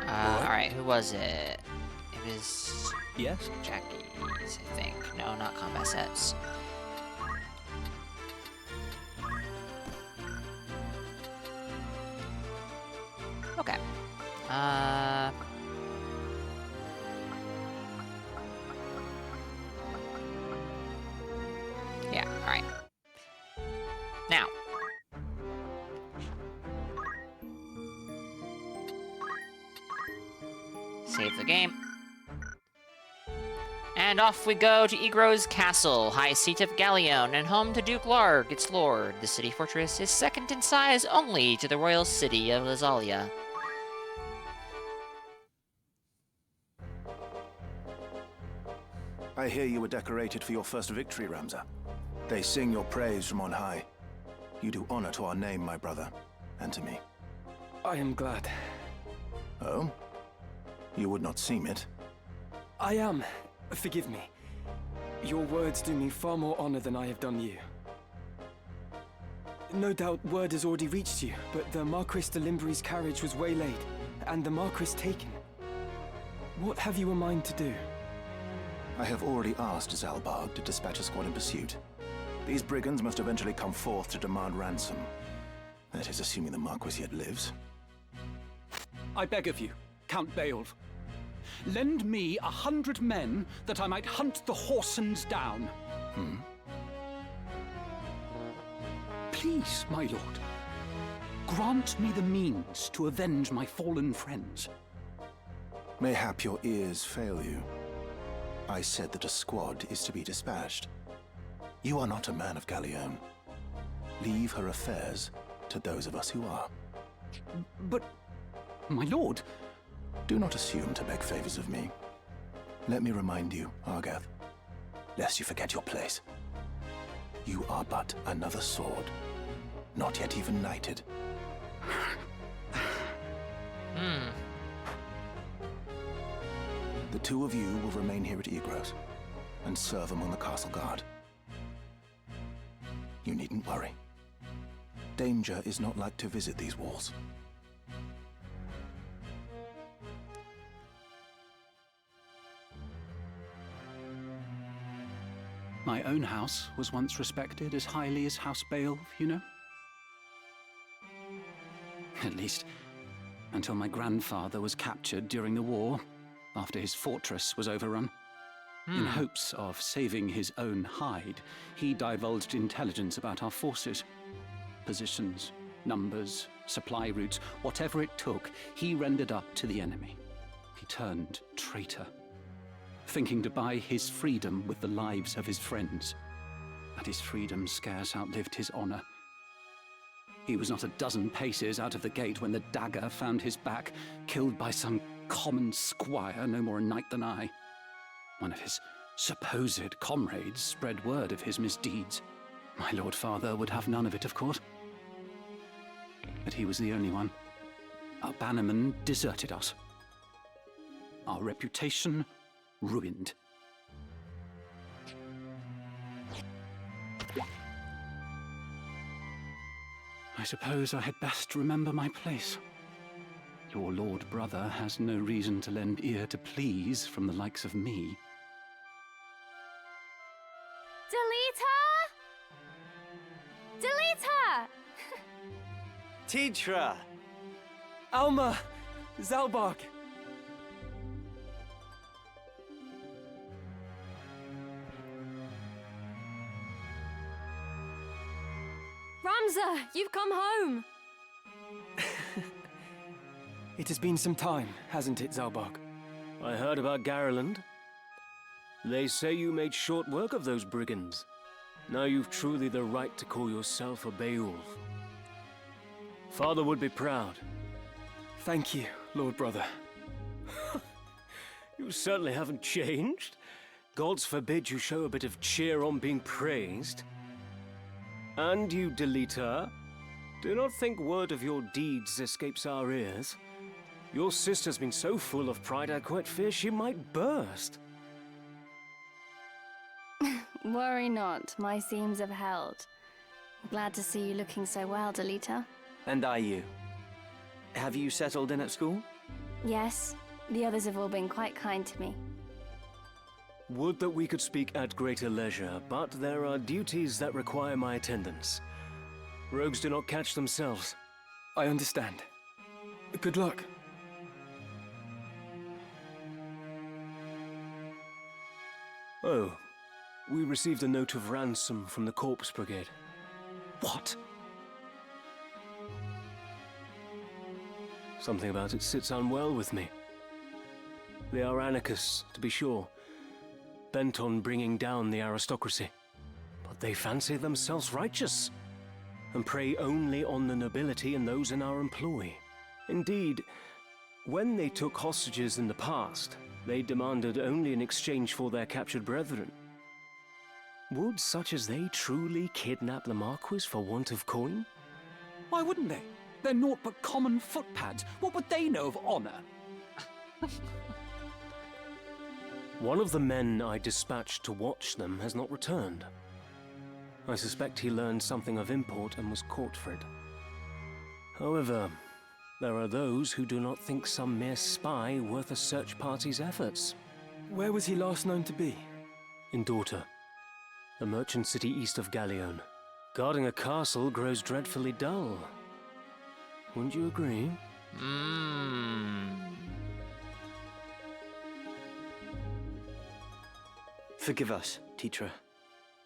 Alright, who was it? It was... Yes? Jackie's, I think. No, not combat sets. Okay. Yeah, alright. Now. Save the game. And off we go to Igro's castle, high seat of Galleon, and home to Duke Larg, its lord. The city fortress is second in size only to the royal city of Lazalia. I hear you were decorated for your first victory, Ramza. They sing your praise from on high. You do honor to our name, my brother, and to me. I am glad. Oh? You would not seem it. I am. Forgive me. Your words do me far more honor than I have done you. No doubt word has already reached you, but the Marquis de Limbury's carriage was waylaid, and the Marquis taken. What have you in mind to do? I have already asked Zalbarg to dispatch a squad in pursuit. These brigands must eventually come forth to demand ransom. That is, assuming the Marquis yet lives. I beg of you, Count Beowulf. Lend me 100 men that I might hunt the Horsens down. Please, my lord. Grant me the means to avenge my fallen friends. Mayhap your ears fail you. I said that a squad is to be dispatched. You are not a man of Galleon. Leave her affairs to those of us who are. But, my lord... Do not assume to beg favors of me. Let me remind you, Argath, lest you forget your place. You are but another sword, not yet even knighted. The two of you will remain here at Igros and serve among the castle guard. You needn't worry. Danger is not like to visit these walls. My own house was once respected as highly as House Beowulf, you know? At least, until my grandfather was captured during the war, after his fortress was overrun. In hopes of saving his own hide, he divulged intelligence about our forces. Positions, numbers, supply routes, whatever it took, he rendered up to the enemy. He turned traitor, thinking to buy his freedom with the lives of his friends. But his freedom scarce outlived his honor. He was not a dozen paces out of the gate when the dagger found his back, killed by some common squire, no more a knight than I. One of his supposed comrades spread word of his misdeeds. My lord father would have none of it, of course. But he was the only one. Our bannerman deserted us. Our reputation ruined. I suppose I had best remember my place. Your lord brother has no reason to lend ear to pleas from the likes of me. Delita! Delita! Tidra! Alma! Zalbarg! Ramza, you've come home! It has been some time, hasn't it, Zalbarg? I heard about Garland. They say you made short work of those brigands. Now you've truly the right to call yourself a Beowulf. Father would be proud. Thank you, Lord Brother. You certainly haven't changed. Gods forbid you show a bit of cheer on being praised. And you, Delita, do not think word of your deeds escapes our ears. Your sister's been so full of pride I quite fear she might burst. Worry not, my seams have held. Glad to see you looking so well, Delita. And are you? Have you settled in at school? Yes, the others have all been quite kind to me. Would that we could speak at greater leisure, but there are duties that require my attendance. Rogues do not catch themselves. I understand. Good luck. Oh, we received a note of ransom from the Corpse Brigade. What? Something about it sits unwell with me. They are anarchists, to be sure, bent on bringing down the aristocracy. But they fancy themselves righteous, and prey only on the nobility and those in our employ. Indeed, when they took hostages in the past, they demanded only in exchange for their captured brethren. Would such as they truly kidnap the Marquis for want of coin? Why wouldn't they? They're naught but common footpads. What would they know of honor? One of the men I dispatched to watch them has not returned. I suspect he learned something of import and was caught for it. However, there are those who do not think some mere spy worth a search party's efforts. Where was he last known to be? In Daughter, the merchant city east of Galleon. Guarding a castle grows dreadfully dull. Wouldn't you agree? Forgive us, Tetra.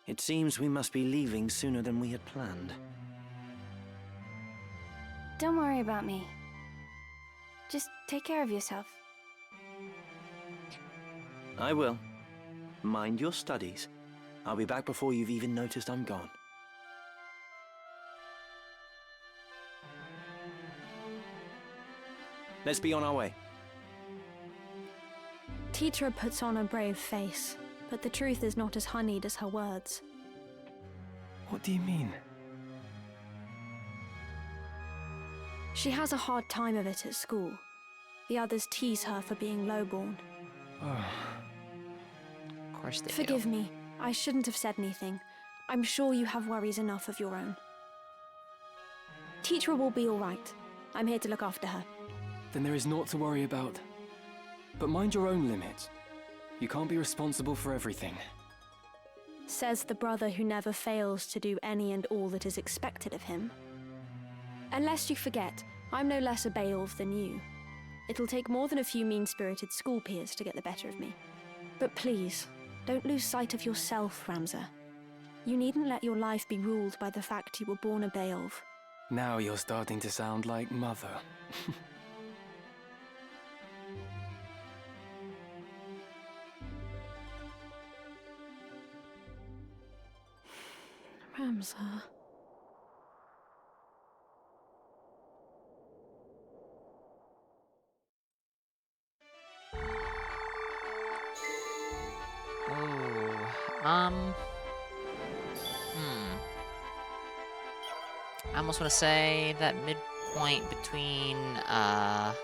It seems we must be leaving sooner than we had planned. Don't worry about me. Just take care of yourself. I will. Mind your studies. I'll be back before you've even noticed I'm gone. Let's be on our way. Tetra puts on a brave face, but the truth is not as honeyed as her words. What do you mean? She has a hard time of it at school. The others tease her for being lowborn. Of course they Forgive me. I shouldn't have said anything. I'm sure you have worries enough of your own. Tetra will be all right. I'm here to look after her. Then there is naught to worry about. But mind your own limits. You can't be responsible for everything. Says the brother who never fails to do any and all that is expected of him. Unless you forget, I'm no less a Beowulf than you. It'll take more than a few mean-spirited school peers to get the better of me. But please, don't lose sight of yourself, Ramza. You needn't let your life be ruled by the fact you were born a Beowulf. Now you're starting to sound like Mother. Ramza. I almost want to say that midpoint between, oh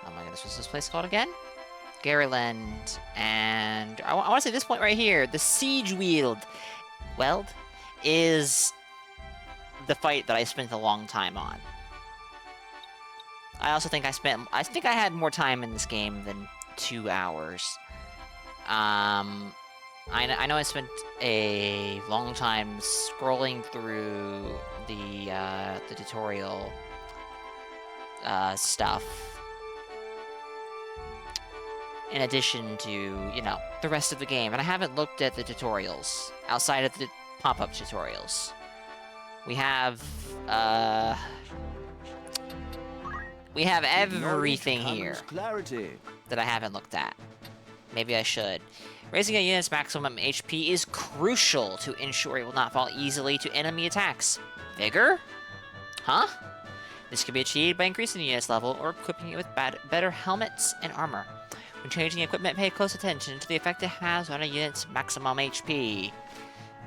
my goodness, what's this place called again? Garyland, and I want to say this point right here, the Siege Weld is the fight that I spent a long time on. I also think I had more time in this game than 2 hours. I know I spent a long time scrolling through the tutorial stuff. In addition to, you know, the rest of the game. And I haven't looked at the tutorials outside of the pop-up tutorials. We have everything here that I haven't looked at. Maybe I should. Raising a unit's maximum HP is crucial to ensure it will not fall easily to enemy attacks. Vigor? Huh? This can be achieved by increasing the unit's level or equipping it with better helmets and armor. When changing equipment, pay close attention to the effect it has on a unit's maximum HP.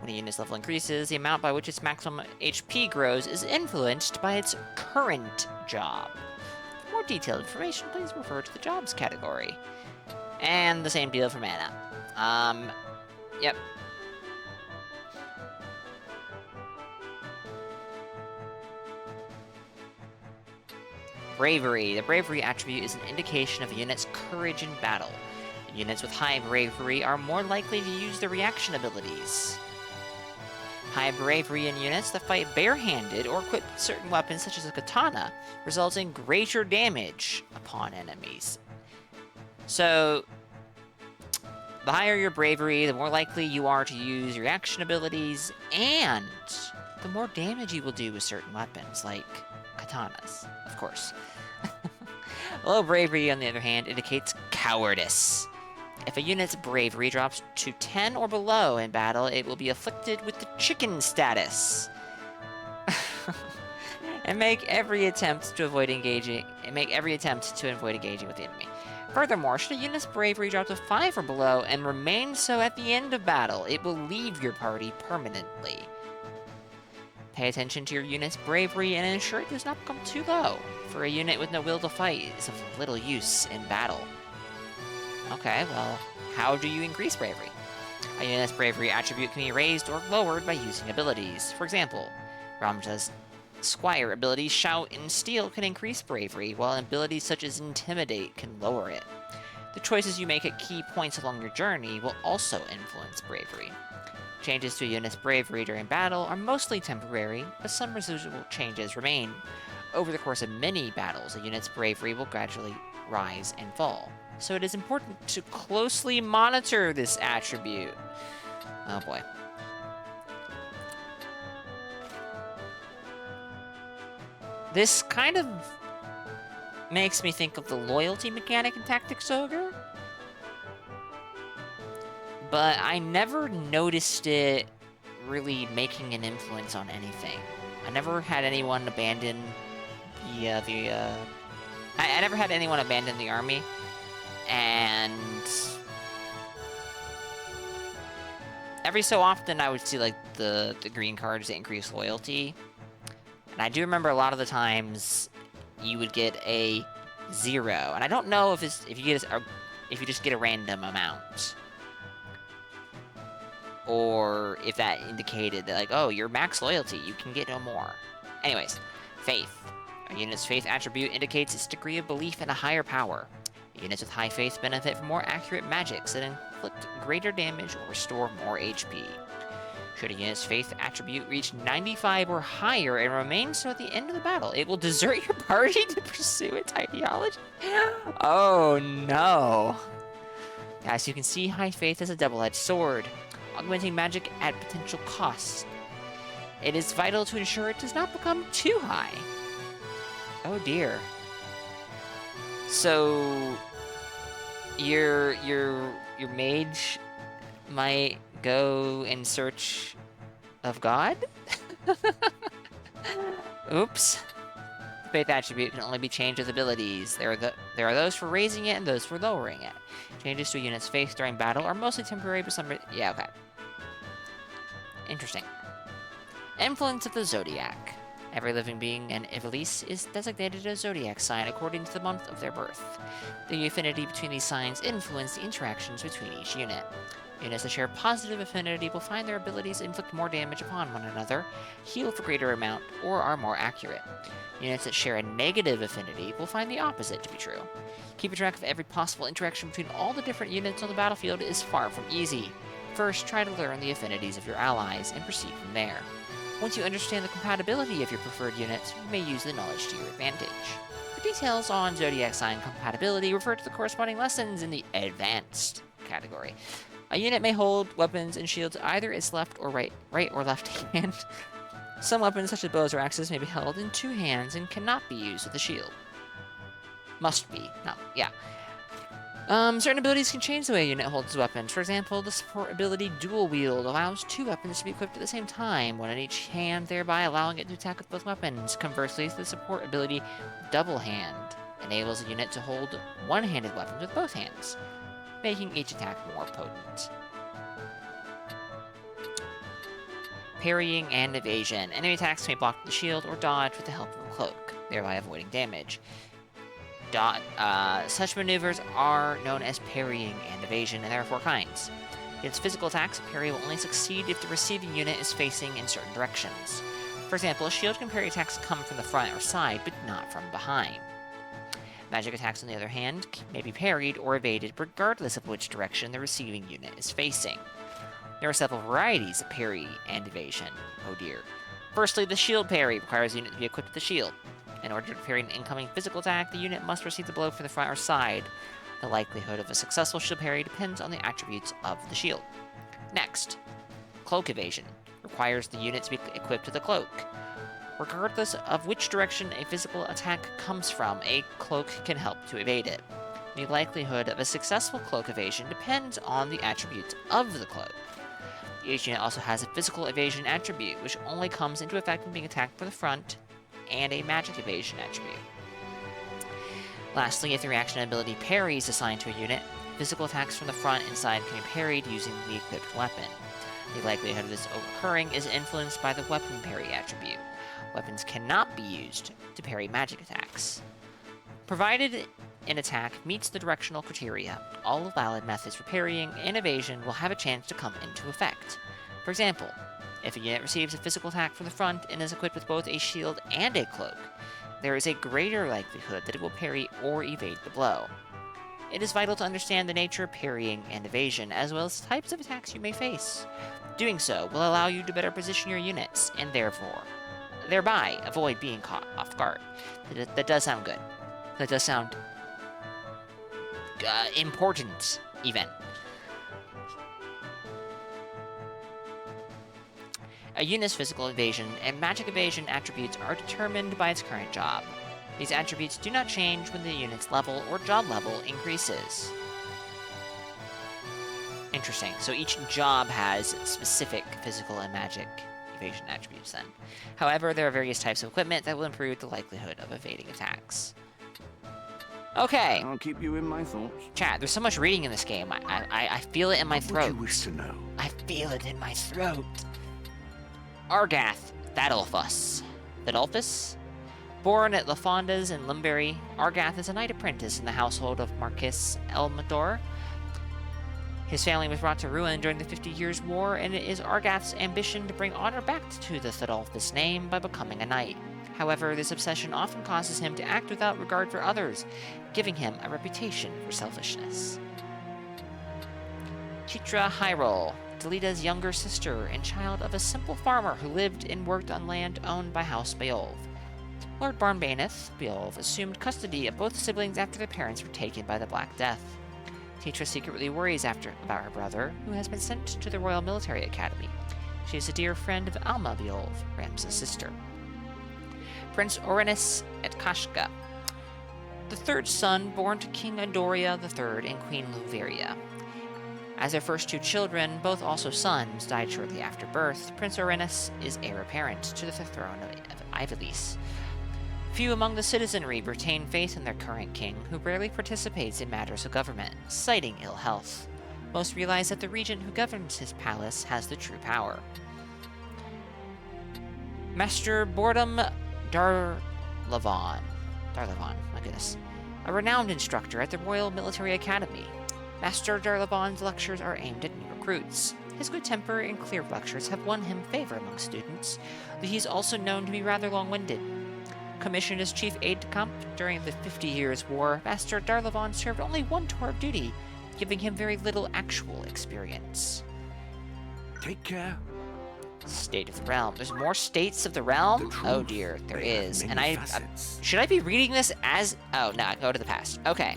When a unit's level increases, the amount by which its maximum HP grows is influenced by its current job. For more detailed information, please refer to the jobs category. And the same deal for mana. Yep. Bravery. The bravery attribute is an indication of a unit's courage in battle. Units with high bravery are more likely to use their reaction abilities. High bravery in units that fight barehanded or equip certain weapons such as a katana results in greater damage upon enemies. So, the higher your bravery, the more likely you are to use your reaction abilities, and the more damage you will do with certain weapons, like katanas, of course. Low bravery, on the other hand, indicates cowardice. If a unit's bravery drops to 10 or below in battle, it will be afflicted with the chicken status. and make every attempt to avoid engaging with the enemy. Furthermore, should a unit's bravery drop to 5 or below and remain so at the end of battle, it will leave your party permanently. Pay attention to your unit's bravery and ensure it does not become too low, for a unit with no will to fight is of little use in battle. Okay, well, how do you increase bravery? A unit's bravery attribute can be raised or lowered by using abilities. For example, Ramja's Squire ability Shout and Steal can increase bravery, while abilities such as Intimidate can lower it. The choices you make at key points along your journey will also influence bravery. Changes to a unit's bravery during battle are mostly temporary, but some residual changes remain. Over the course of many battles, a unit's bravery will gradually rise and fall, so it is important to closely monitor this attribute. Oh boy. This kind of makes me think of the loyalty mechanic in Tactics Ogre, but I never noticed it really making an influence on anything. I never had anyone abandon I never had anyone abandon the army, and every so often I would see like the green cards that increase loyalty. And I do remember a lot of the times you would get a 0, and I don't know if you just get a random amount, or if that indicated that like, oh, you're max loyalty, you can get no more. Anyways, faith. A unit's faith attribute indicates its degree of belief in a higher power. Units with high faith benefit from more accurate magics that inflict greater damage or restore more HP. Should a unit's faith attribute reach 95 or higher and remain so at the end of the battle, it will desert your party to pursue its ideology. Oh no. As you can see, high faith is a double-edged sword, augmenting magic at potential costs. It is vital to ensure it does not become too high. Oh dear. So your mage might go in search of God? Oops. The faith attribute can only be changed with abilities. There are those for raising it and those for lowering it. Changes to a unit's faith during battle are mostly temporary, but some... Yeah, okay. Interesting. Influence of the Zodiac. Every living being in Ivalice is designated a zodiac sign according to the month of their birth. The affinity between these signs influence the interactions between each unit. Units that share positive affinity will find their abilities inflict more damage upon one another, heal for greater amount, or are more accurate. Units that share a negative affinity will find the opposite to be true. Keeping track of every possible interaction between all the different units on the battlefield is far from easy. First, try to learn the affinities of your allies and proceed from there. Once you understand the compatibility of your preferred units, you may use the knowledge to your advantage. For details on zodiac sign compatibility, refer to the corresponding lessons in the Advanced category. A unit may hold weapons and shields either its left or right or left hand. Some weapons, such as bows or axes, may be held in 2 hands and cannot be used with a shield. Must be. No, yeah. Certain abilities can change the way a unit holds weapons. For example, the support ability Dual Wield allows 2 weapons to be equipped at the same time, one in each hand, thereby allowing it to attack with both weapons. Conversely, the support ability Double Hand enables a unit to hold one-handed weapons with both hands, making each attack more potent. Parrying and evasion. Enemy attacks may block the shield or dodge with the help of a cloak, thereby avoiding damage. Such maneuvers are known as parrying and evasion, and there are 4 kinds. Against physical attacks, parry will only succeed if the receiving unit is facing in certain directions. For example, a shield can parry attacks come from the front or side, but not from behind. Magic attacks, on the other hand, may be parried or evaded regardless of which direction the receiving unit is facing. There are several varieties of parry and evasion. Oh dear. Firstly, the shield parry requires the unit to be equipped with the shield. In order to parry an incoming physical attack, the unit must receive the blow from the front or side. The likelihood of a successful shield parry depends on the attributes of the shield. Next, cloak evasion requires the unit to be equipped with a cloak. Regardless of which direction a physical attack comes from, a cloak can help to evade it. The likelihood of a successful cloak evasion depends on the attributes of the cloak. Each unit also has a physical evasion attribute, which only comes into effect when being attacked from the front, and a magic evasion attribute. Lastly, if the reaction ability parry is assigned to a unit, physical attacks from the front and side can be parried using the equipped weapon. The likelihood of this occurring is influenced by the weapon parry attribute. Weapons cannot be used to parry magic attacks. Provided an attack meets the directional criteria, all valid methods for parrying and evasion will have a chance to come into effect. For example, if a unit receives a physical attack from the front and is equipped with both a shield and a cloak, there is a greater likelihood that it will parry or evade the blow. It is vital to understand the nature of parrying and evasion, as well as types of attacks you may face. Doing so will allow you to better position your units, and thereby avoid being caught off guard. That does sound good. That does sound important, even. A unit's physical evasion and magic evasion attributes are determined by its current job. These attributes do not change when the unit's level or job level increases. Interesting. So each job has specific physical and magic evasion attributes then. However, there are various types of equipment that will improve the likelihood of evading attacks. Okay. I'll keep you in my thoughts. Chat, there's so much reading in this game. I feel it in my throat. What would you wish to know? I feel it in my throat. Argath Thadolphus. Born at Lafondas in Limbury, Argath is a knight apprentice in the household of Marquis Elmador. His family was brought to ruin during the 50 Years' War, and it is Argath's ambition to bring honor back to the Thadolphus name by becoming a knight. However, this obsession often causes him to act without regard for others, giving him a reputation for selfishness. Chitra Hyrule, Delita's younger sister and child of a simple farmer who lived and worked on land owned by House Beowulf. Lord Barnbaneth Beowulf assumed custody of both siblings after their parents were taken by the Black Death. Tetra secretly worries about her brother, who has been sent to the Royal Military Academy. She is a dear friend of Alma Beowulf, Rams's sister. Prince Orinus at Kashka, the third son born to King Adoria III and Queen Luveria. As their first two children, both also sons, died shortly after birth, Prince Orinus is heir apparent to the throne of Ivalice. Few among the citizenry retain faith in their current king, who rarely participates in matters of government, citing ill health. Most realize that the regent who governs his palace has the true power. Master Boredom Darlavon, my goodness, a renowned instructor at the Royal Military Academy. Master Darlavon's lectures are aimed at new recruits. His good temper and clear lectures have won him favor among students, though he's also known to be rather long-winded. Commissioned as chief aide-de-camp during the 50 Years' War, Master Darlavon served only one tour of duty, giving him very little actual experience. Take care. State of the Realm. There's more states of the realm? Oh dear, there is. And should I be reading this as... Oh, no, go to the past. Okay.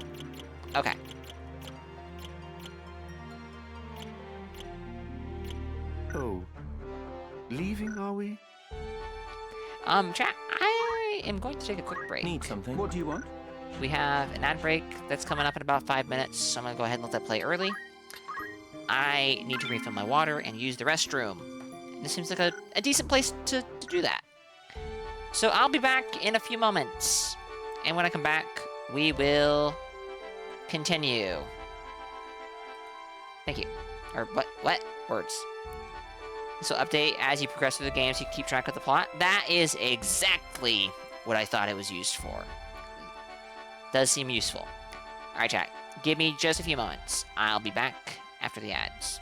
Okay. Oh. Leaving, are we? Chat, I am going to take a quick break. Need something? What do you want? We have an ad break that's coming up in about 5 minutes, so I'm going to go ahead and let that play early. I need to refill my water and use the restroom. This seems like a decent place to do that. So I'll be back in a few moments. And when I come back, we will continue. Thank you. Or what? Words. This will update as you progress through the game so you keep track of the plot. That is exactly what I thought it was used for. Does seem useful. Alright, chat. Give me just a few moments. I'll be back after the ads.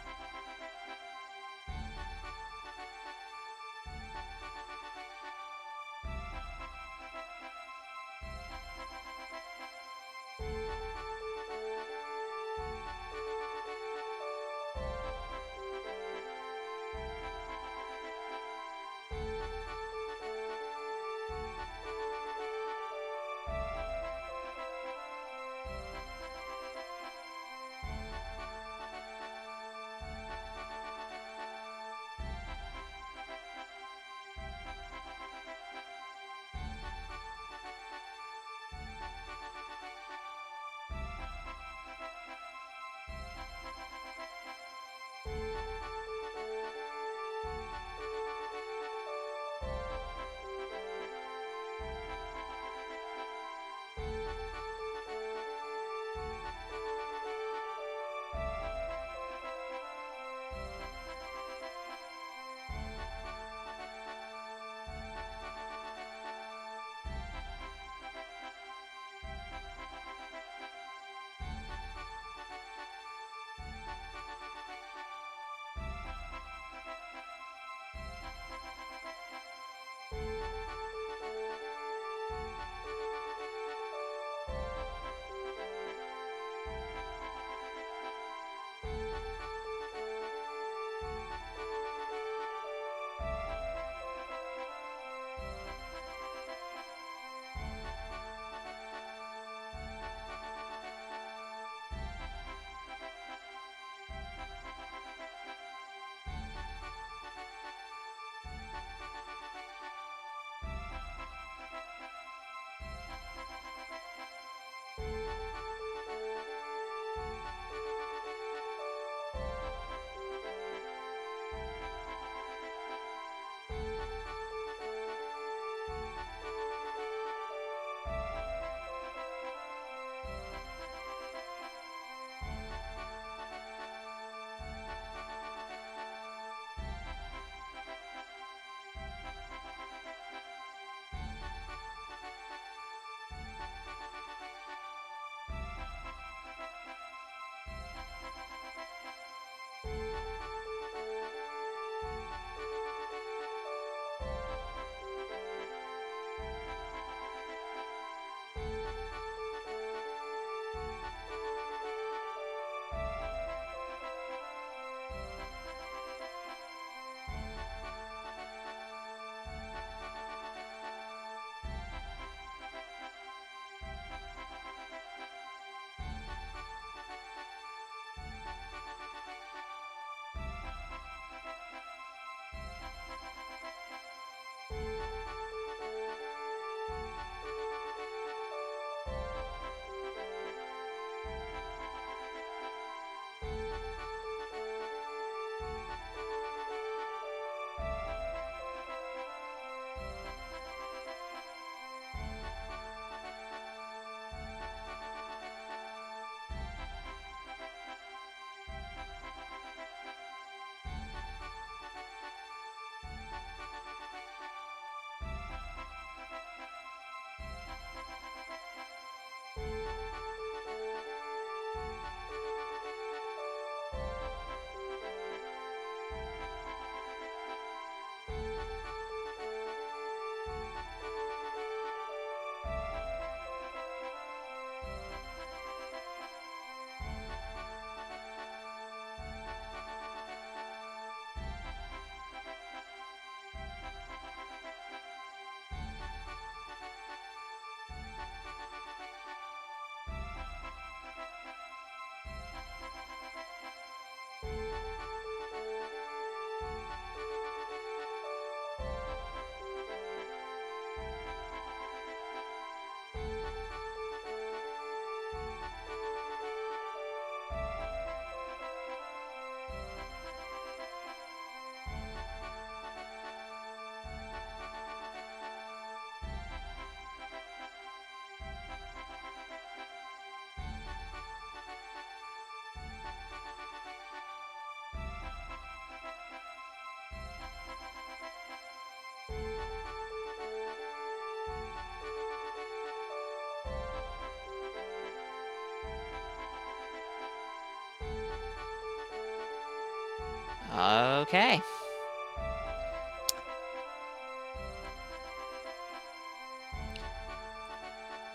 Okay.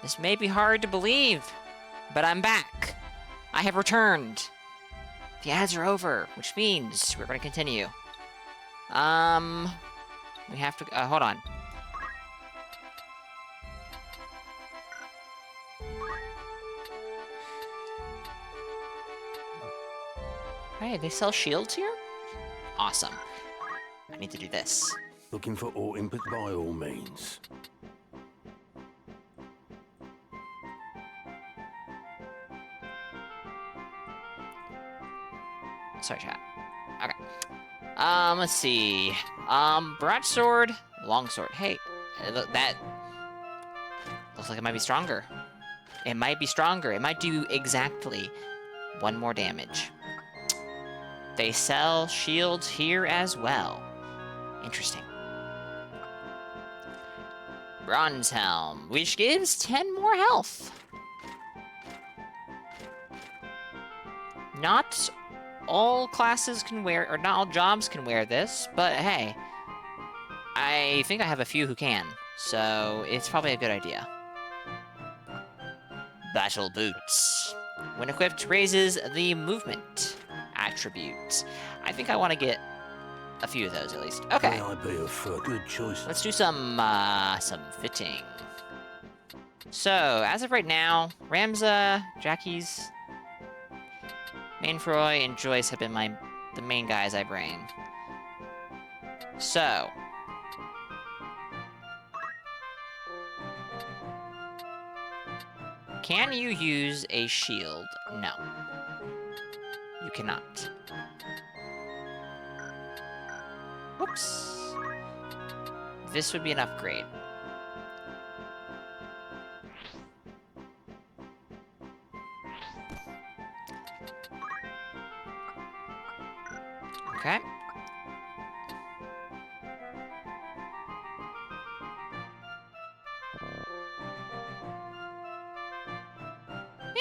This may be hard to believe, but I'm back. I have returned. The ads are over, which means we're going to continue. We have to... hold on. Hey, they sell shields here? Awesome. I need to do this. Looking for all input by all means. Sorry, chat. Okay. Let's see. Broadsword, longsword. Hey, look, that looks like it might be stronger. It might be stronger. It might do exactly 1 more damage. They sell shields here as well. Interesting. Bronze helm, which gives 10 more health. Not all classes can wear, or not all jobs can wear this, but hey, I think I have a few who can, so it's probably a good idea. Battle boots. When equipped, raises the movement attribute. I think I want to get a few of those at least. Okay. May I be a good choice? Let's do some fitting. So, as of right now, Ramza, Jackie's, Mainfroy, and Joyce have been the main guys I bring. So, can you use a shield? No. You cannot. Whoops. This would be an upgrade. Okay.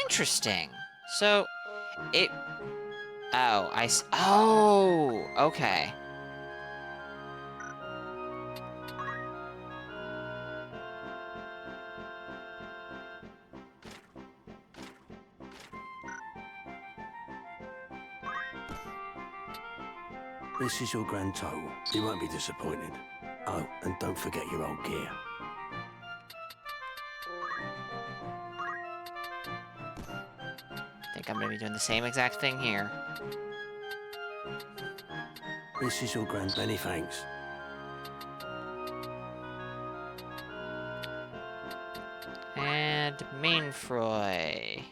Interesting. So, it... Oh, oh, okay. This is your grand total. You won't be disappointed. Oh, and don't forget your old gear. I think I'm going to be doing the same exact thing here. This is your grand... Many thanks. And Mainfroy.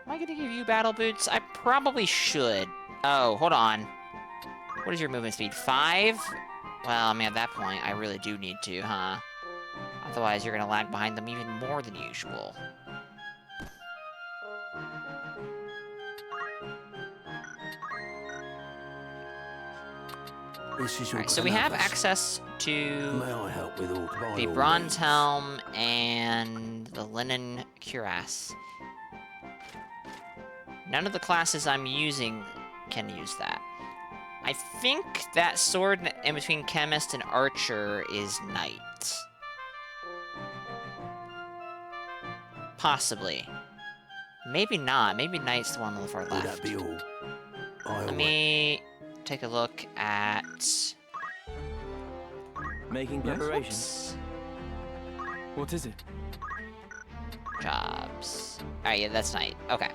Am I going to give you battle boots? I probably should. Oh, hold on. What is your movement speed? 5? Well, I mean, at that point, I really do need to, huh? Otherwise, you're going to lag behind them even more than usual. This is your Alright, so we have access to May I help with all the bronze helm and the linen cuirass. None of the classes I'm using can use that. I think that sword in between chemist and archer is knight. Possibly. Maybe not. Maybe knight's the one on the far left. Will that be all? Let me take a look at... Making preparations. What is it? Jobs. Alright, yeah, that's knight. Okay.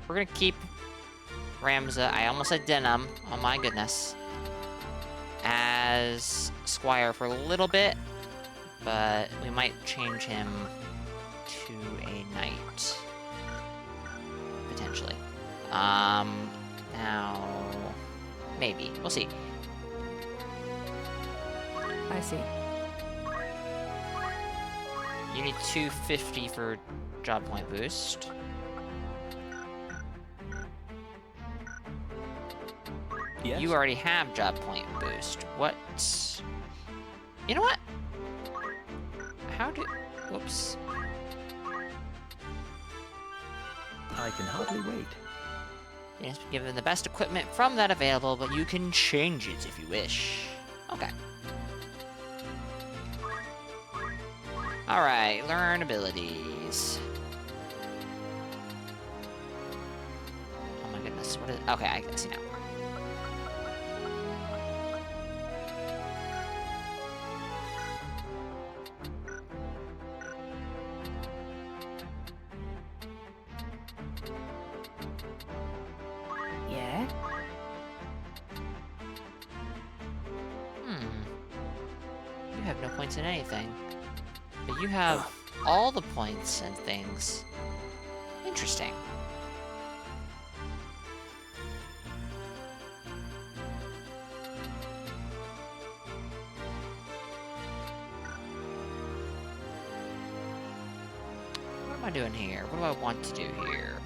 We're gonna keep Ramza, I almost said Denim, oh my goodness, as Squire for a little bit, but we might change him to a knight, potentially. Now, maybe, we'll see. I see. You need 250 for job point boost. Yes? You already have job point boost. What? You know what? how do... Whoops. I can hardly wait. You have been given the best equipment from that available, but you can change it if you wish. Okay. Alright, learn abilities. Oh my goodness, what is... Okay, I can see now. Yeah? You have no points in anything. But you have all the points and things. Interesting. What am I doing here? What do I want to do here?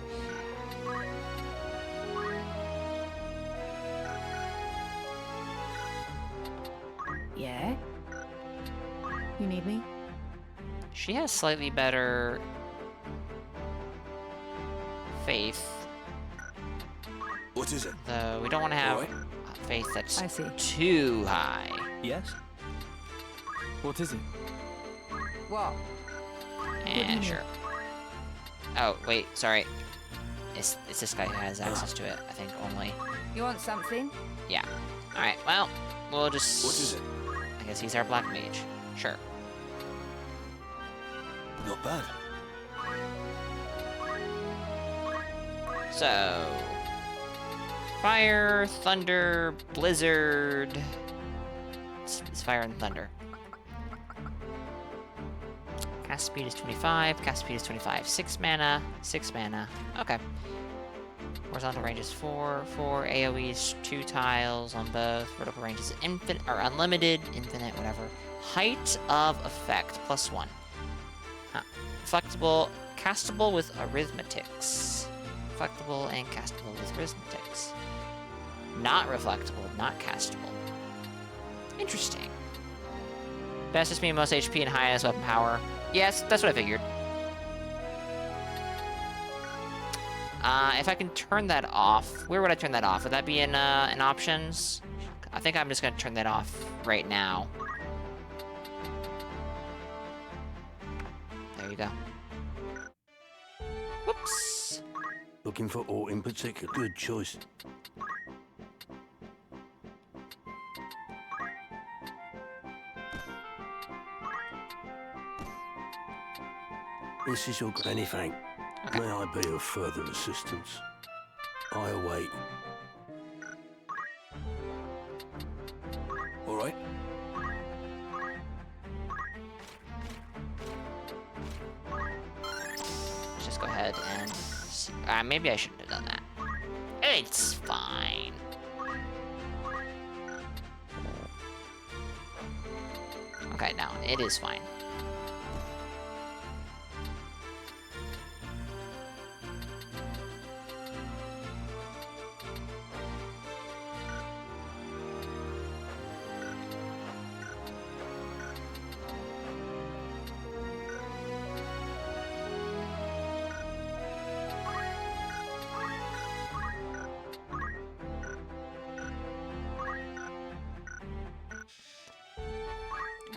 Yeah? You need me? She has slightly better faith. What is it? Though we don't want to have a faith that's too high. Yes? What is it? What? And sure. Oh, wait, sorry. It's this guy who has access to it, I think, only. You want something? Yeah. Alright, well, we'll just... What is it? I guess he's our black mage. Sure. Not bad. So... Fire, thunder, blizzard... It's fire and thunder. Cast speed is 25, cast speed is 25. 6 mana, 6 mana. Okay. Horizontal range is 4, 4 AoEs, 2 tiles on both. Vertical range is infinite, or unlimited, infinite, whatever. Height of effect, +1. Huh. Reflectable, castable with arithmetics. Reflectable and castable with arithmetics. Not reflectable, not castable. Interesting. Best speed, most HP, and highest weapon power. Yes, that's what I figured. If I can turn that off, where would I turn that off? Would that be in options? I think I'm just gonna turn that off right now. There you go. Whoops. Looking for aught in particular. Good choice. This is your anything. Okay. May I be of further assistance? I await. All right. Let's just go ahead and see. Maybe I shouldn't have done that. It's fine. Okay, no, it is fine.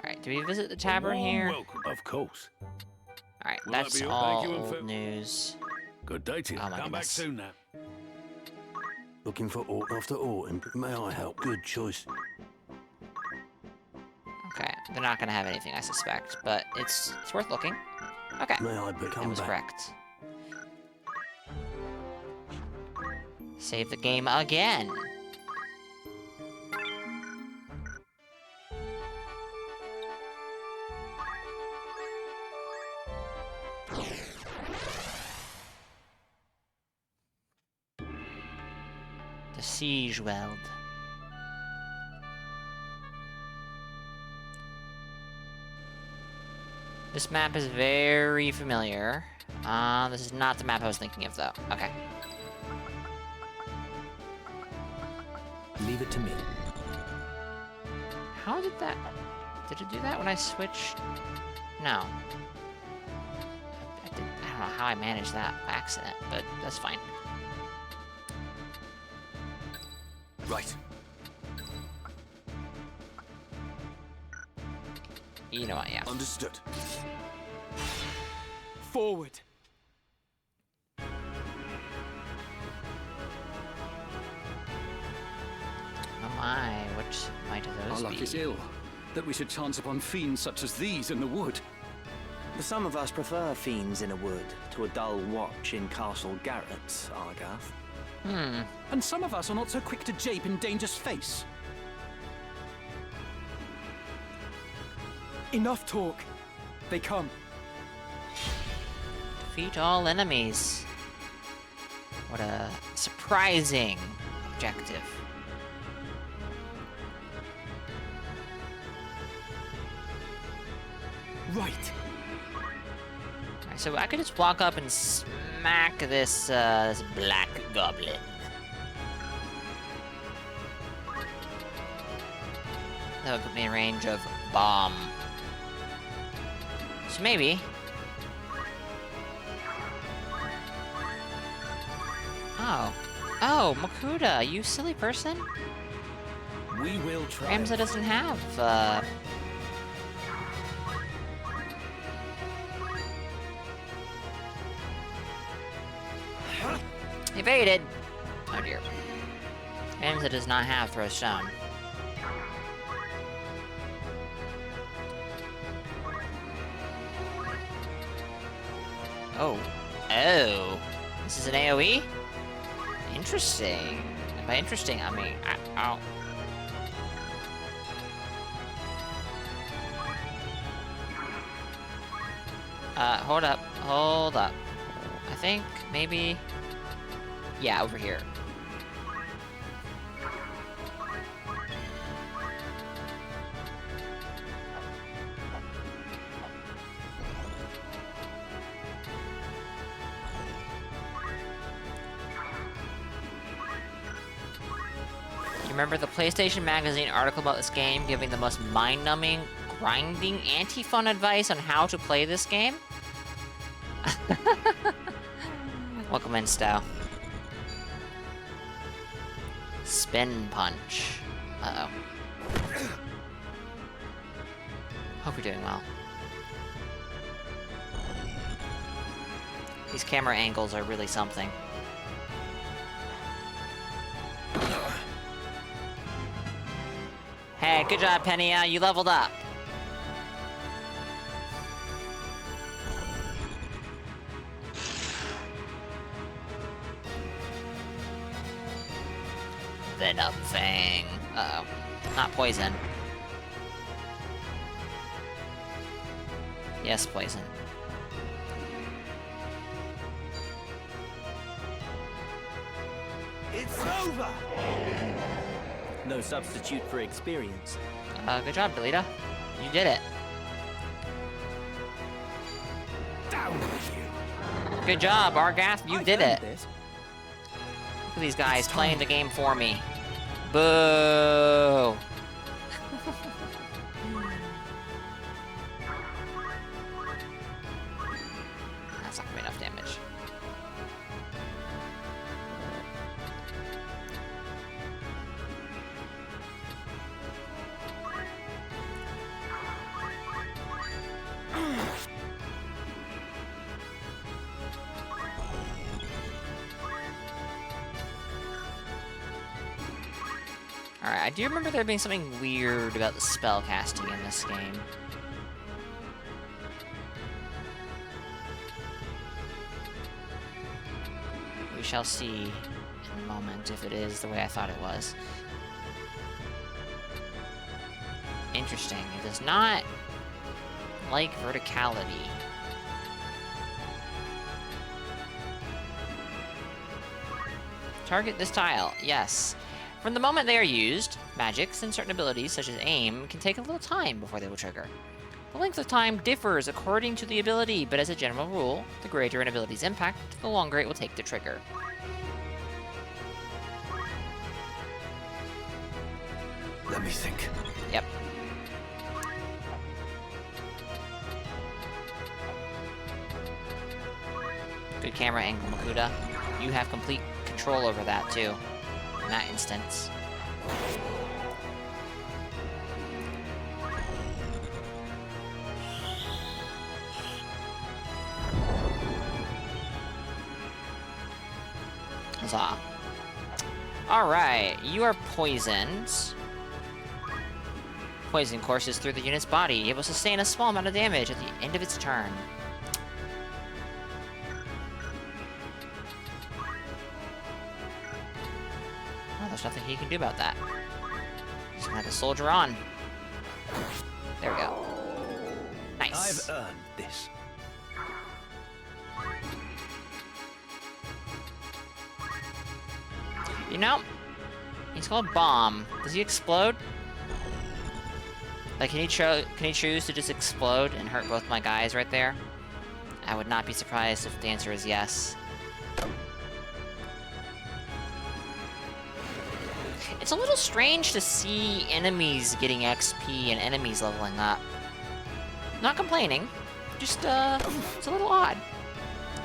Alright, do we visit the tavern here? Welcome. Of course. Alright, Will that that's be all? all Thank you, and old news. Good day to you. Oh my Come back goodness. soon now. Looking for aught after aught. May I help? Good choice. Okay, they're not gonna have anything, I suspect, but it's worth looking. Okay, May I that come was back? correct. Save the game again. The Siege Weld. This map is very familiar. This is not the map I was thinking of, though. Okay. Leave it to me. How did that... Did it do that when I switched? No. I don't know how I managed that by accident, but that's fine. Right. You know what, yeah. Understood. Forward. Oh my, what might of those Our be? luck is ill, that we should chance upon fiends such as these in the wood. But some of us prefer fiends in a wood to a dull watch in Castle Garrett, Argath. And some of us are not so quick to jape in danger's face. Enough talk. They come. Defeat all enemies. What a surprising objective. Right. Alright, so I could just walk up and smack this, this black goblin. That would put me in range of bomb. So maybe... Oh. Oh, Makuta, you silly person. We will try. Ramza doesn't have, evaded! Oh dear. Ramza does not have throw stone. Oh. Oh. This is an AoE? Interesting. And by interesting, I mean... Ow. Hold up. Hold up. I think maybe... Yeah, over here. You remember the PlayStation Magazine article about this game giving the most mind-numbing, grinding, anti-fun advice on how to play this game? Welcome in, Stow. Spin punch. Uh-oh. Hope you're doing well. These camera angles are really something. Hey, good job, Penia. You leveled up. Venom Fang. Uh-oh. Not poison. Yes, poison. It's over! No substitute for experience. Good job, Delita. You did it. Down with you! Good job, Argath. You did it. This. Look at these guys playing the game for me. Boo! That's not gonna be enough damage. Alright, I do remember there being something weird about the spell casting in this game. We shall see in a moment if it is the way I thought it was. Interesting. It does not like verticality. Target this tile. Yes. From the moment they are used, magics and certain abilities, such as aim, can take a little time before they will trigger. The length of time differs according to the ability, but as a general rule, the greater an ability's impact, the longer it will take to trigger. Let me think. Yep. Good camera angle, Makuta. You have complete control over that, too. In that instance. Huzzah. Alright, you are poisoned. Poison courses through the unit's body. It will sustain a small amount of damage at the end of its turn. Oh, there's nothing he can do about that. Just gonna have to soldier on. There we go. Nice. I've earned this. You know, he's called Bomb. Does he explode? Like, can he choose to just explode and hurt both my guys right there? I would not be surprised if the answer is yes. It's a little strange to see enemies getting XP and enemies leveling up. Not complaining, just, it's a little odd.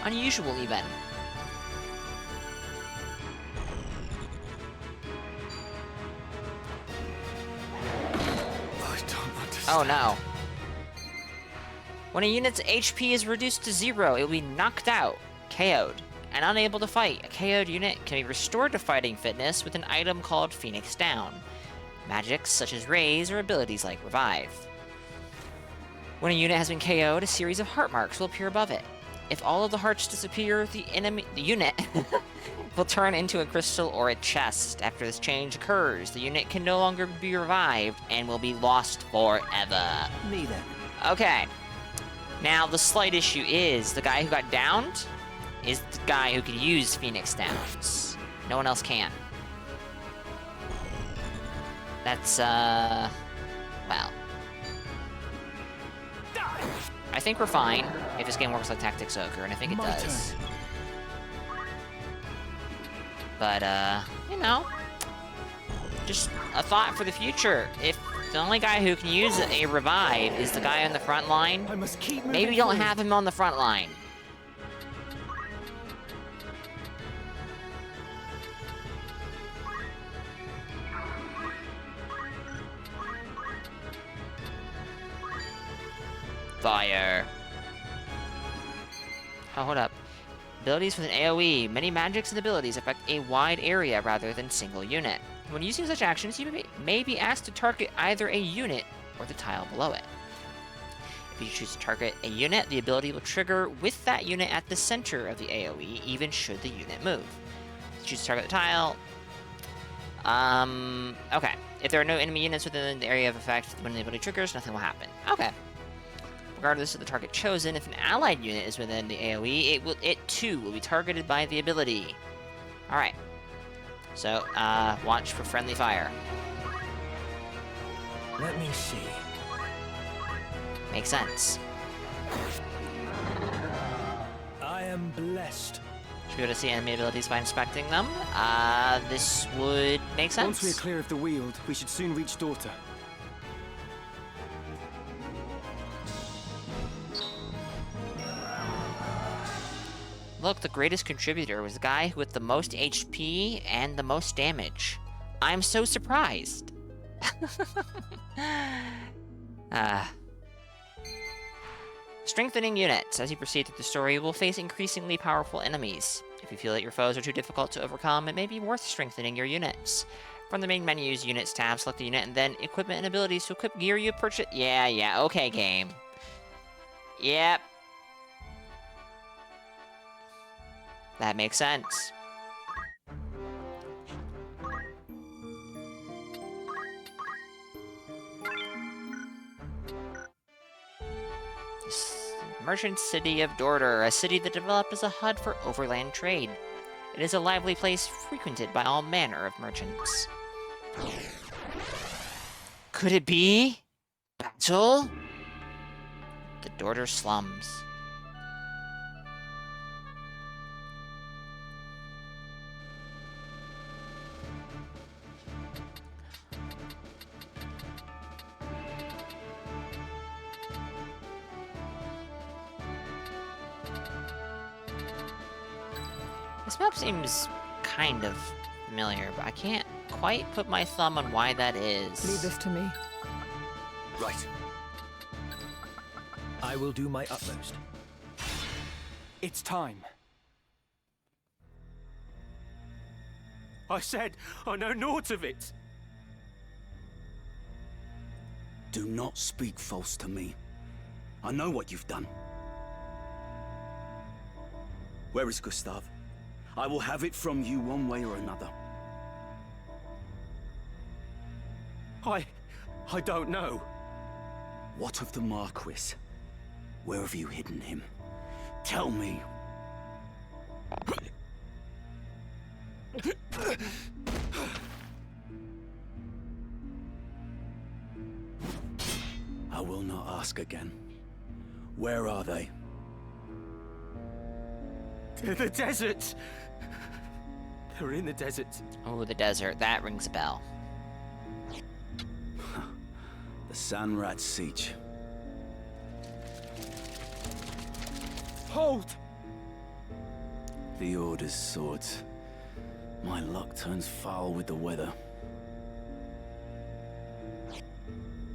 Unusual, even. Oh no. When a unit's HP is reduced to 0, it will be knocked out, KO'd, and unable to fight. A KO'd unit can be restored to fighting fitness with an item called Phoenix Down. Magics such as Raise or abilities like Revive. When a unit has been KO'd, a series of heart marks will appear above it. If all of the hearts disappear, the unit will turn into a crystal or a chest. After this change occurs, the unit can no longer be revived and will be lost forever. Me then. Okay. Now, the slight issue is the guy who got downed is the guy who can use Phoenix Downs. No one else can. That's, well. I think we're fine if this game works like Tactics Ogre, and I think it does. But, you know, just a thought for the future. If the only guy who can use a revive is the guy on the front line, maybe don't have him on the front line. Fire. Oh, hold up. Abilities with an AoE. Many magics and abilities affect a wide area rather than single unit. When using such actions, you may be asked to target either a unit or the tile below it. If you choose to target a unit, the ability will trigger with that unit at the center of the AoE, even should the unit move. If you choose to target the tile... okay. If there are no enemy units within the area of effect, when the ability triggers, nothing will happen. Okay. Regardless of the target chosen, if an allied unit is within the AoE, it too will be targeted by the ability. Alright. So, watch for friendly fire. Let me see. Makes sense. I am blessed. Should we be able to see enemy abilities by inspecting them? This would make sense. Once we're clear of the Weald, we should soon reach Daughter. Look, the greatest contributor was the guy with the most HP and the most damage. I'm so surprised. Strengthening units. As you proceed through the story, you will face increasingly powerful enemies. If you feel that your foes are too difficult to overcome, it may be worth strengthening your units. From the main menu's Units tab, select the unit, and then Equipment and Abilities to equip gear you purchase. Yeah, okay, game. Yep. That makes sense. Merchant City of Dorter, a city that developed as a hub for overland trade. It is a lively place frequented by all manner of merchants. Could it be? Battle? The Dorter slums. This map seems kind of familiar, but I can't quite put my thumb on why that is. Leave this to me. Right. I will do my utmost. It's time. I said I know naught of it. Do not speak false to me. I know what you've done. Where is Gustav? I will have it from you one way or another. I don't know. What of the Marquis? Where have you hidden him? Tell me. I will not ask again. Where are they? The desert. They're in the desert. Oh, the desert. That rings a bell. The Sanrat Siege. Hold! The Order's swords. My luck turns foul with the weather.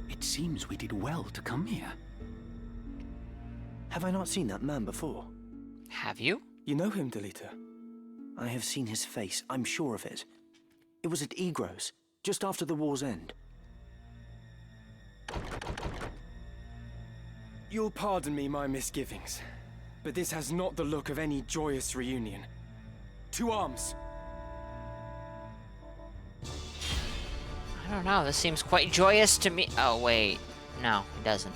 It seems we did well to come here. Have I not seen that man before? Have you? You know him, Delita? I have seen his face, I'm sure of it. It was at Igros, just after the war's end. You'll pardon me my misgivings, but this has not the look of any joyous reunion. To arms! I don't know, this seems quite joyous to me. Oh, wait. No, it doesn't.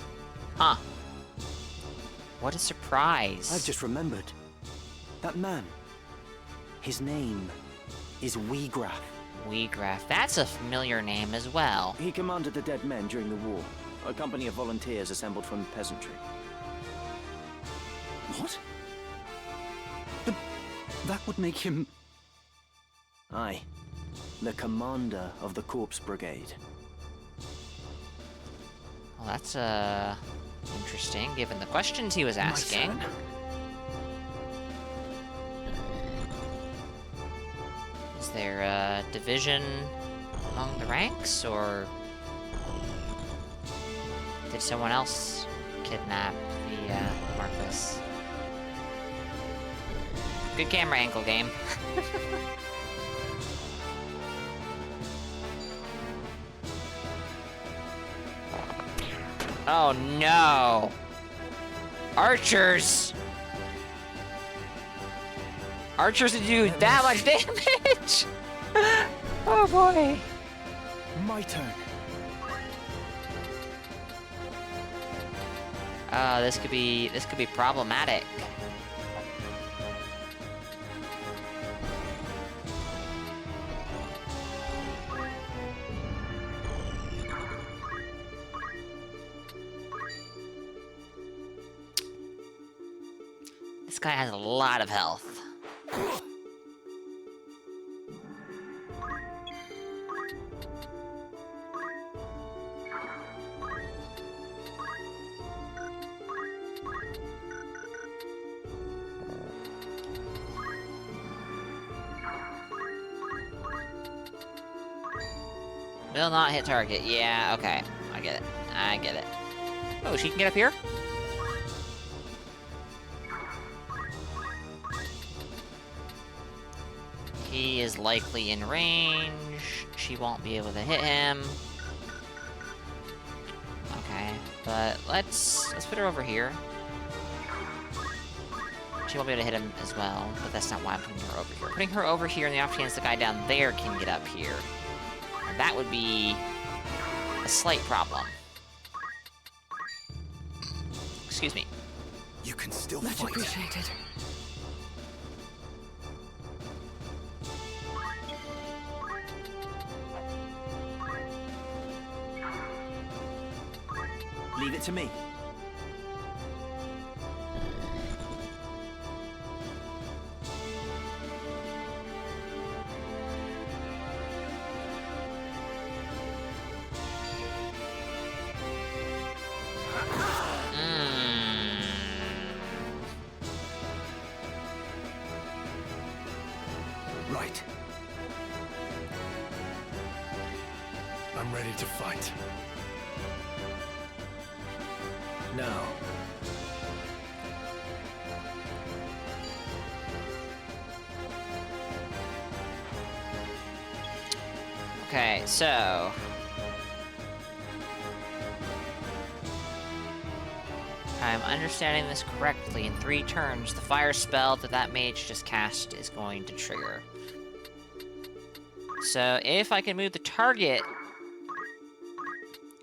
Huh. What a surprise. I've just remembered. That man. His name is Weegraf. Weegraf. That's a familiar name as well. He commanded the Dead Men during the war. A company of volunteers assembled from peasantry. What? That would make him... Aye. The commander of the Corpse Brigade. Well, that's, interesting, given the questions he was asking. Is there a division among the ranks, or did someone else kidnap the Marquis? Good camera angle, game. Oh no! Archers! Archers to do that much damage! Oh boy! My turn. This could be problematic. This guy has a lot of health. Will not hit target. Yeah, okay. I get it. I get it. Oh, she can get up here? He is likely in range. She won't be able to hit him. Okay, but let's put her over here. She won't be able to hit him as well, but that's not why I'm putting her over here. Putting her over here, and the off chance the guy down there can get up here. And that would be a slight problem. Excuse me. You can still Much fight. appreciated. Leave it to me. to fight. Now. Okay, so... if I'm understanding this correctly, in 3 turns, the fire spell that mage just cast is going to trigger. So, if I can move the target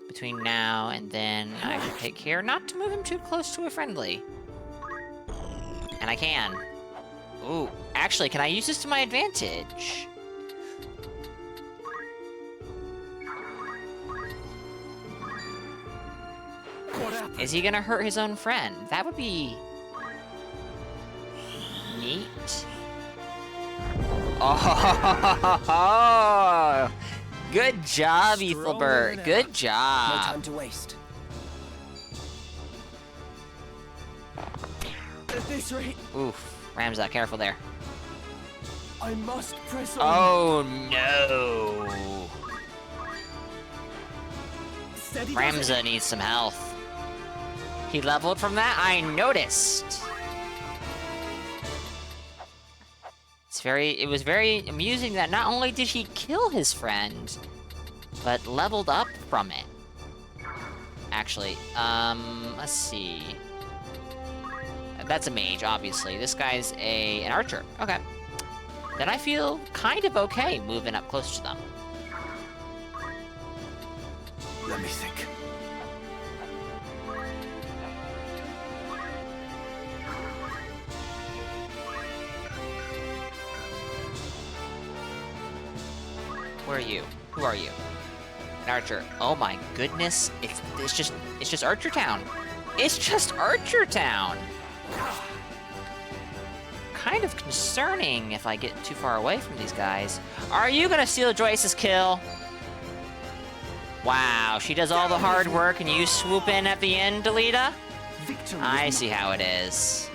between now and then, I should take care not to move him too close to a friendly. And I can. Ooh, actually, can I use this to my advantage? Is he gonna hurt his own friend? That would be... neat. Oh, good job, Ethelbert. Good job. No time to waste. At this rate, Oof, Ramza, careful there. I must press on. Oh no. Steady, Ramza needs some health. He leveled from that? I noticed. It was very amusing that not only did he kill his friend, but leveled up from it. Actually, let's see. That's a mage, obviously. This guy's an archer. Okay. Then I feel kind of okay moving up close to them. Let me think. Where are you? Who are you? An archer. Oh my goodness. It's just Archer Town. It's just Archer Town. Kind of concerning if I get too far away from these guys. Are you gonna steal Joyce's kill? Wow, she does all the hard work and you swoop in at the end, Delita? I see how it is.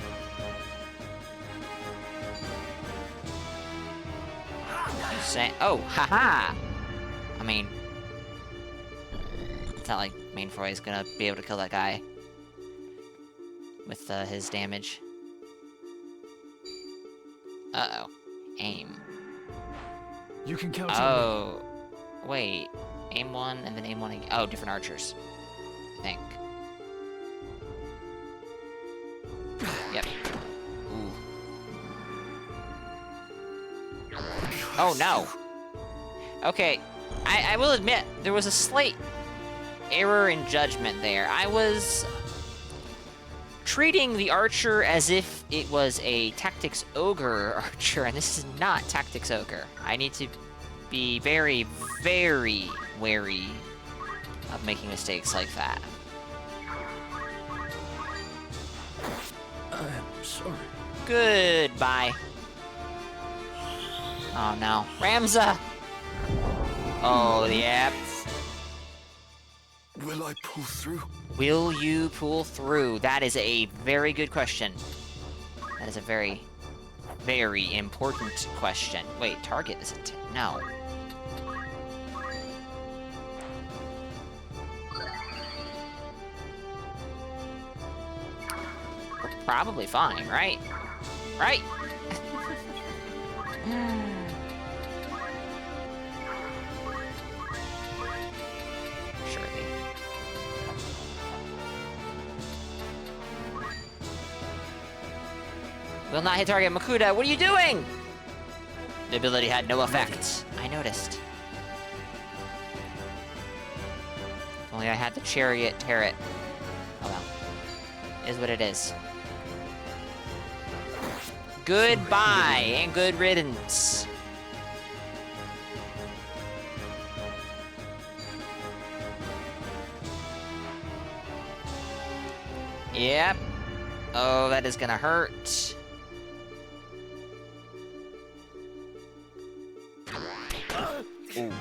Oh, haha! I mean, it's not like Mainfroy is gonna be able to kill that guy with his damage. Uh-oh. Aim. You can count on Oh, wait. Aim 1 and then aim 1 again. Oh, different archers. I think. Yep. Ooh. Oh, no. Okay, I will admit, there was a slight error in judgment there. I was treating the archer as if it was a Tactics Ogre archer, and this is not Tactics Ogre. I need to be very, very wary of making mistakes like that. I'm sorry. Goodbye. Oh no. Ramza! Oh, yep. Will I pull through? Will you pull through? That is a very good question. That is a very, very important question. Wait, target isn't... No. We're probably fine, right? Right? Surely. Will not hit target. Makuta, what are you doing? The ability had no effect. I noticed. If only I had the chariot turret. Oh well. Is what it is. Goodbye and good riddance. Yep. Oh, that is gonna hurt. Ooh.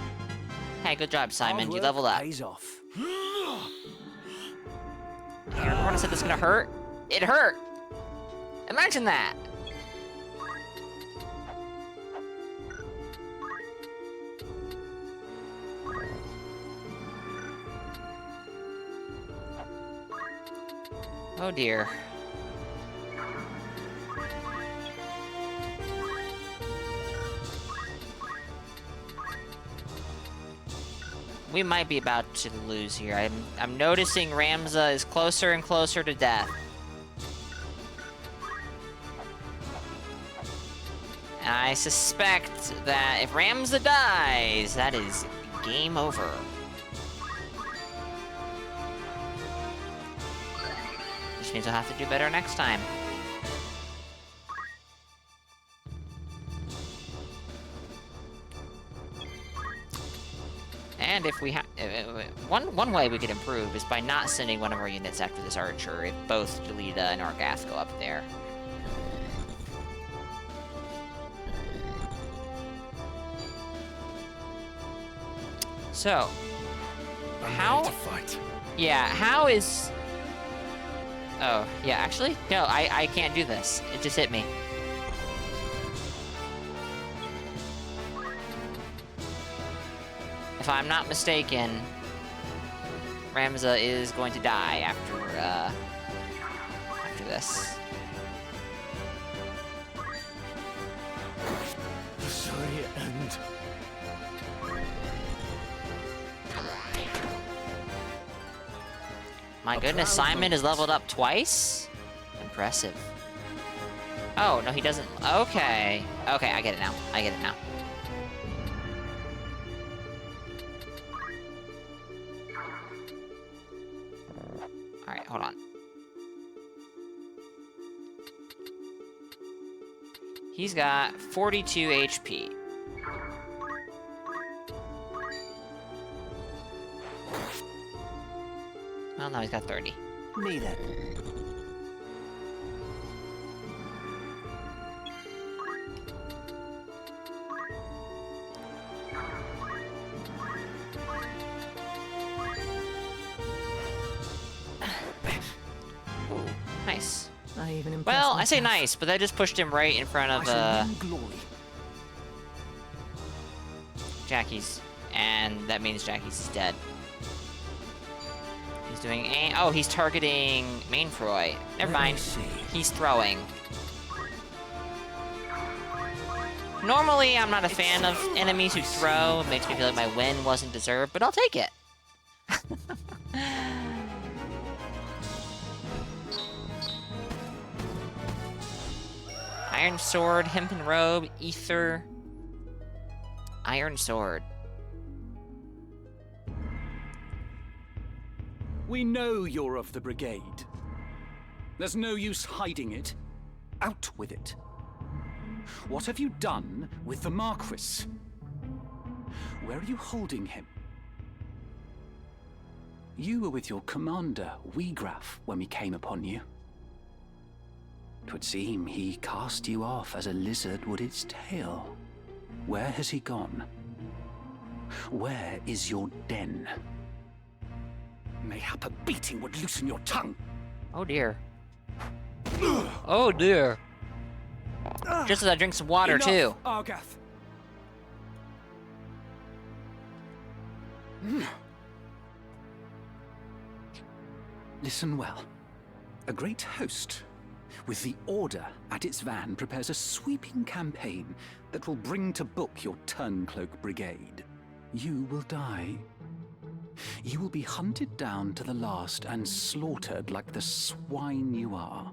Hey, good job, Simon. You leveled up. Pays off. Everyone said this is gonna hurt. It hurt. Imagine that. Oh dear. We might be about to lose here. I'm noticing Ramza is closer and closer to death. And I suspect that if Ramza dies, that is game over. Which means I'll have to do better next time. And if we have one way we could improve is by not sending one of our units after this archer if both Delita and Argath go up there. So, how? To fight. Yeah, how is? Oh, yeah. Actually, no. I can't do this. It just hit me. If I'm not mistaken, Ramza is going to die after this. Sorry, and My goodness, Simon is leveled up twice? Impressive. Oh, no, he doesn't. Okay. Okay, I get it now. I get it now. Alright, hold on. He's got 42 HP. Well, now he's got 30. Me then. Nice. Even Well, I say nice, but that just pushed him right in front of Jackie's, and that means Jackie's is dead. He's doing a oh, he's targeting Mainfroy. Never mind. He's throwing. Normally, I'm not a fan of enemies who throw. It makes me feel like my win wasn't deserved, but I'll take it. Iron Sword, Hempen Robe, Ether. Iron Sword. We know you're of the brigade. There's no use hiding it. Out with it. What have you done with the Marquis? Where are you holding him? You were with your commander, Wiegraf, when we came upon you. 'Twould seem he cast you off as a lizard would its tail. Where has he gone? Where is your den? Mayhap a beating would loosen your tongue. Oh dear. Oh dear. Just as I drink some water too. Argath. Listen well. A great host, with the Order at its van, prepares a sweeping campaign that will bring to book your Turncloak Brigade. You will die. You will be hunted down to the last and slaughtered like the swine you are.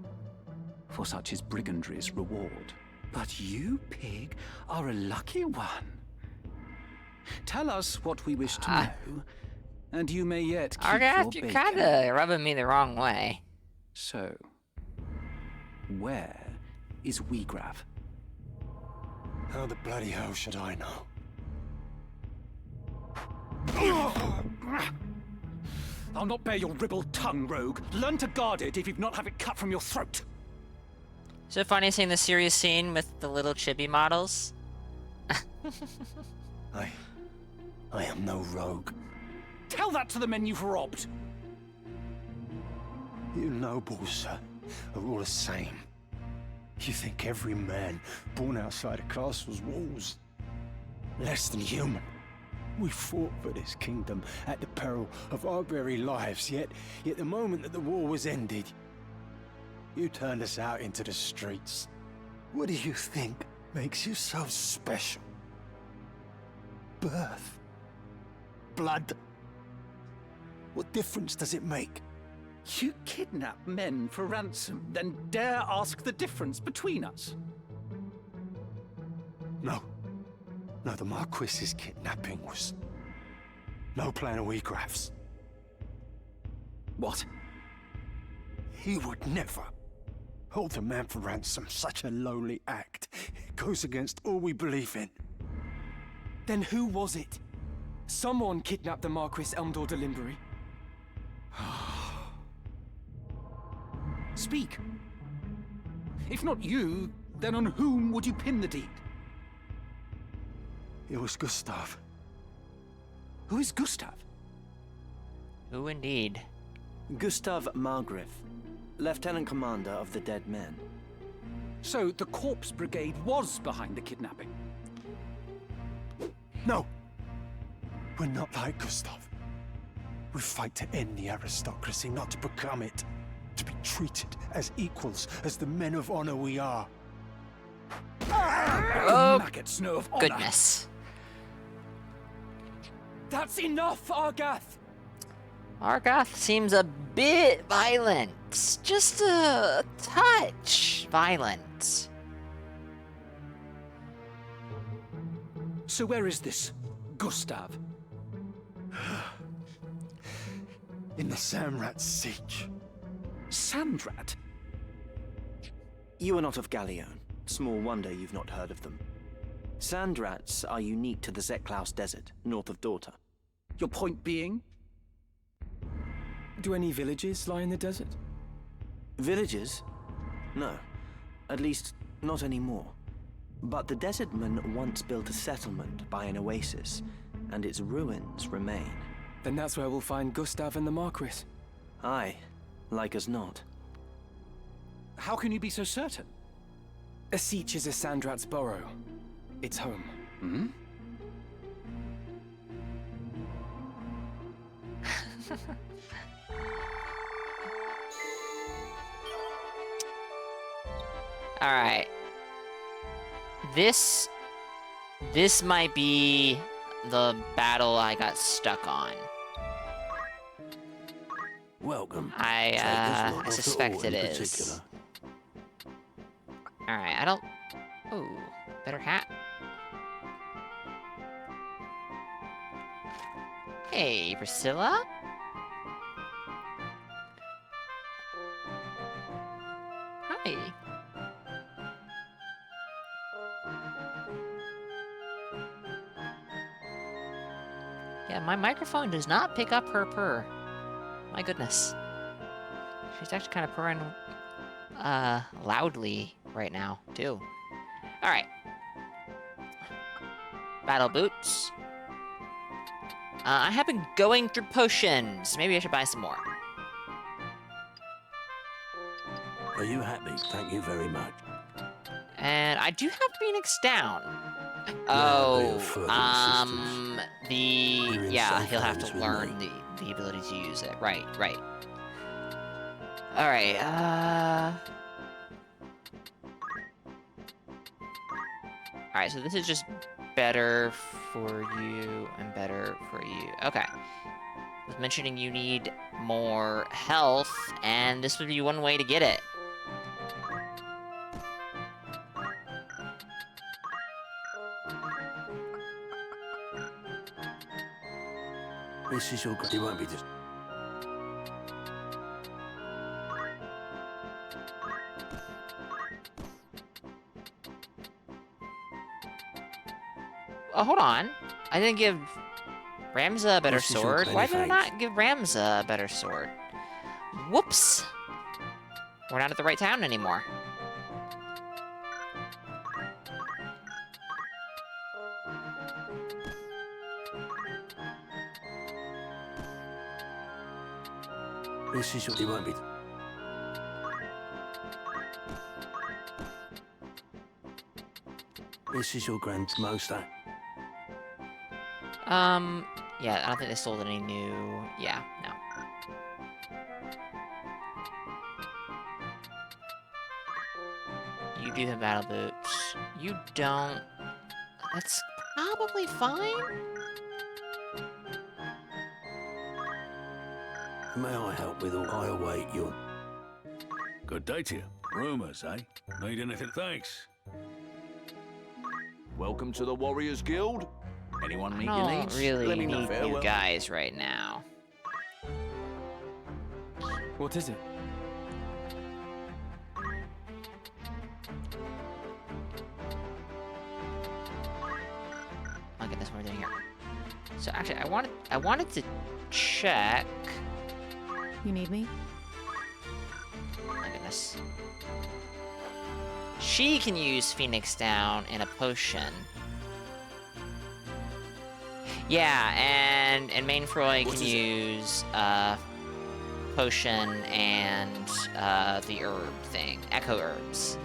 For such is brigandry's reward. But you, pig, are a lucky one. Tell us what we wish to know, and you may yet keep Argath, your you're bacon. kinda rubbing me the wrong way. So, where is Wiegraf? How the bloody hell should I know? I'll not bear your ribald tongue, rogue. Learn to guard it if you've not have it cut from your throat. Is it funny seeing the serious scene with the little chibi models? I am no rogue. Tell that to the men you've robbed. You nobles, sir, are all the same. You think every man born outside a castle's walls less than human. We fought for this kingdom at the peril of our very lives, yet the moment that the war was ended, You turned us out into the streets. What do you think makes you so special? Birth? Blood? What difference does it make? You kidnap men for ransom, then dare ask the difference between us? No. No, the Marquis's kidnapping was no plan of Egraf's. What? He would never hold a man for ransom. Such a lowly act. It goes against all we believe in. Then who was it? Someone kidnapped the Marquis Elmdor de Limbury. Speak. If not you, then on whom would you pin the deed? It was Gustav. Who is Gustav? Who indeed? Gustav Margrave, Lieutenant Commander of the Dead Men. So the Corpse Brigade was behind the kidnapping? No! We're not like Gustav. We fight to end the aristocracy, not to become it. To be treated as equals, as the men of honor we are. Oh, maggots know of honor. goodness. That's enough, Argath! Argath seems a bit violent. Just a touch violent. So where is this Gustav? In the Samrat siege. Sandrat? You are not of Galleon. Small wonder you've not heard of them. Sandrats are unique to the Zeklaus Desert, north of Dorta. Your point being? Do any villages lie in the desert? Villages? No. At least, not anymore. But the Desertmen once built a settlement by an oasis, and its ruins remain. Then that's where we'll find Gustav and the Marquis. Aye, like as not. How can you be so certain? Asich is a Sandrat's burrow. It's home. Hmm? Alright. This might be the battle I got stuck on. Welcome. I suspect it is. Alright, I don't... Ooh, better hat. Hey, Priscilla? Hi. Yeah, my microphone does not pick up her purr. My goodness. She's actually kind of purring loudly right now, too. Alright. Battle boots. I have been going through potions. Maybe I should buy some more. Are you happy? Thank you very much. And I do have Phoenix down. Yeah, Yeah, he'll have to learn the ability to use it. Right. Alright, Alright, so this is just better for you and better for you. Okay. I was mentioning you need more health, and this would be one way to get it. This is your... It won't be just... Oh, hold on. I didn't give Ramza a better sword. Why did I not give Ramza a better sword? Whoops! We're not at the right town anymore. This is your... It won't be... This is your grandmost... Yeah, I don't think they sold any new... Yeah, no. You do have battle boots. You don't. That's probably fine. May I help with all? I await your... Good day to you. Rumors, eh? Need anything? Thanks. Welcome to the Warriors Guild. Anyone meet I your don't needs? really Let me know. need you Farewell. guys right now. What is it? Oh goodness, what are we doing here? So actually, I wanted to check. You need me? Oh my goodness. She can use Phoenix Down in a potion. Yeah, and Mainfroy can use potion and the herb thing, echo herbs.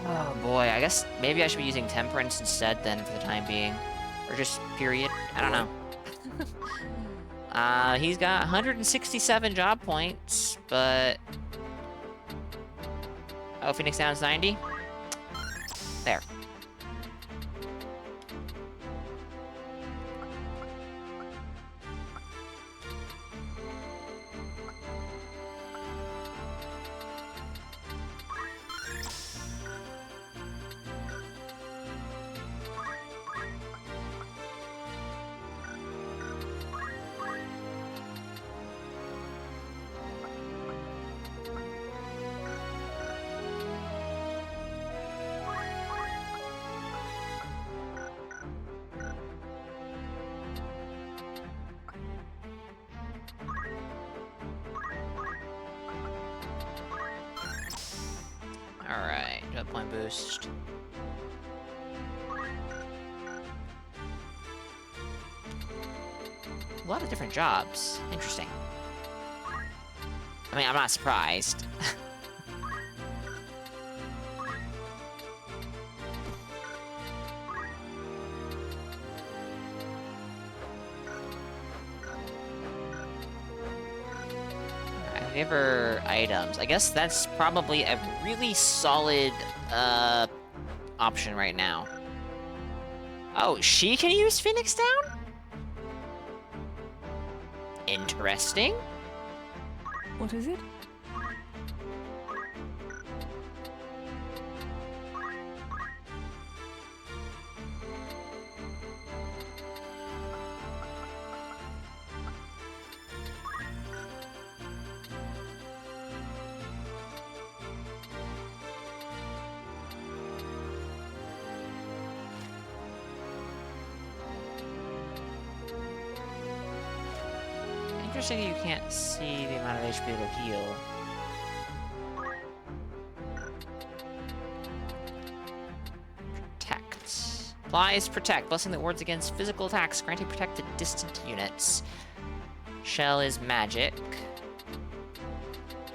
Oh boy, I guess maybe I should be using Temperance instead then for the time being, or just period. I don't know. He's got 167 job points, but oh, Phoenix Down's 90. There. Alright, job point boost. A lot of different jobs. Interesting. I mean, I'm not surprised. Favor items. I guess that's probably a really solid option right now. Oh, she can use Phoenix Down? Interesting. What is it? Interesting you can't see the amount of HP it'll heal. Protect. Applies Protect. Blessing that wards against physical attacks, granting protect to distant units. Shell is magic.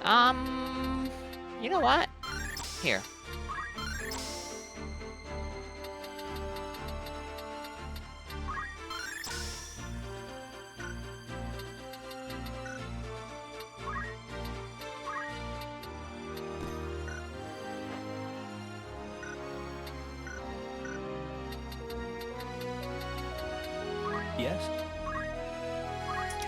You know what? Here. Yes?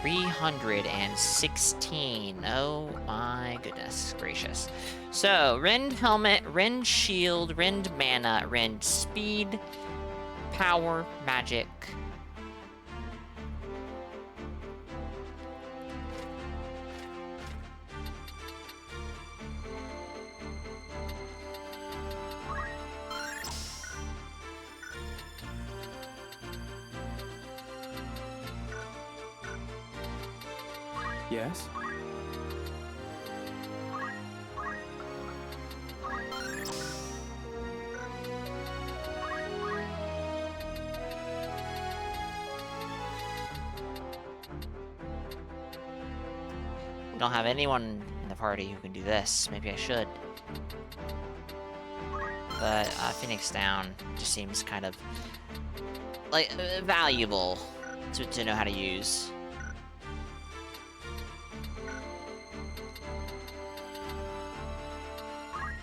316. Oh my goodness gracious. So, Rend Helmet, Rend Shield, Rend Mana, Rend Speed, Power, Magic. Yes? We don't have anyone in the party who can do this. Maybe I should. But Phoenix Down just seems kind of like valuable to know how to use.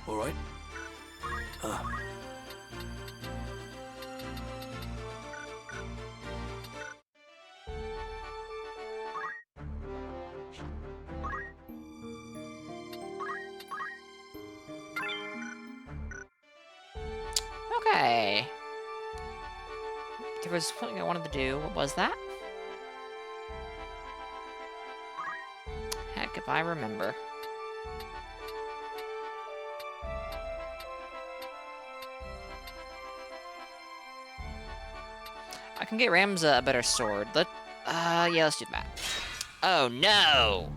All right. Okay. There was something I wanted to do. What was that? Heck, if I remember. I can get Ramza a better sword. Yeah, let's do that. Oh no!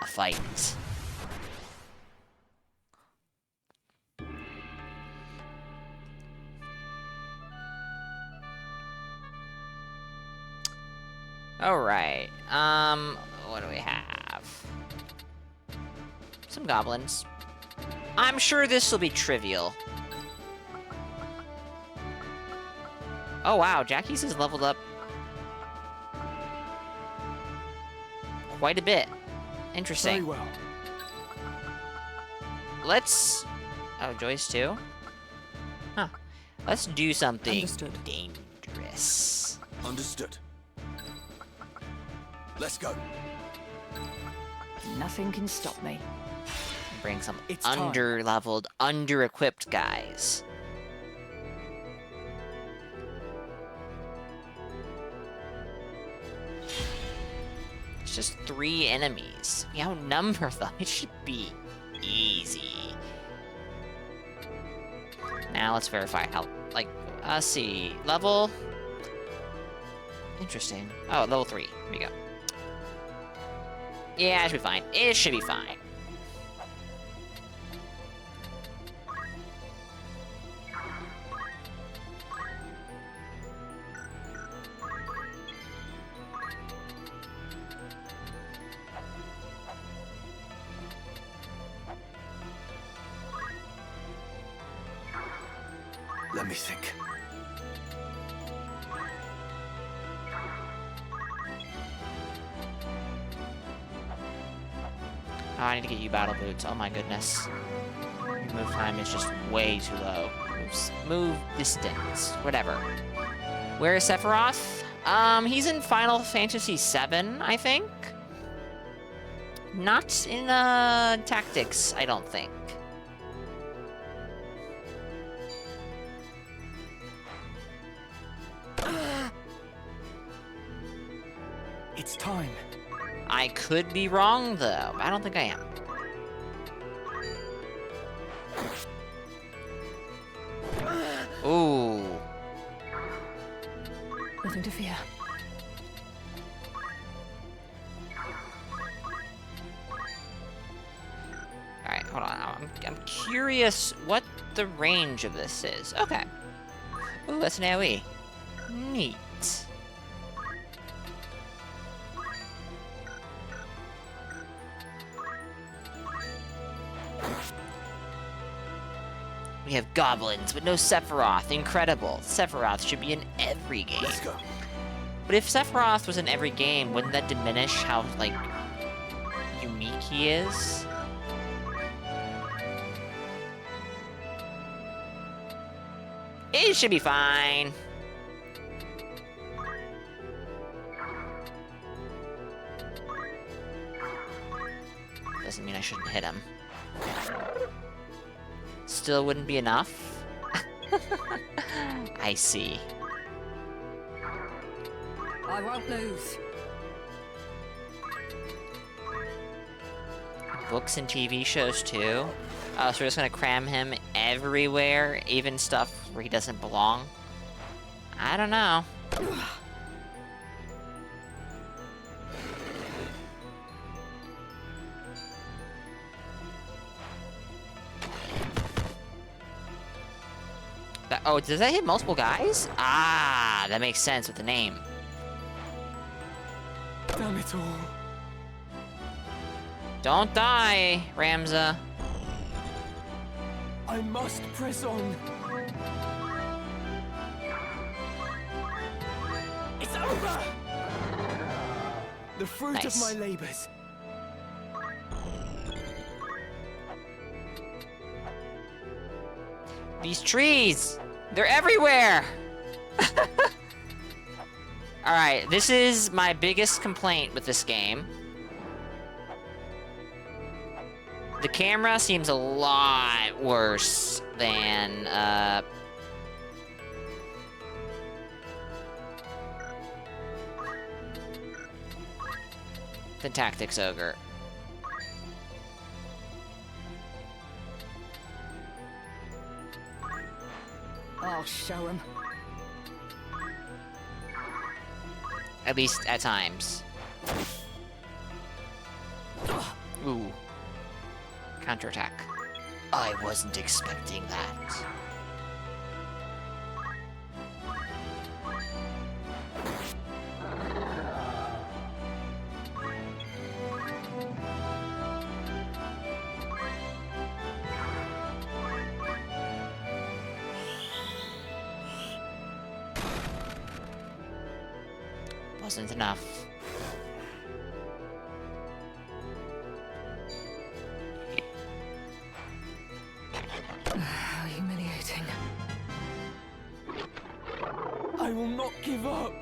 A fight. Alright, what do we have? Some goblins. I'm sure this will be trivial. Oh wow, Jackie's has leveled up quite a bit. Interesting. Very well. Let's... Oh, Joyce too? Huh. Let's do something dangerous. Understood. Let's go. Nothing can stop me. Bring some It's time. under-leveled, under-equipped guys. It's just 3 enemies. We outnumber them. It should be easy. Now let's verify how, like, let's see. Level? Interesting. Oh, level 3. Here we go. Yeah, it should be fine. It should be fine. Let me think. Oh, I need to get you battle boots. Oh my goodness. Your move time is just way too low. Move distance. Whatever. Where is Sephiroth? He's in Final Fantasy VII, I think. Not in, Tactics, I don't think. It's time. I could be wrong, though. I don't think I am. Ooh. Nothing to fear. Alright, hold on. I'm curious what the range of this is. Okay. Ooh, that's an AoE. Neat. We have goblins, but no Sephiroth. Incredible. Sephiroth should be in every game. Let's go. But if Sephiroth was in every game, wouldn't that diminish how, like, unique he is? It should be fine. Doesn't mean I shouldn't hit him. Still wouldn't be enough? I see. I won't lose. Books and TV shows too? Oh, so we're just gonna cram him everywhere, even stuff where he doesn't belong? I don't know. Oh, does that hit multiple guys? Ah, that makes sense with the name. Damn it all. Don't die, Ramza. I must press on. It's over! The fruit of my labors. These trees! They're everywhere! Alright, this is my biggest complaint with this game. The camera seems a lot worse than, Tactics Ogre. I'll show him. At least at times. Ooh. Counterattack. I wasn't expecting that. Wasn't enough. How humiliating. I will not give up.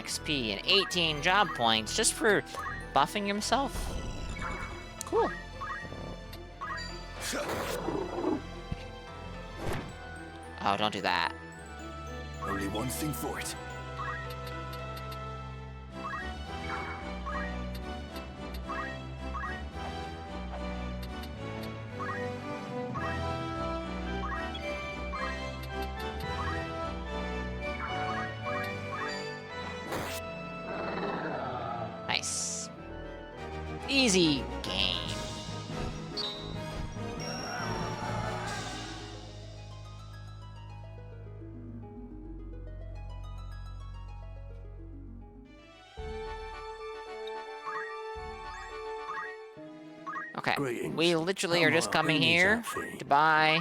XP and 18 job points just for buffing himself. Cool. Oh, don't do that. Only one thing for it. Nice. Easy game. Okay, Greetings. we literally How are just might coming we need here that fee? to buy...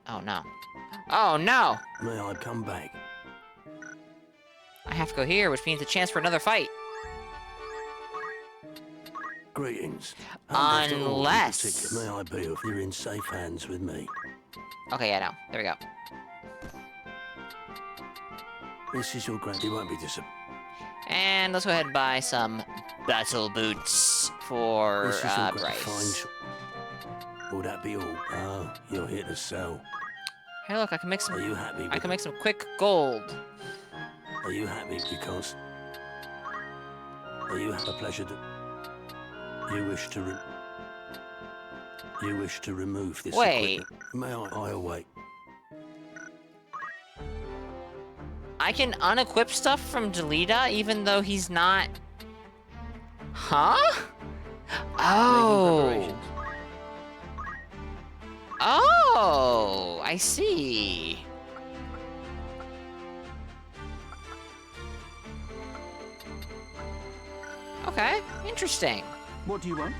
Oh no. Oh no! May I come back? I have to go here, which means a chance for another fight. Greetings. Unless... May I be if you're in safe hands with me? Okay, yeah, no. There we go. This is your grand. You won't be disappointed. And let's go ahead and buy some battle boots for This is your grand. Bryce. Will that be all? Oh, you're here to sell. Hey, look, I can make some. Are you happy? I can make some quick gold. Are you happy because? Are you have a pleasure to? You wish to? You wish to remove this Wait. equipment? May I wait? I can unequip stuff from Delita even though he's not... Huh? Oh. Oh, I see. Okay, interesting. What do you want?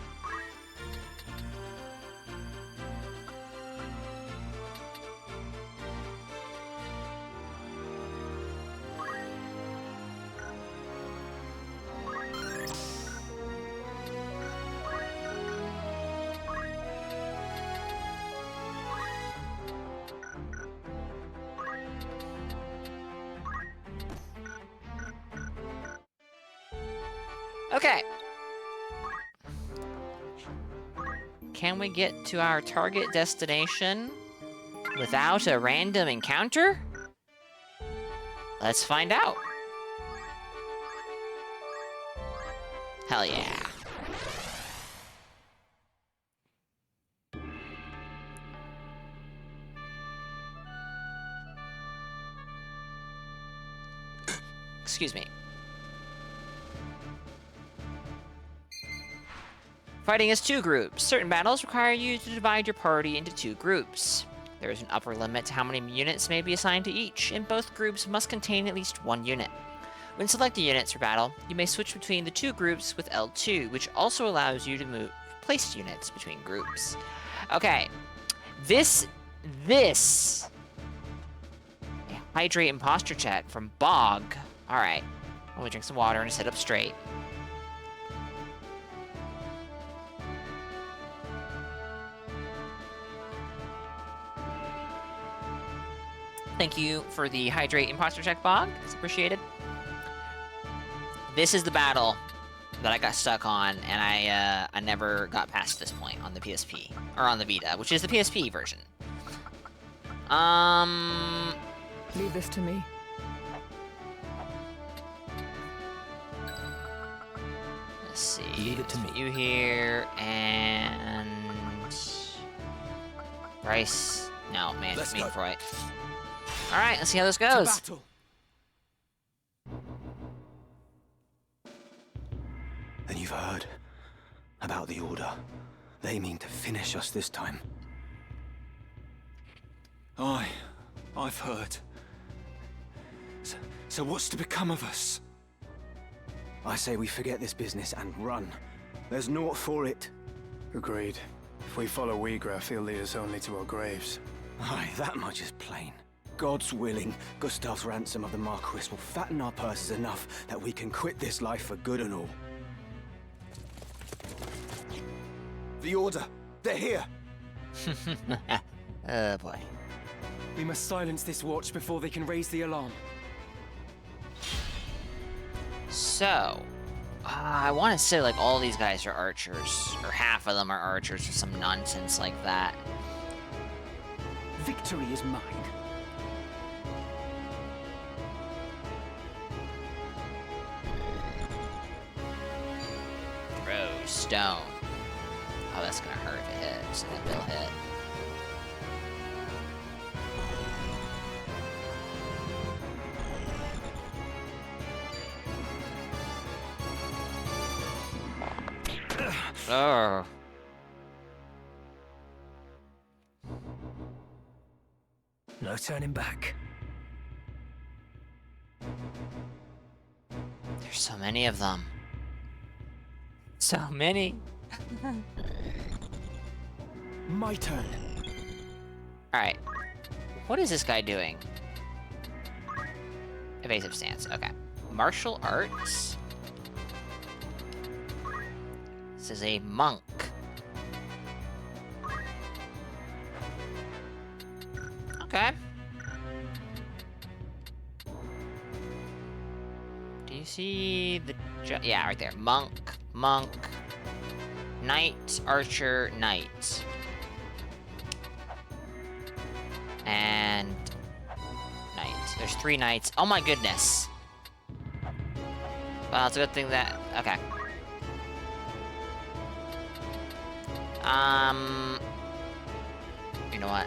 Okay. Can we get to our target destination without a random encounter? Let's find out. Hell yeah. Excuse me. Fighting is two groups. Certain battles require you to divide your party into two groups. There is an upper limit to how many units may be assigned to each, and both groups must contain at least one unit. When selecting units for battle, you may switch between the two groups with L2, which also allows you to place units between groups. Okay, this, hydrate and posture check from Bog. All right, let me drink some water and sit up straight. Thank you for the hydrate and posture check, Bog. It's appreciated. This is the battle that I got stuck on, and I never got past this point on the PSP, or on the Vita, which is the PSP version. Leave this to me. Let's see. Leave it to me. You here, and Bryce. No, man, Let's me go. and Freud. All right, let's see how this goes. And you've heard about the Order. They mean to finish us this time. I've heard. So what's to become of us? I say we forget this business and run. There's naught for it. Agreed. If we follow Uyghur, he'll lead us only to our graves. Aye, that much is plain. God's willing, Gustav's ransom of the Marquis will fatten our purses enough that we can quit this life for good and all. The Order! They're here! Oh boy. We must silence this watch before they can raise the alarm. So, I want to say like all these guys are archers, or half of them are archers, or some nonsense like that. Victory is mine. Throw stone. Oh, that's gonna hurt if it hits. It will hit. Oh. No turning back. There's so many of them. So many. My turn. Alright. What is this guy doing? Evasive stance. Okay. Martial arts. This is a monk. Okay. Do you see the... yeah, right there. Monk, knight, archer, knight. And... knight. There's 3 knights. Oh my goodness. Well, it's a good thing that... okay. You know what?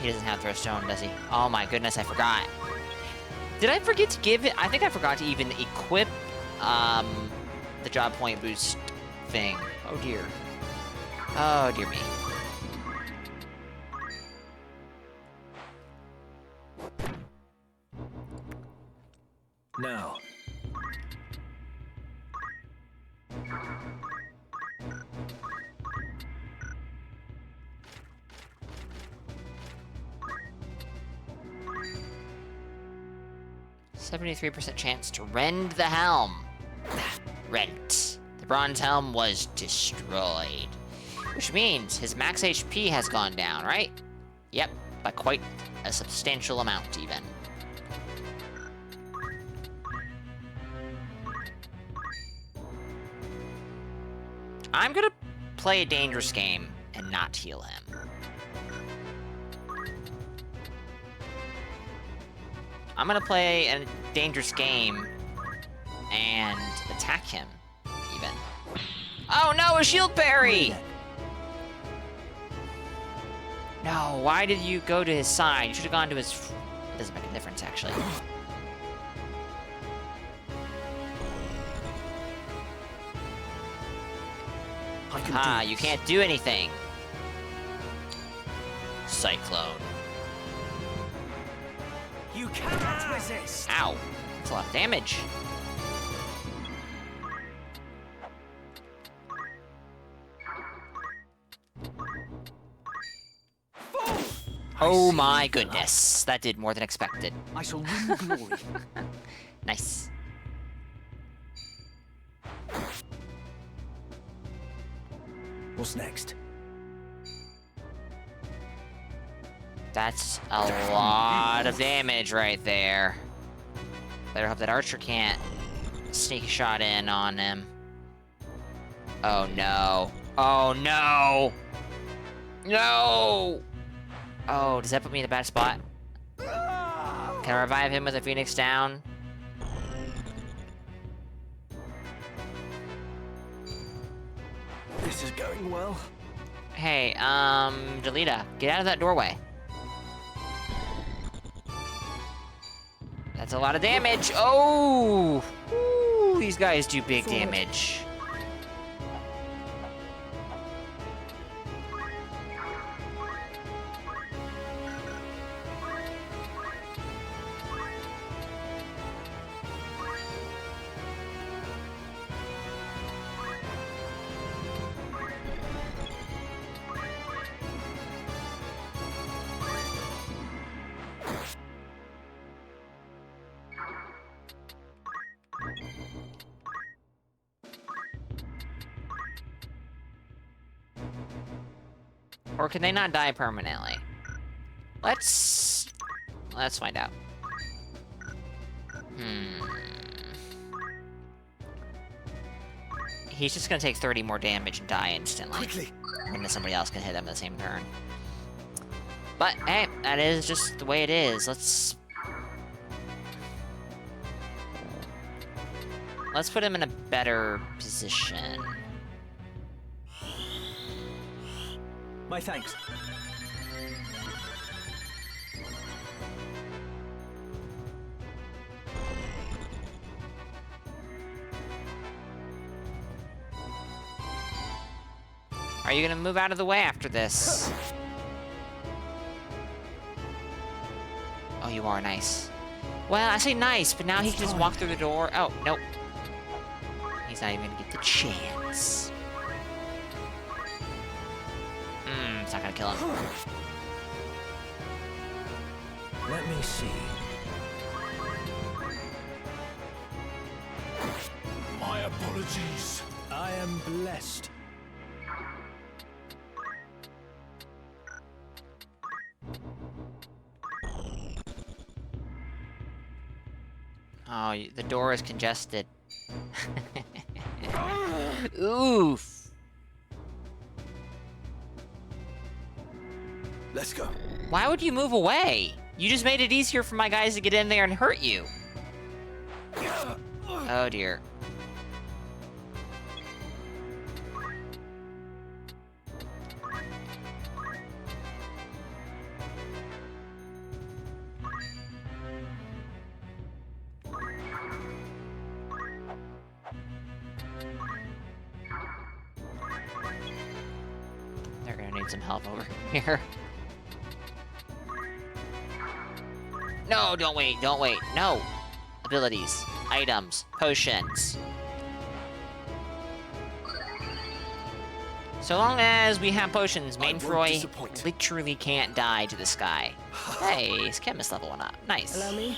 He doesn't have throw stone, does he? Oh my goodness, I forgot. Did I forget to give it? I think I forgot to even equip, the job point boost thing. Oh dear. Oh dear me. Now. 73% chance to rend the helm. Rent. The bronze helm was destroyed. Which means his max HP has gone down, right? Yep, by quite a substantial amount, even. I'm gonna play a dangerous game and not heal him. I'm gonna play a dangerous game and attack him, even. Oh no, a shield parry! No, why did you go to his side? You should have gone to his... It doesn't make a difference, actually. Ah, you can't do anything. Cyclone. You cannot resist! Ow. That's a lot of damage. Oh my goodness. That did more than expected. I shall win glory. Nice. What's next? That's a lot of damage right there. Better hope that Archer can't sneak a shot in on him. Oh no. Oh no! No! Oh, does that put me in a bad spot? Can I revive him with a Phoenix down? This is going well. Hey, Delita, get out of that doorway. That's a lot of damage. Oh! Ooh, these guys do big damage. Or can they not die permanently? Let's find out. He's just gonna take 30 more damage and die instantly. Quickly. And then somebody else can hit him at the same turn. But hey, that is just the way it is. Let's put him in a better position. My thanks. Are you gonna move out of the way after this? Oh, you are nice. Well, I say nice, but now he can just walk through the door. Oh, nope. He's not even gonna get the chance. It's not gonna kill him. Let me see. My apologies. I am blessed. Oh, the door is congested. Oof. Let's go. Why would you move away? You just made it easier for my guys to get in there and hurt you. Oh dear. They're gonna need some help over here. No, don't wait, no! Abilities, items, potions. So long as we have potions, Mainfroy literally can't die to the sky. Hey, his chemist level went up. Nice. Allow me.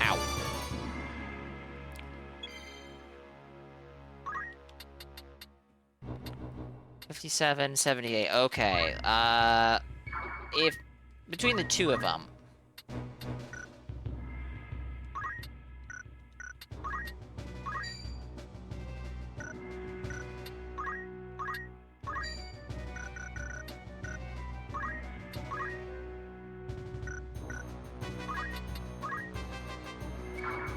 Ow. $57, $78. Okay. If between the two of them.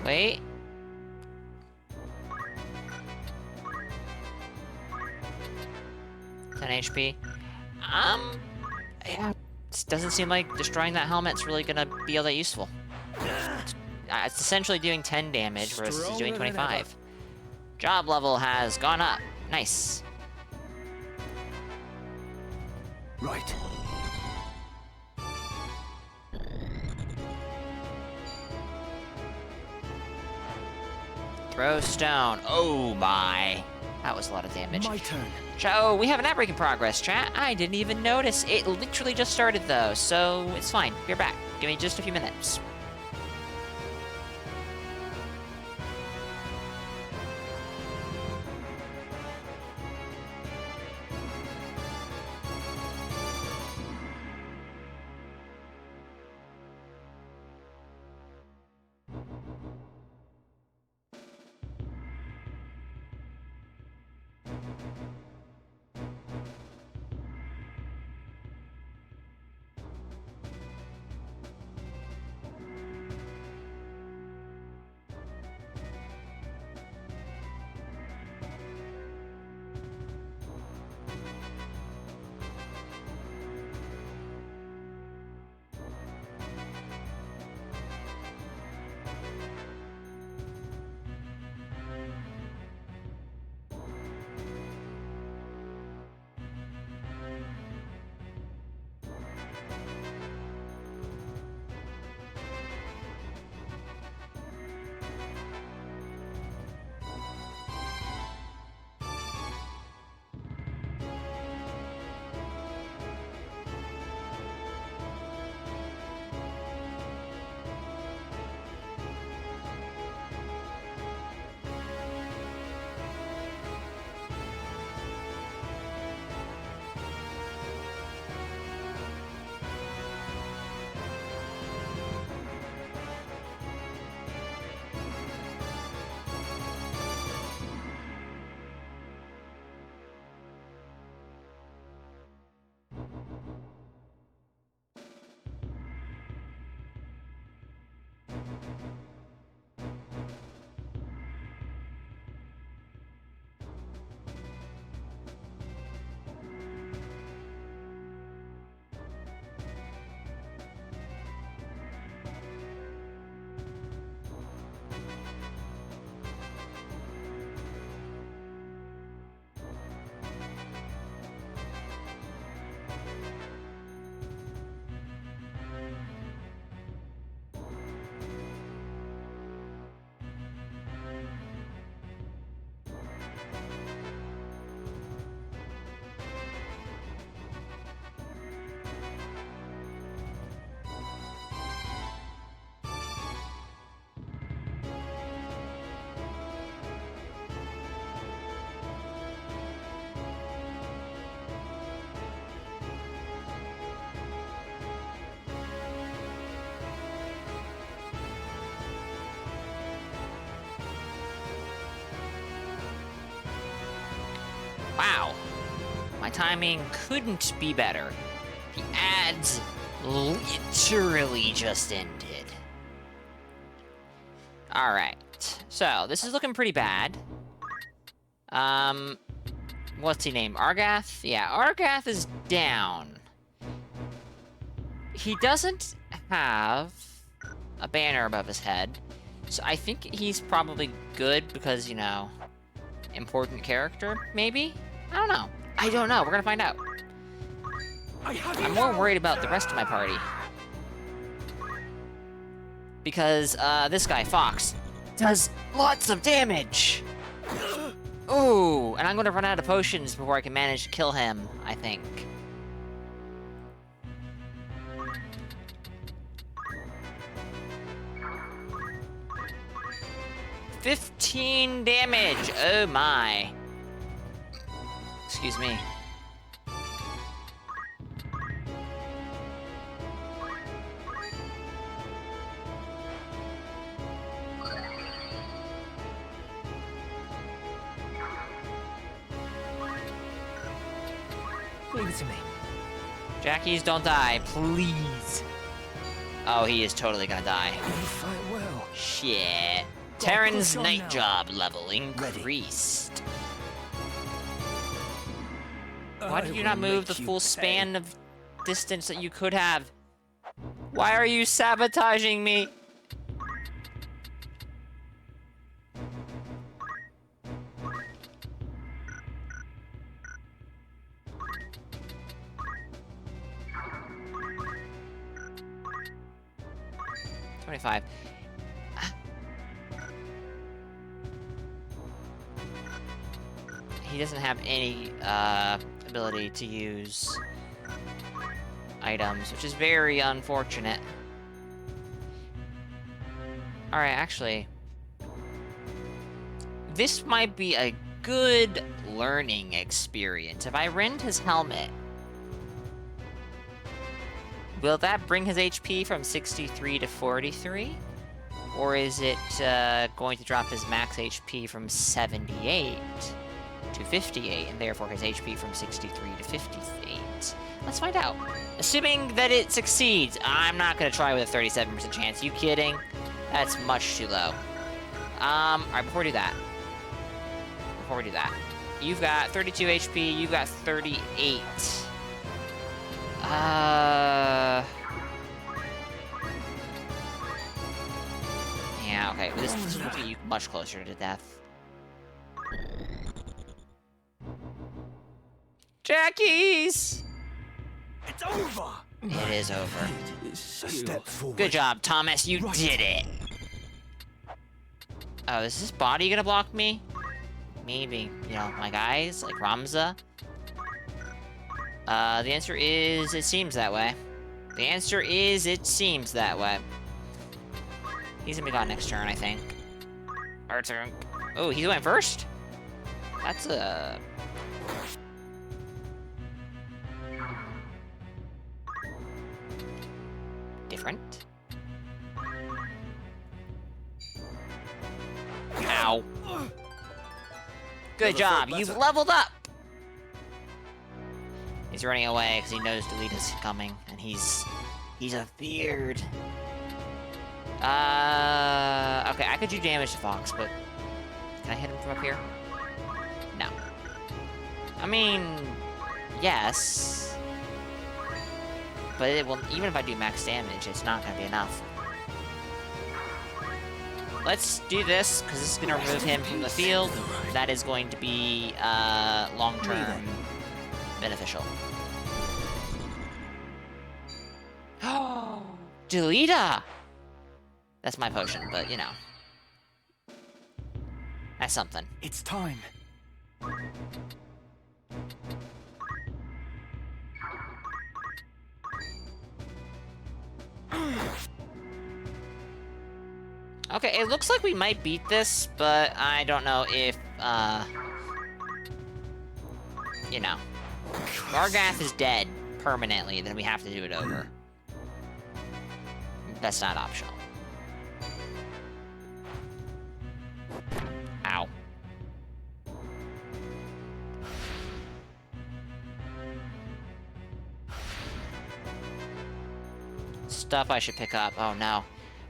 Wait. HP. Yeah, it doesn't seem like destroying that helmet's really gonna be all that useful. It's essentially doing 10 damage versus Stronger doing than 25. Job level has gone up. Nice. Right. Throw stone. Oh my. That was a lot of damage. My turn. Oh, we have an outbreak in progress, chat. I didn't even notice. It literally just started, though, so it's fine. You're back. Give me just a few minutes. Wow. My timing couldn't be better. The ads literally just ended. Alright. So, this is looking pretty bad. What's he name? Argath? Yeah, Argath is down. He doesn't have a banner above his head. So I think he's probably good because, you know, important character, maybe? I don't know. I don't know. We're gonna find out. I'm more worried about the rest of my party. Because, this guy, Fox, does lots of damage! Ooh, and I'm gonna run out of potions before I can manage to kill him, I think. $15 damage! Oh my. Excuse me. Leave it to me. Jackies, don't die, please. Oh, he is totally gonna die. You fight well. Shit. Terran's night job level increased. Why did you not move the full span of distance that you could have? Why are you sabotaging me? 25. He doesn't have any ability to use items, which is very unfortunate. Alright, actually, this might be a good learning experience. If I rend his helmet, will that bring his HP from 63 to 43? Or is it going to drop his max HP from 78 to 58, and therefore his HP from 63 to 58? Let's find out. Assuming that it succeeds, I'm not going to try with a 37% chance. You kidding? That's much too low. Alright, before we do that, you've got 32 HP, you've got 38. Yeah, okay, well, this will put you much closer to death. Jackies! It's over! It is over. A step forward. Good job, Thomas, you did it! Oh, is this body gonna block me? Maybe, you know, my guys, like Ramza? The answer is, it seems that way. The answer is, it seems that way. He's gonna be gone next turn, I think. Our turn. Oh, he went first? That's a... different. Ow. Good job, you've leveled up! He's running away because he knows Delita's coming, and he's afeared. Okay, I could do damage to Fox, but can I hit him from up here? No. I mean, yes. But it will, even if I do max damage, it's not gonna be enough. Let's do this, because this is gonna remove him from the field. That is going to be, long-term beneficial. Oh, Delita! That's my potion, but you know. That's something. It's time. Okay, it looks like we might beat this, but I don't know if, you know. Margath is dead permanently, then we have to do it over. That's not optional. Ow. Stuff I should pick up. Oh no.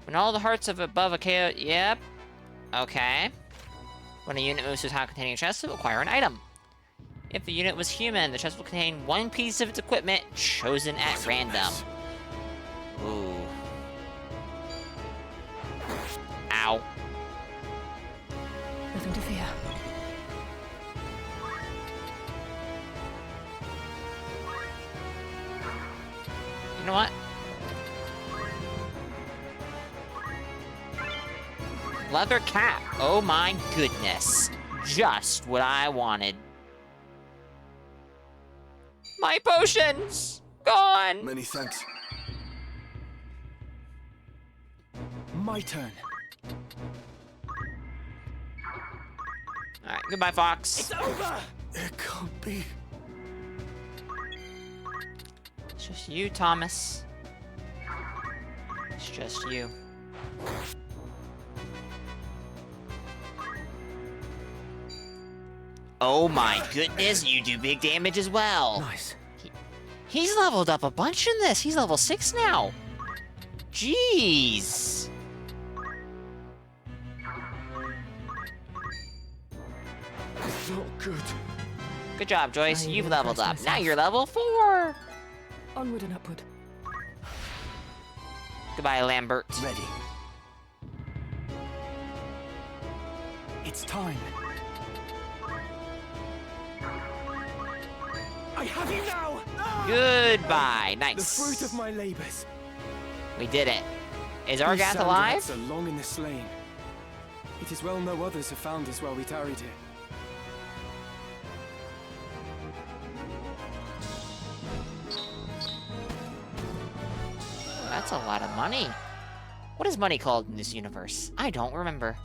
When all the hearts of above a KO... Yep. Okay. When a unit moves to a tile containing a chest, it will acquire an item. If the unit was human, the chest will contain one piece of its equipment chosen at random. Ooh. Ow. Nothing to fear. You know what? Leather cap. Oh my goodness. Just what I wanted. My potions! Gone! Many thanks. My turn. Alright, goodbye, Fox. It's over! It can't be. It's just you, Thomas. It's just you. Oh my goodness, you do big damage as well. Nice. He's leveled up a bunch in this. He's level 6 now. Jeez. It's not good. Good job, Joyce. I You've leveled up. impressed Now myself. you're level 4. Onward and upward. Goodbye, Lambert. Ready. It's time. I have you now! Goodbye. Nice. The fruit of my labors. We did it. Is These Argath sand alive? rats are long in the slain. It is well no others have found us while we tarried here. That's a lot of money. What is money called in this universe? I don't remember.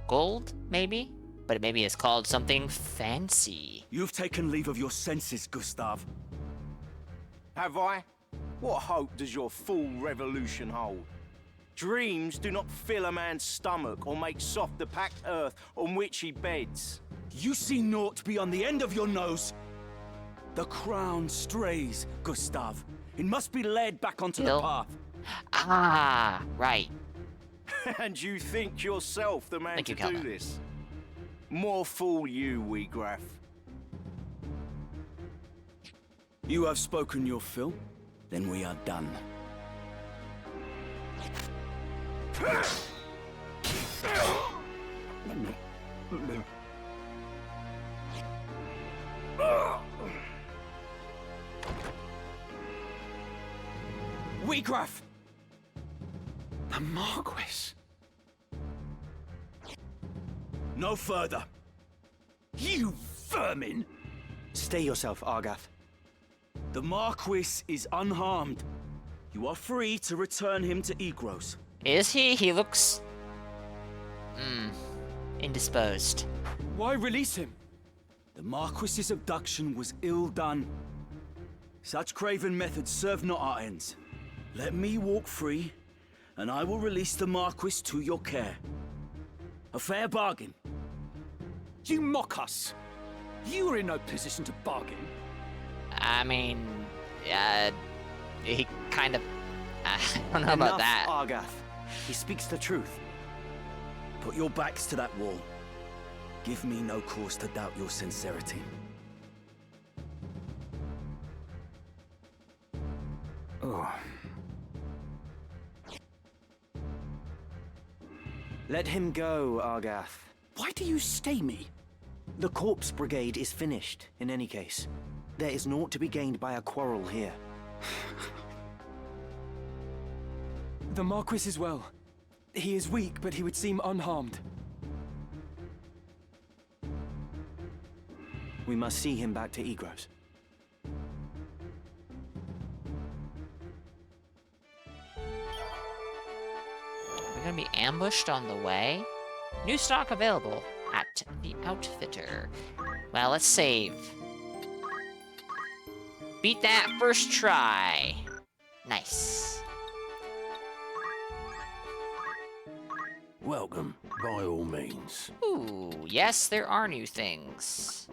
Gold, maybe? But maybe it's called something fancy. You've taken leave of your senses, Gustav. Have I? What hope does your full revolution hold? Dreams do not fill a man's stomach or make soft the packed earth on which he beds. You see naught beyond the end of your nose. The crown strays, Gustav. It must be led back onto the path. Ah, right. And you think yourself the man Thank to you, do Kelda. this? More fool you, wee Graf. You have spoken your fill, then we are done. Wee Graf! The Marquis. No further. You vermin! Stay yourself, Argath. The Marquis is unharmed. You are free to return him to Egros. Is he? He looks... indisposed. Why release him? The Marquis's abduction was ill done. Such craven methods serve not our ends. Let me walk free, and I will release the Marquis to your care. A fair bargain. You mock us. You are in no position to bargain. I mean, he kind of... I don't know Enough, about that. Argath. He speaks the truth. Put your backs to that wall. Give me no cause to doubt your sincerity. Oh. Let him go, Argath. Why do you stay me? The Corpse Brigade is finished, in any case. There is naught to be gained by a quarrel here. The Marquis is well. He is weak, but he would seem unharmed. We must see him back to Egros. We're gonna be ambushed on the way. New stock available at the Outfitter. Well, let's save. Beat that first try. Nice. Welcome, by all means. Ooh, yes, there are new things.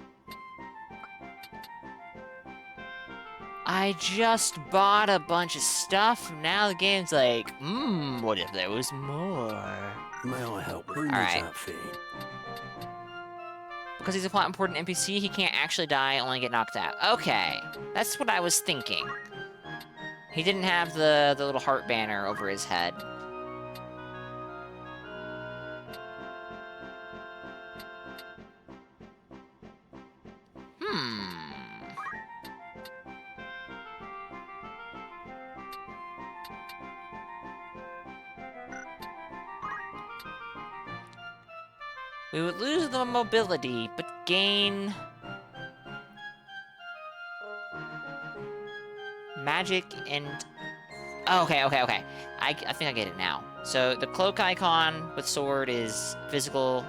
I just bought a bunch of stuff, and now the game's like, what if there was more? May I help with Alright. outfitting? Because he's a plot important NPC, he can't actually die, only get knocked out. Okay, that's what I was thinking. He didn't have the little heart banner over his head. We would lose the mobility, but gain... magic and... Oh, okay. I think I get it now. So, the cloak icon with sword is physical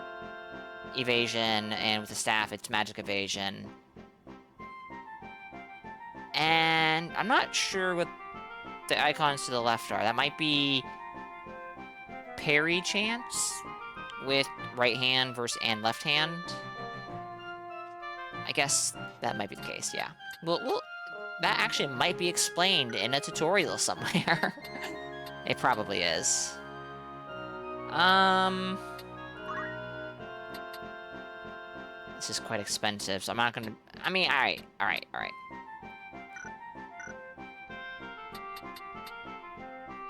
evasion, and with the staff, it's magic evasion. And I'm not sure what the icons to the left are. That might be parry chance with right hand versus and left hand. I guess that might be the case, yeah. Well, that actually might be explained in a tutorial somewhere. It probably is. This is quite expensive, so I'm not gonna... I mean, alright.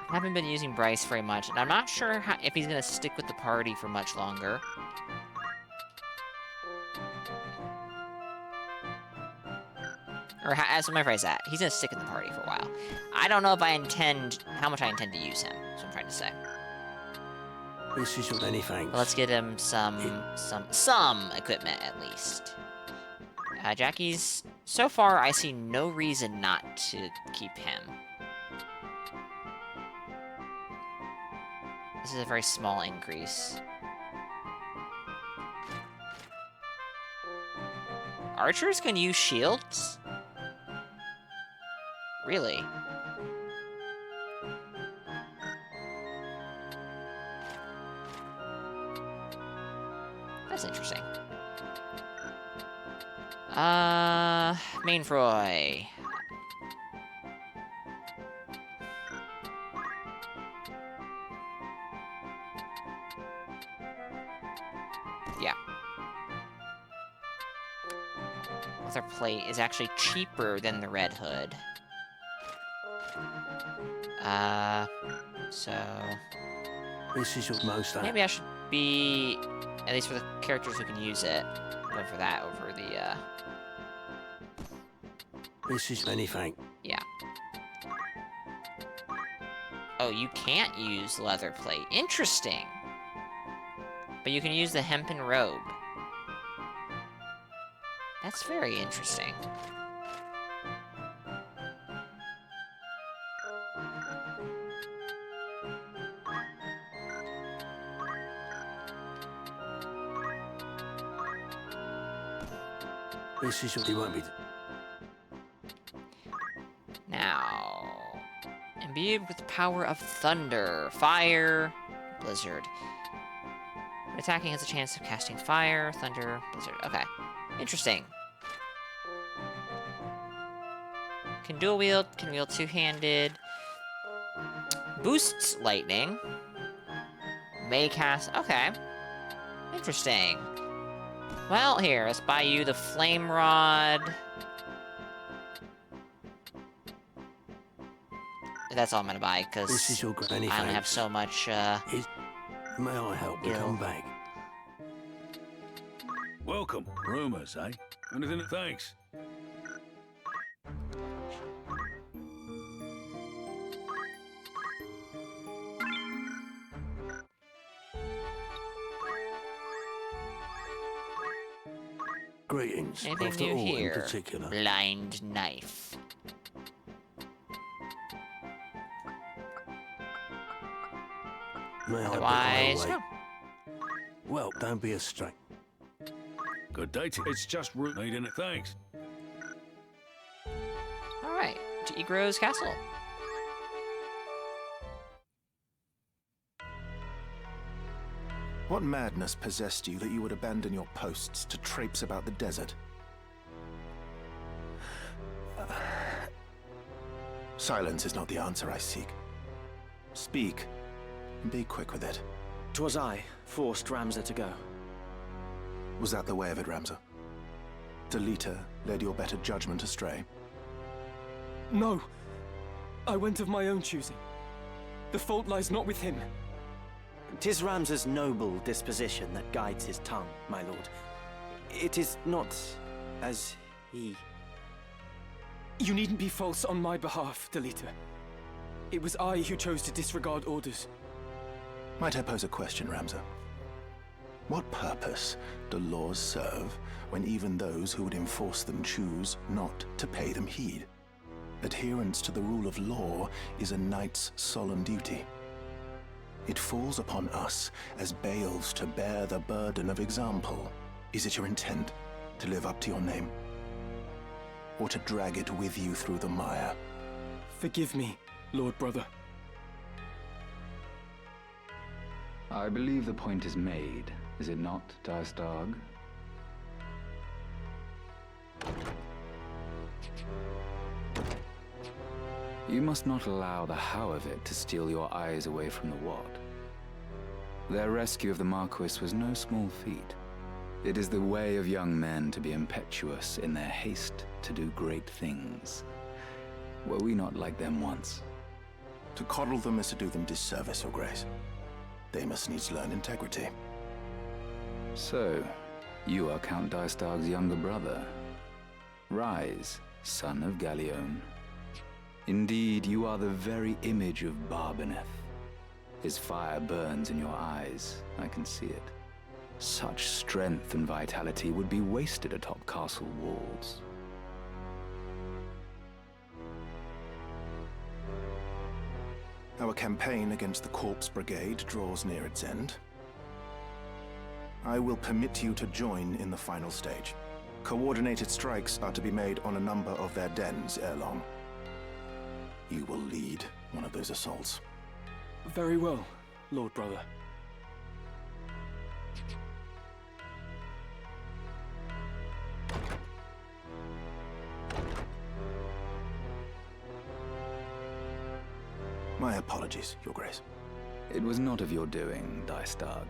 I haven't been using Bryce very much, and I'm not sure if he's gonna stick with the party for much longer. Or as my phrase that, he's gonna stick in the party for a while. I don't know if I intend, how much I intend to use him, so I'm trying to say. This is of any thanks. But let's get him some equipment at least. Jackie's, so far I see no reason not to keep him. This is a very small increase. Archers can use shields? Really? That's interesting. Mainfroy. Yeah. Leather plate is actually cheaper than the Red Hood. So... This is almost that. Maybe I should be, at least for the characters who can use it, go for that over the, This is many thanks. yeah. Oh, you can't use leather plate. Interesting. But you can use the hempen robe. That's very interesting. This is what he won't be. Now, imbued with the power of thunder, fire, blizzard. When attacking has a chance of casting fire, thunder, blizzard. Okay, interesting. Can dual wield, can wield two-handed. Boosts lightning. May cast, okay. Interesting. Well, here, let's buy you the flame rod. That's all I'm gonna buy, because I only have so much, May I help you come back? Welcome. Rumors, eh? Anything? Thanks. Greetings. Anything After new all, in here? particular. Blind knife. May I Otherwise, be no. Well, don't be a stranger. Good day to you. It's just root. Need any? Thanks. Alright, to Igro's castle. What madness possessed you that you would abandon your posts to traipse about the desert? Silence is not the answer I seek. Speak, and be quick with it. 'Twas I forced Ramza to go. Was that the way of it, Ramza? Delita led your better judgment astray? No. I went of my own choosing. The fault lies not with him. 'Tis Ramza's noble disposition that guides his tongue, my lord. It is not as he... You needn't be false on my behalf, Delita. It was I who chose to disregard orders. Might I pose a question, Ramza? What purpose do laws serve when even those who would enforce them choose not to pay them heed? Adherence to the rule of law is a knight's solemn duty. It falls upon us as Baals to bear the burden of example. Is it your intent to live up to your name? Or to drag it with you through the mire? Forgive me, Lord Brother. I believe the point is made, is it not, Dystag? You must not allow the how of it to steal your eyes away from the what. Their rescue of the Marquis was no small feat. It is the way of young men to be impetuous in their haste to do great things. Were we not like them once? To coddle them is to do them disservice, Your Grace. They must needs learn integrity. So, you are Count Dystag's younger brother. Rise, son of Galleon. Indeed, you are the very image of Barbeneth. His fire burns in your eyes. I can see it. Such strength and vitality would be wasted atop castle walls. Our campaign against the Corpse Brigade draws near its end. I will permit you to join in the final stage. Coordinated strikes are to be made on a number of their dens ere long. You will lead one of those assaults. Very well, Lord Brother. My apologies, Your Grace. It was not of your doing, Dystag.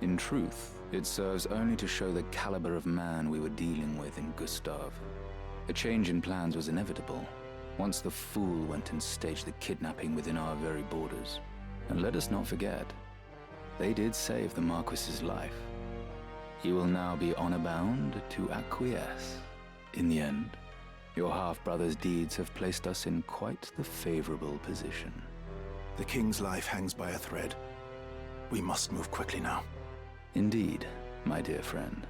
In truth, it serves only to show the caliber of man we were dealing with in Gustav. A change in plans was inevitable, once the fool went and staged the kidnapping within our very borders. And let us not forget, they did save the Marquis's life. He will now be honor-bound to acquiesce. In the end, your half-brother's deeds have placed us in quite the favorable position. The King's life hangs by a thread. We must move quickly now. Indeed, my dear friend.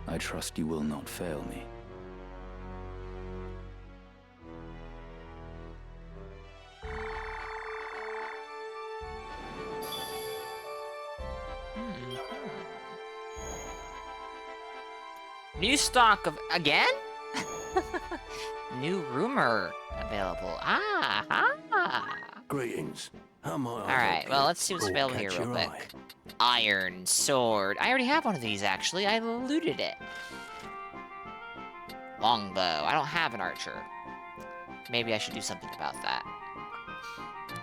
I trust you will not fail me. New stock of again? New rumor available. Greetings. How might I Alright, help well, you? let's see what's Or available here catch real your quick. eye? Iron sword. I already have one of these, actually. I looted it. Longbow. I don't have an archer. Maybe I should do something about that.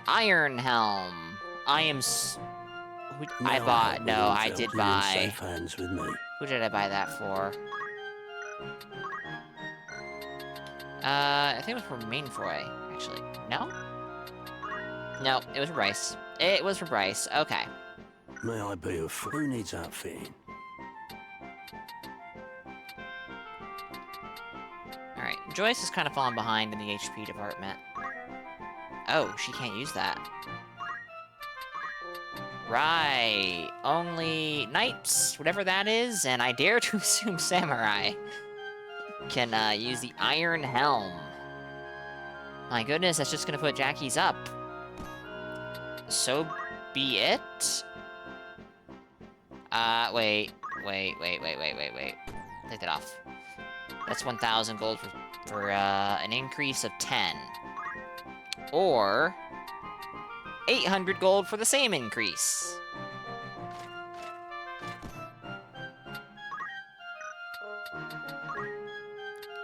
Iron helm. I am I bought... No, I did buy... Safe hands with me. Who did I buy that for? I think it was for Mainfroy, actually. No? No, it was for Bryce. It was for Bryce. Okay. May I be of who needs outfitting? Alright, Joyce is kind of falling behind in the HP department. Oh, she can't use that. Right. Only knights, whatever that is, and I dare to assume samurai, can use the iron helm. My goodness, that's just gonna put Jackie's up. So be it. Wait. Take that off. That's 1,000 gold for an increase of 10. Or 800 gold for the same increase.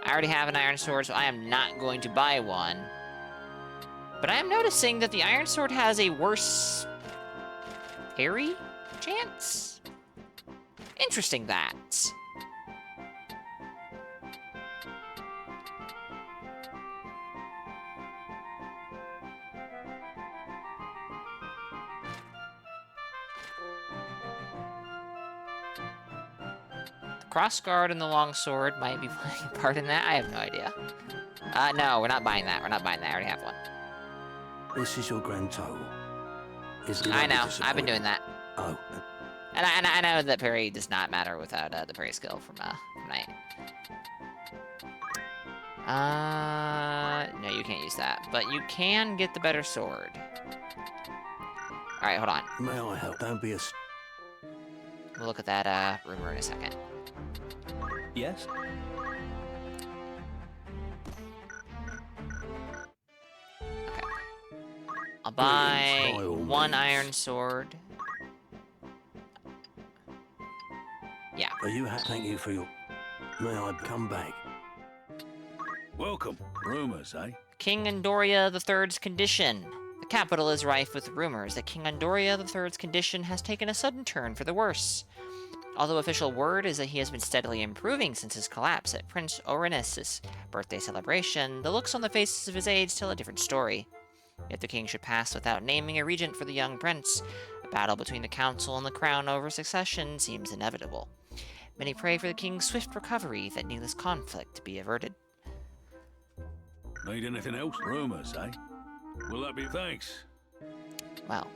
I already have an iron sword, so I am not going to buy one. But I am noticing that the iron sword has a worse parry chance? Interesting that. Crossguard and the longsword might be playing a part in that. I have no idea. No, we're not buying that. We're not buying that. I already have one. This is your grand total. I know. I've been doing that. Oh. And I know that parry does not matter without the parry skill from Knight. No, you can't use that. But you can get the better sword. Alright, hold on. May I help? Don't be a... We'll look at that rumor in a second. Yes? I'll buy one iron sword. Yeah. Are you thank you for your... May I come back? Welcome. Rumors, eh? King Andoria III's condition. The capital is rife with rumors that King Andoria III's condition has taken a sudden turn for the worse. Although official word is that he has been steadily improving since his collapse at Prince Orenis' birthday celebration, the looks on the faces of his aides tell a different story. If the king should pass without naming a regent for the young prince, a battle between the council and the crown over succession seems inevitable. Many pray for the king's swift recovery, that needless conflict be averted. Need anything else? Rumors, eh? Will that be thanks? Well,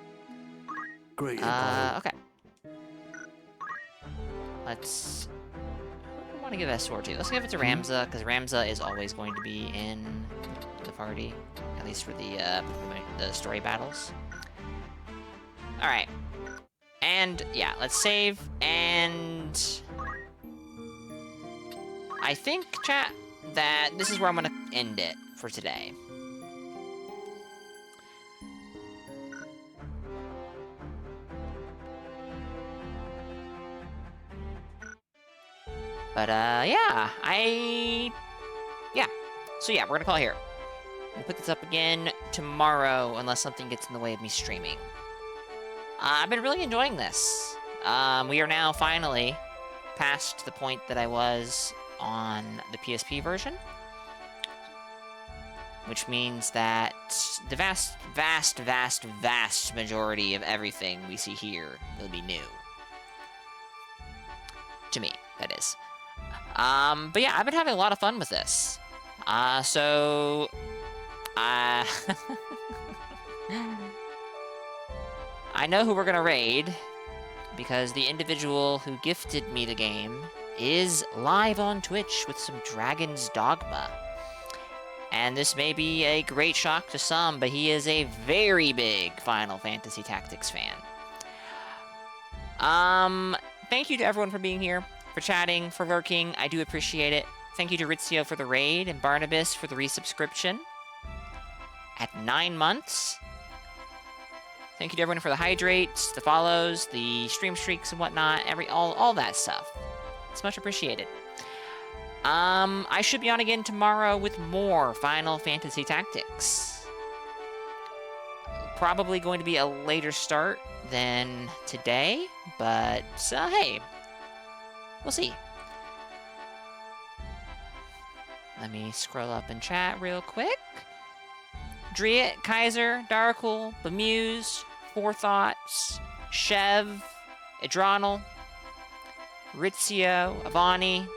Greeted by all. Okay. Let's... Who do I want to give that sword to? Let's give it to Ramza, because Ramza is always going to be in the party. At least for the story battles. Alright. And, yeah, let's save, and... I think, chat, that this is where I'm gonna end it for today. But, yeah, yeah. So, yeah, we're gonna call it here. We'll put this up again tomorrow, unless something gets in the way of me streaming. I've been really enjoying this. We are now finally past the point that I was on the PSP version. Which means that the vast majority of everything we see here will be new. To me, that is. But yeah, I've been having a lot of fun with this. I know who we're gonna raid, because the individual who gifted me the game is live on Twitch with some Dragon's Dogma. And this may be a great shock to some, but he is a very big Final Fantasy Tactics fan. Thank you to everyone for being here, for chatting, for lurking. I do appreciate it. Thank you to Ritzio for the raid, and Barnabas for the resubscription. At 9 months. Thank you to everyone for the hydrates, the follows, the stream streaks and whatnot, all that stuff. It's much appreciated. I should be on again tomorrow with more Final Fantasy Tactics. Probably going to be a later start than today, but hey, we'll see. Let me scroll up and chat real quick. Driet, Kaiser, Darkul, Bemuse, Forethoughts, Chev, Adronal, Ritzio, Avani,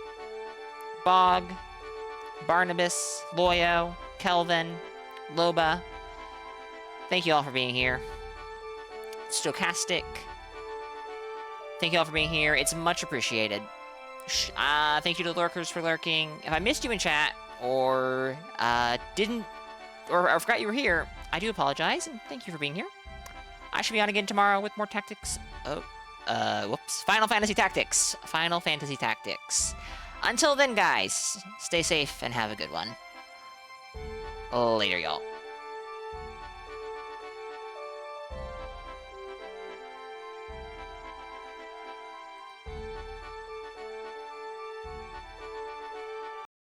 Bog, Barnabas, Loyo, Kelvin, Loba. Thank you all for being here. Stochastic. Thank you all for being here. It's much appreciated. Thank you to the lurkers for lurking. If I missed you in chat, or I forgot you were here, I do apologize, and thank you for being here. I should be on again tomorrow with more tactics. Whoops. Final Fantasy Tactics. Final Fantasy Tactics. Until then, guys, stay safe and have a good one. Later, y'all.